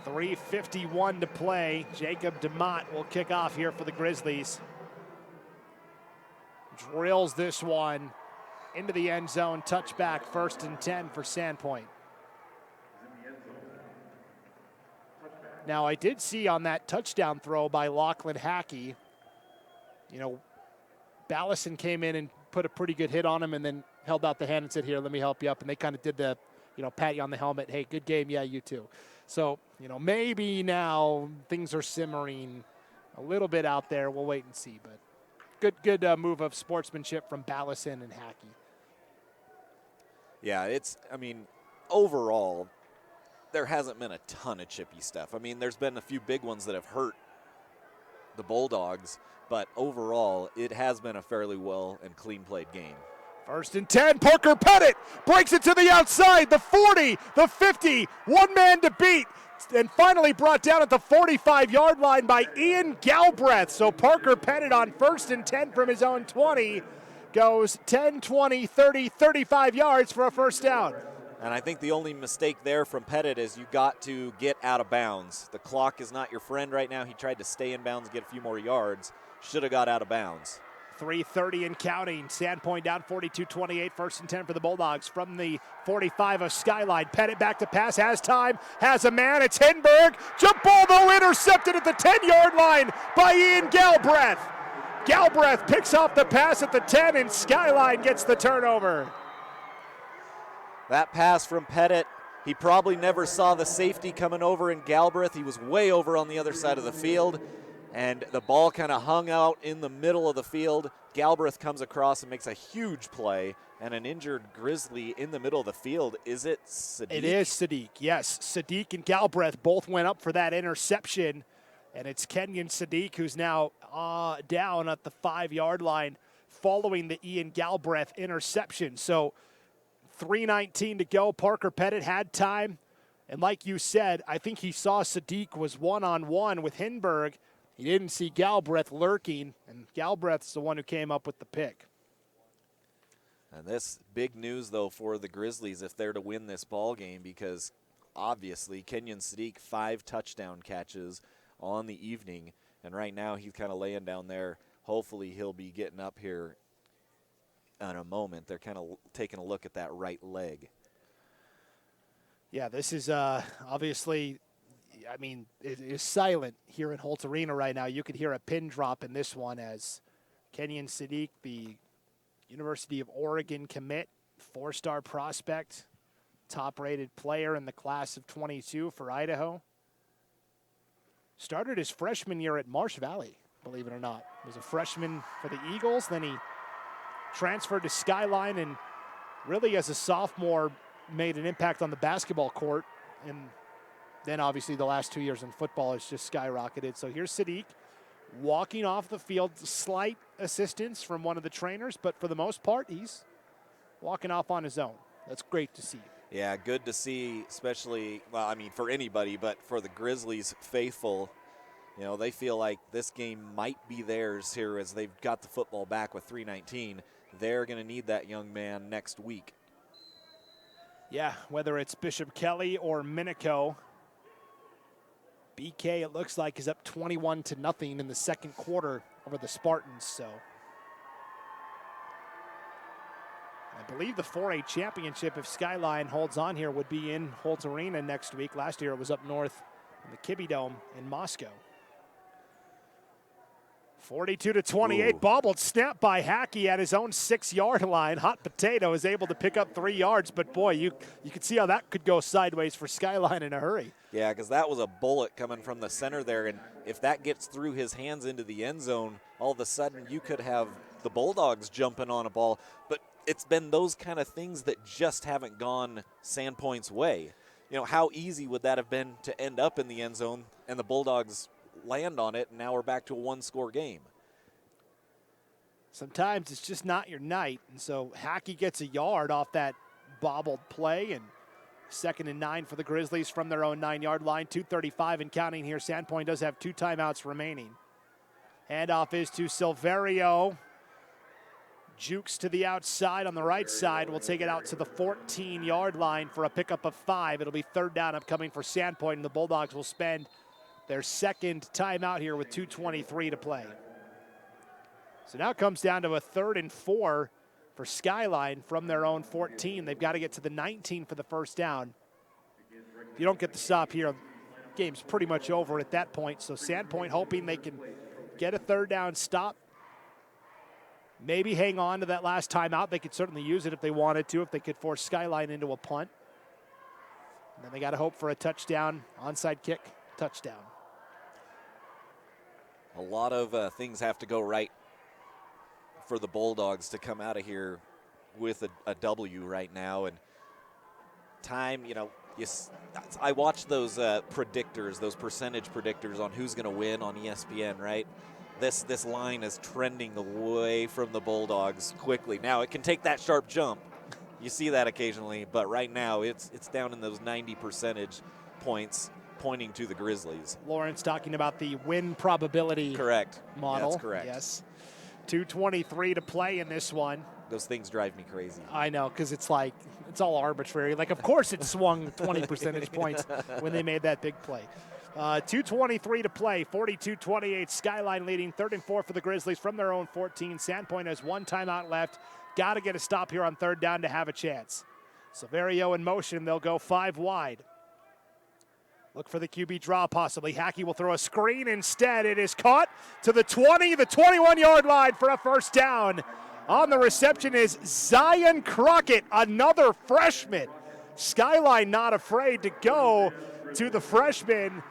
3:51 to play. Jacob DeMott will kick off here for the Grizzlies. Drills this one into the end zone. Touchback, 1st and 10 for Sandpoint. Now, I did see on that touchdown throw by Lachlan Hackey, you know, Ballison came in and put a pretty good hit on him and then held out the hand and said, here, let me help you up. And they kind of did the, you know, pat you on the helmet. Hey, good game. Yeah, you too. So, you know, maybe now things are simmering a little bit out there. We'll wait and see. But good move of sportsmanship from Ballison and Hackey. Yeah, I mean, overall, there hasn't been a ton of chippy stuff. I mean, there's been a few big ones that have hurt the Bulldogs, but overall, it has been a fairly well and clean played game. 1st and 10, Parker Pettit breaks it to the outside, the 40, the 50, one man to beat, and finally brought down at the 45-yard line by Ian Galbraith. So Parker Pettit on 1st and 10 from his own 20 goes 10, 20, 30, 35 yards for a first down. And I think the only mistake there from Pettit is you got to get out of bounds. The clock is not your friend right now. He tried to stay in bounds and get a few more yards. Should have got out of bounds. 3:30 and counting. Sandpoint down 42-28. 1st and 10 for the Bulldogs from the 45 of Skyline. Pettit back to pass. Has time. Has a man. It's Hinberg. Jump ball, though, intercepted at the 10-yard line by Ian Galbraith. Galbraith picks off the pass at the 10, and Skyline gets the turnover. That pass from Pettit, he probably never saw the safety coming over in Galbraith. He was way over on the other side of the field, and the ball kind of hung out in the middle of the field. Galbraith comes across and makes a huge play, and an injured Grizzly in the middle of the field. Is it Sadiq? It is Sadiq, yes. Sadiq and Galbraith both went up for that interception, and it's Kenyon Sadiq who's now down at the 5-yard line following the Ian Galbraith interception. So 3:19 to go. Parker Pettit had time. And like you said, I think he saw Sadiq was one-on-one with Hinberg. He didn't see Galbraith lurking, and Galbraith's the one who came up with the pick. And this big news, though, for the Grizzlies if they're to win this ball game, because obviously Kenyon Sadiq 5 touchdown catches on the evening, and right now he's kind of laying down there. Hopefully he'll be getting up here in a moment. They're kind of taking a look at that right leg. Yeah, this is obviously, I mean, it is silent here in Holt Arena right now. You could hear a pin drop in this one as Kenyon Sadiq, the University of Oregon commit, 4-star prospect, top-rated player in the class of 22 for Idaho. Started his freshman year at Marsh Valley, believe it or not. Was a freshman for the Eagles. Then he transferred to Skyline and really as a sophomore made an impact on the basketball court. And then obviously the last 2 years in football has just skyrocketed. So here's Sadiq walking off the field. Slight assistance from one of the trainers, but for the most part, he's walking off on his own. That's great to see. Yeah, good to see, especially, well, I mean, for anybody, but for the Grizzlies faithful. You know, they feel like this game might be theirs here as they've got the football back with 3:19. They're going to need that young man next week. Yeah, whether it's Bishop Kelly or Minico, BK, it looks like, is up 21-0 in the second quarter over the Spartans. So I believe the 4A championship, if Skyline holds on here, would be in Holt Arena next week. Last year it was up north in the Kibbe Dome in Moscow. 42-28, bobbled snap by Hackey at his own 6-yard line. Hot Potato is able to pick up 3 yards, but boy, you could see how that could go sideways for Skyline in a hurry. Yeah, because that was a bullet coming from the center there, and if that gets through his hands into the end zone, all of a sudden you could have the Bulldogs jumping on a ball. But it's been those kind of things that just haven't gone Sandpoint's way. You know, how easy would that have been to end up in the end zone and the Bulldogs land on it, and now we're back to a one-score game. Sometimes it's just not your night, and so Hackey gets a yard off that bobbled play, and 2nd and 9 for the Grizzlies from their own 9-yard line. 2:35 and counting here. Sandpoint does have 2 timeouts remaining. Handoff is to Silverio. Jukes to the outside on the right side. We'll take it out to the 14-yard line for a pickup of 5. It'll be 3rd down upcoming for Sandpoint, and the Bulldogs will spend their second timeout here with 2:23 to play. So now it comes down to a 3rd and 4 for Skyline from their own 14. They've got to get to the 19 for the first down. If you don't get the stop here, the game's pretty much over at that point. So Sandpoint hoping they can get a 3rd down stop. Maybe hang on to that last timeout. They could certainly use it if they wanted to, if they could force Skyline into a punt. And then they got to hope for a touchdown, onside kick, touchdown. A lot of things have to go right for the Bulldogs to come out of here with a W right now. And time, you know, I watch those predictors, those percentage predictors on who's going to win on ESPN, right? This line is trending away from the Bulldogs quickly. Now, it can take that sharp jump. You see that occasionally, but right now it's down in those 90 percentage points, pointing to the Grizzlies. Lawrence talking about the win probability model. That's correct. Yes. 2:23 to play in this one. Those things drive me crazy. I know, because it's like, it's all arbitrary. Like, of course it swung 20 percentage points when they made that big play. 2:23 to play, 42-28, Skyline leading, 3rd and 4 for the Grizzlies from their own 14. Sandpoint has 1 timeout left. Got to get a stop here on 3rd down to have a chance. Silverio in motion, they'll go 5 wide. Look for the QB draw possibly. Hackey will throw a screen instead. It is caught to the 20, the 21-yard line for a first down. On the reception is Zion Crockett, another freshman. Skyline not afraid to go to the freshman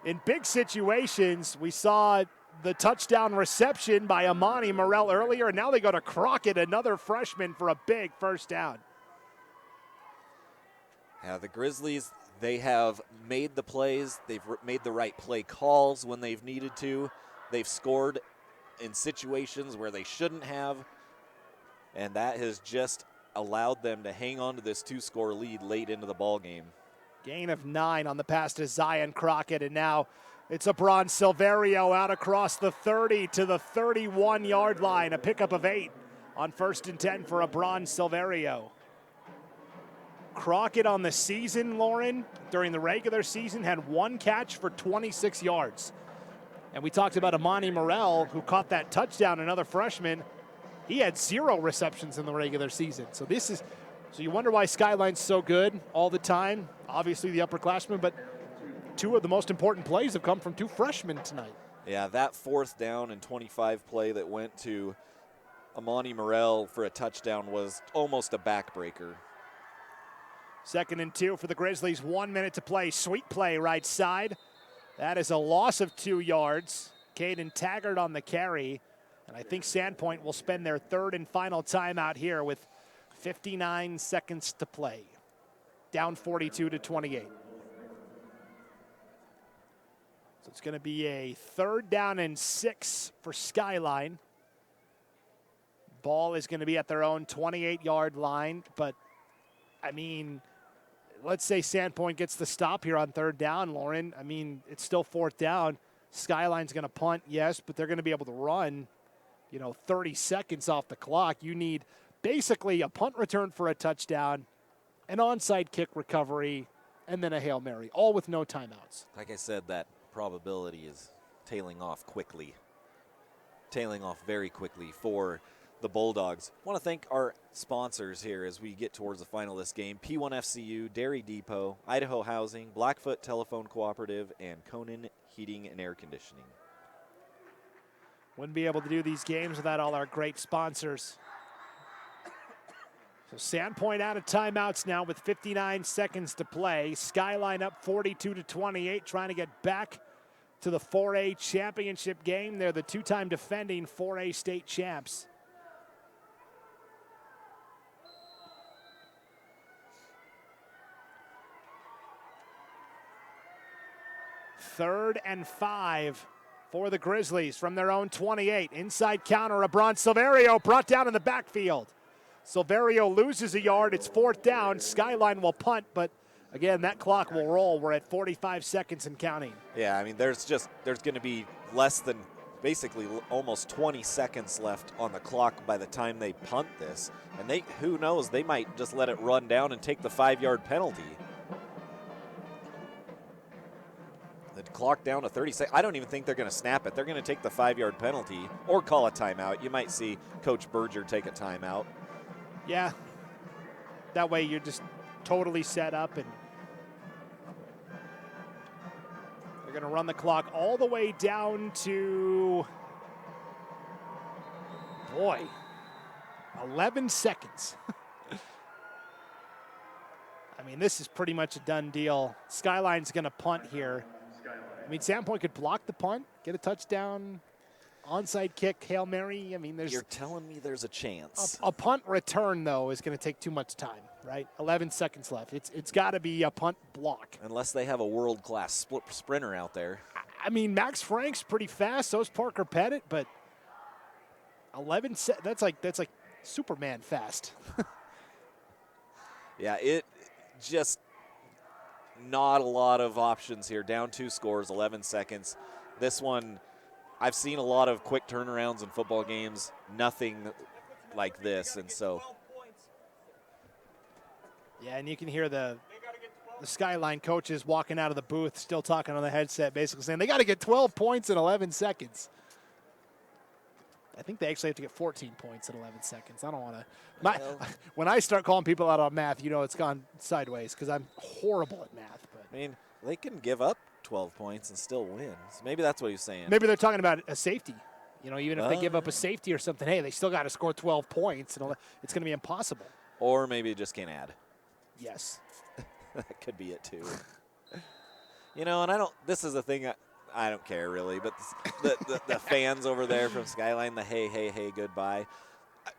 in big situations. We saw the touchdown reception by Amani Morrell earlier, and now they go to Crockett, another freshman, for a big first down. Yeah, the Grizzlies, they have made the plays. They've made the right play calls when they've needed to. They've scored in situations where they shouldn't have, and that has just allowed them to hang on to this 2-score lead late into the ball game. Gain of 9 on the pass to Zion Crockett, and now it's Abron Silverio out across the 30 to the 31-yard line. A pickup of 8 on 1st and 10 for Abron Silverio. Crockett on the season, Lauren, during the regular season, had 1 catch for 26 yards. And we talked about Amani Morrell, who caught that touchdown, another freshman. He had 0 receptions in the regular season. So so you wonder why Skyline's so good all the time. Obviously the upperclassmen, but 2 of the most important plays have come from 2 freshmen tonight. Yeah, that 4th down and 25 play that went to Amani Morrell for a touchdown was almost a backbreaker. 2nd and 2 for the Grizzlies, 1 minute to play. Sweet play right side. That is a loss of 2 yards. Caden Taggart on the carry. And I think Sandpoint will spend their third and final timeout here with 59 seconds to play. Down 42-28. So it's going to be a 3rd down and 6 for Skyline. Ball is going to be at their own 28-yard line, but I mean, let's say Sandpoint gets the stop here on 3rd down, Lauren. I mean, it's still 4th down. Skyline's going to punt, yes, but they're going to be able to run, 30 seconds off the clock. You need basically a punt return for a touchdown, an onside kick recovery, and then a Hail Mary, all with no timeouts. Like I said, that probability is tailing off very quickly for the Bulldogs. I want to thank our sponsors here as we get towards the final of this game. P1FCU, Dairy Depot, Idaho Housing, Blackfoot Telephone Cooperative, and Conan Heating and Air Conditioning. Wouldn't be able to do these games without all our great sponsors. So Sandpoint out of timeouts now with 59 seconds to play. Skyline up 42-28, trying to get back to the 4A championship game. They're the 2-time defending 4A state champs. Third and 5 for the Grizzlies from their own 28. Inside counter, Abron Silverio brought down in the backfield. Silverio loses a yard. It's 4th down. Skyline will punt, but again, that clock will roll. We're at 45 seconds and counting. Yeah, I mean, there's going to be less than basically almost 20 seconds left on the clock by the time they punt this. And who knows, they might just let it run down and take the 5-yard penalty. The clock down to 30 seconds. I don't even think they're going to snap it. They're going to take the 5-yard penalty or call a timeout. You might see Coach Berger take a timeout. Yeah. That way you're just totally set up, and they're going to run the clock all the way down to, 11 seconds. I mean, this is pretty much a done deal. Skyline's going to punt here. I mean, Sandpoint could block the punt, get a touchdown, onside kick, Hail Mary. I mean, You're telling me there's a chance. A punt return, though, is going to take too much time, right? 11 seconds left. It's got to be a punt block. Unless they have a world-class sprinter out there. I mean, Max Frank's pretty fast. So's Parker Pettit, but 11 that's like Superman fast. Yeah, it just not a lot of options here. Down 2 scores, 11 seconds. This one, I've seen a lot of quick turnarounds in football games. Nothing like this, and so. Yeah, and you can hear the Skyline coaches walking out of the booth, still talking on the headset, basically saying they got to get 12 points in 11 seconds. I think they actually have to get 14 points in 11 seconds. I don't want to. When I start calling people out on math, it's gone sideways because I'm horrible at math. But I mean, they can give up 12 points and still win. So maybe that's what he's saying. Maybe they're talking about a safety. Even if they give up a safety or something, hey, they still got to score 12 points. It's going to be impossible. Or maybe just can't add. Yes. That could be it, too. And this is the thing I don't care, really, but the fans over there from Skyline, the hey, goodbye.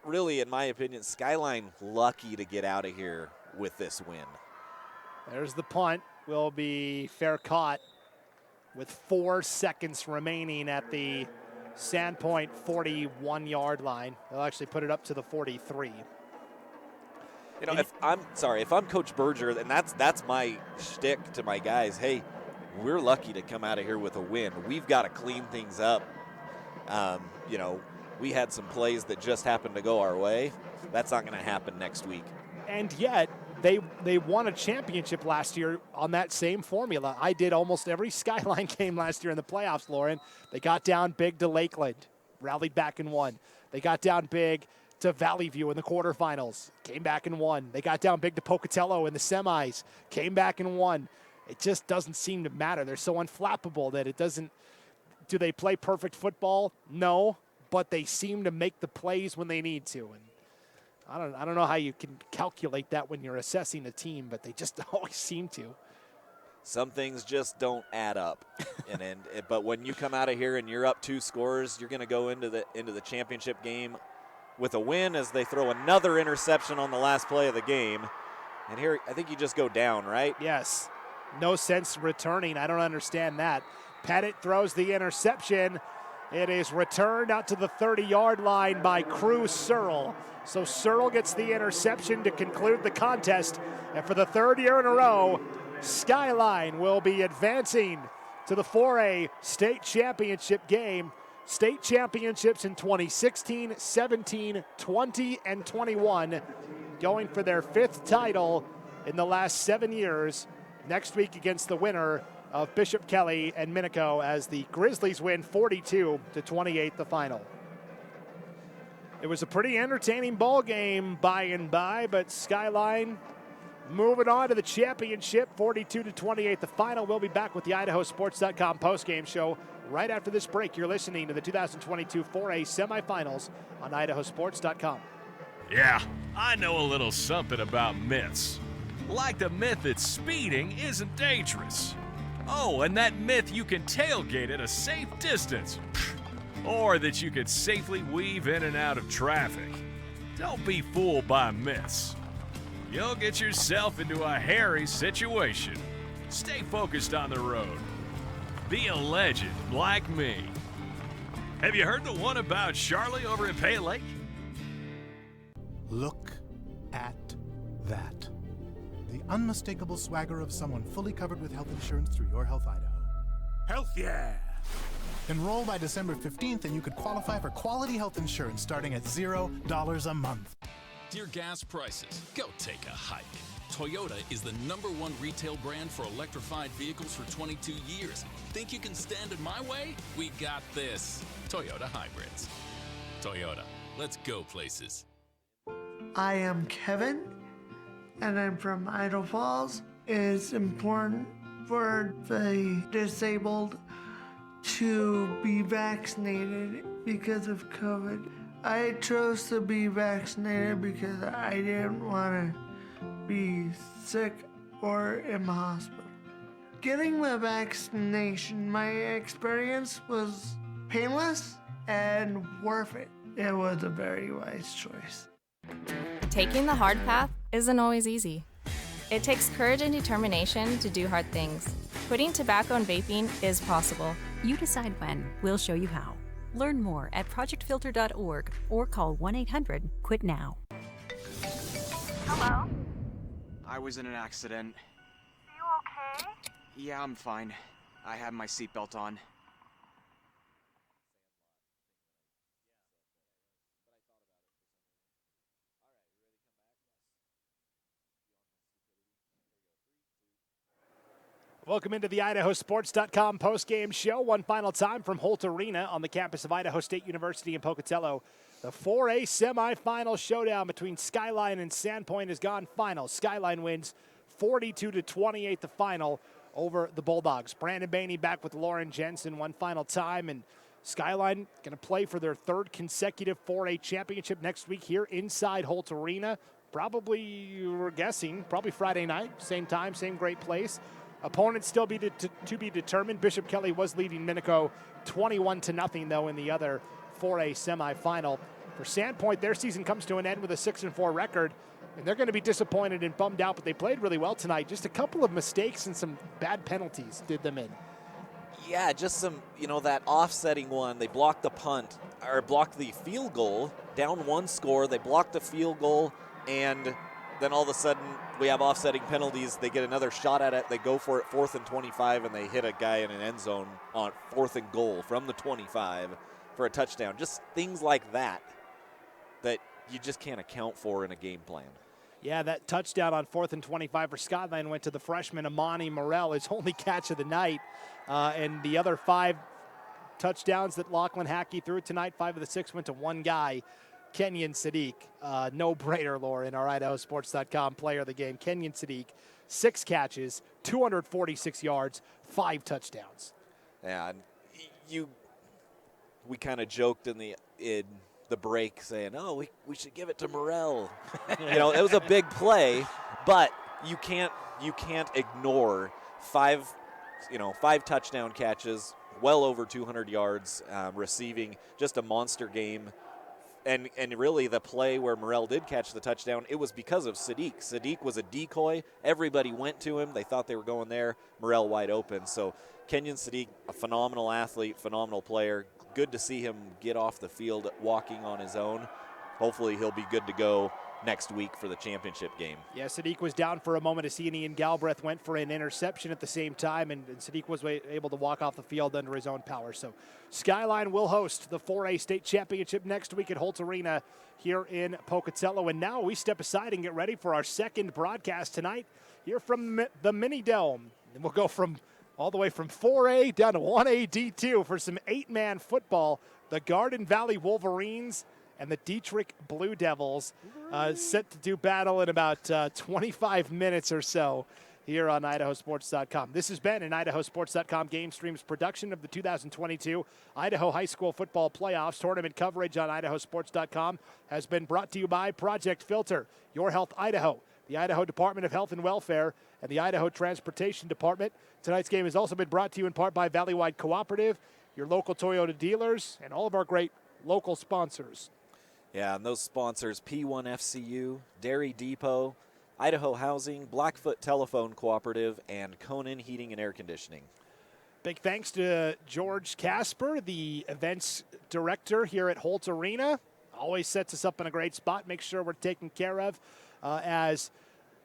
Really, in my opinion, Skyline lucky to get out of here with this win. There's the punt. Will be fair caught with 4 seconds remaining at the Sandpoint 41-yard line. They'll actually put it up to the 43. If I'm Coach Berger, and that's my shtick to my guys, hey, we're lucky to come out of here with a win. We've got to clean things up. We had some plays that just happened to go our way. That's not going to happen next week. And yet, they won a championship last year on that same formula. I did almost every Skyline game last year in the playoffs, Lauren. They got down big to Lakeland, rallied back and won. They got down big to Valley View in the quarterfinals, came back and won. They got down big to Pocatello in the semis, came back and won. It just doesn't seem to matter. They're so unflappable that it doesn't. Do they play perfect football? No, but they seem to make the plays when they need to. And I don't know how you can calculate that when you're assessing a team, but they just always seem to. some things just don't add up. But when you come out of here and you're up 2 scores, you're going to go into the championship game with a win as they throw another interception on the last play of the game. And here, I think you just go down, right? Yes. No sense returning. I don't understand that. Pettit throws the interception. It is returned out to the 30-yard line by Crew Searle. So Searle gets the interception to conclude the contest. And for the 3rd year in a row, Skyline will be advancing to the 4A state championship game. State championships in 2016, 17, 20, and 21. Going for their 5th title in the last 7 years. Next week against the winner of Bishop Kelly and Minico as the Grizzlies win 42-28 the final. It was a pretty entertaining ball game by and by, but Skyline moving on to the championship, 42-28 the final. We'll be back with the IdahoSports.com postgame show right after this break. You're listening to the 2022 4A semifinals on IdahoSports.com. Yeah, I know a little something about myths. Like the myth that speeding isn't dangerous. Oh, and that myth you can tailgate at a safe distance. Or that you could safely weave in and out of traffic. Don't be fooled by myths. You'll get yourself into a hairy situation. Stay focused on the road. Be a legend like me. Have you heard the one about Charlie over at Pay Lake? Look at that. The unmistakable swagger of someone fully covered with health insurance through Your Health Idaho. Health yeah! Enroll by December 15th and you could qualify for quality health insurance starting at $0 a month. Dear gas prices, go take a hike. Toyota is the #1 retail brand for electrified vehicles for 22 years. Think you can stand in my way? We got this. Toyota Hybrids. Toyota, let's go places. I am Kevin, and I'm from Idaho Falls. It's important for the disabled to be vaccinated because of COVID. I chose to be vaccinated because I didn't want to be sick or in the hospital. Getting the vaccination, my experience was painless and worth it. It was a very wise choice. Taking the hard path isn't always easy. It takes courage and determination to do hard things. Quitting tobacco and vaping is possible. You decide when. We'll show you how. Learn more at projectfilter.org or call 1-800-QUIT-NOW. Hello? I was in an accident. You okay? Yeah, I'm fine. I have my seatbelt on. Welcome into the IdahoSports.com postgame show. One final time from Holt Arena on the campus of Idaho State University in Pocatello. The 4A semifinal showdown between Skyline and Sandpoint has gone final. Skyline wins 42-28 the final over the Bulldogs. Brandon Bainey back with Lauren Jensen one final time, and Skyline going to play for their 3rd consecutive 4A championship next week here inside Holt Arena. Probably, we're guessing, probably Friday night, same time, same great place. Opponents still to be determined. Bishop Kelly was leading Minico 21-0 though in the other 4A semifinal. For Sandpoint, their season comes to an end with a 6-4 record, and they're going to be disappointed and bummed out, but they played really well tonight. Just a couple of mistakes and some bad penalties did them in. Yeah, just some, that offsetting one. They blocked the punt, or blocked the field goal, down 1 score. They blocked the field goal, and then all of a sudden we have offsetting penalties. They get another shot at it. They go for it 4th and 25, and they hit a guy in an end zone on 4th and goal from the 25 for a touchdown. Just things like that you just can't account for in a game plan. Yeah, that touchdown on 4th and 25 for Skyline went to the freshman Amani Morell, his only catch of the night. And the other 5 touchdowns that Lachlan Hackey threw tonight, 5 of the 6 went to one guy, Kenyon Sadiq. No-brainer, Laura, in our IdahoSports.com player of the game. Kenyon Sadiq, 6 catches, 246 yards, 5 touchdowns. Yeah, and we kind of joked in the break saying, oh, we should give it to Morell. It was a big play, but you can't ignore 5 touchdown catches, well over 200 yards, receiving, just a monster game. And really the play where Morrell did catch the touchdown, it was because of Sadiq. Sadiq was a decoy. Everybody went to him. They thought they were going there. Morrell wide open. So Kenyon Sadiq, a phenomenal athlete, phenomenal player. Good to see him get off the field walking on his own. Hopefully he'll be good to go next week for the championship game. Yeah, Sadiq was down for a moment as he and Ian Galbraith went for an interception at the same time, and Sadiq was able to walk off the field under his own power. So Skyline will host the 4A state championship next week at Holt Arena here in Pocatello. And now we step aside and get ready for our second broadcast tonight here from the Mini Dome. And we'll go from all the way from 4A down to 1A D2 for some 8-man football. The Garden Valley Wolverines and the Dietrich Blue Devils set to do battle in about 25 minutes or so here on IdahoSports.com. This has been an IdahoSports.com GameStreams production of the 2022 Idaho High School Football Playoffs. Tournament coverage on IdahoSports.com has been brought to you by Project Filter, Your Health Idaho, the Idaho Department of Health and Welfare, and the Idaho Transportation Department. Tonight's game has also been brought to you in part by Valleywide Cooperative, your local Toyota dealers, and all of our great local sponsors. Yeah, and those sponsors, P1FCU, Dairy Depot, Idaho Housing, Blackfoot Telephone Cooperative, and Conan Heating and Air Conditioning. Big thanks to George Casper, the events director here at Holt Arena. Always sets us up in a great spot, makes sure we're taken care of as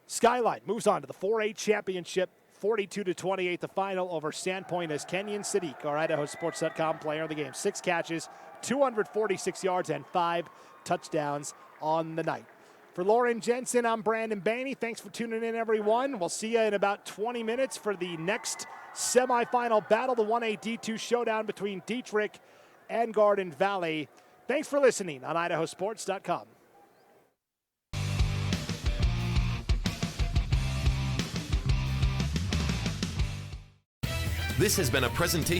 Skyline moves on to the 4A championship. 42-28 the final over Sandpoint as Kenyon Sadiq, our IdahoSports.com player of the game. 6 catches, 246 yards, and 5 touchdowns on the night. For Lauren Jensen, I'm Brandon Baney. Thanks for tuning in, everyone. We'll see you in about 20 minutes for the next semifinal battle, the 1A D2 showdown between Dietrich and Garden Valley. Thanks for listening on IdahoSports.com. This has been a presentation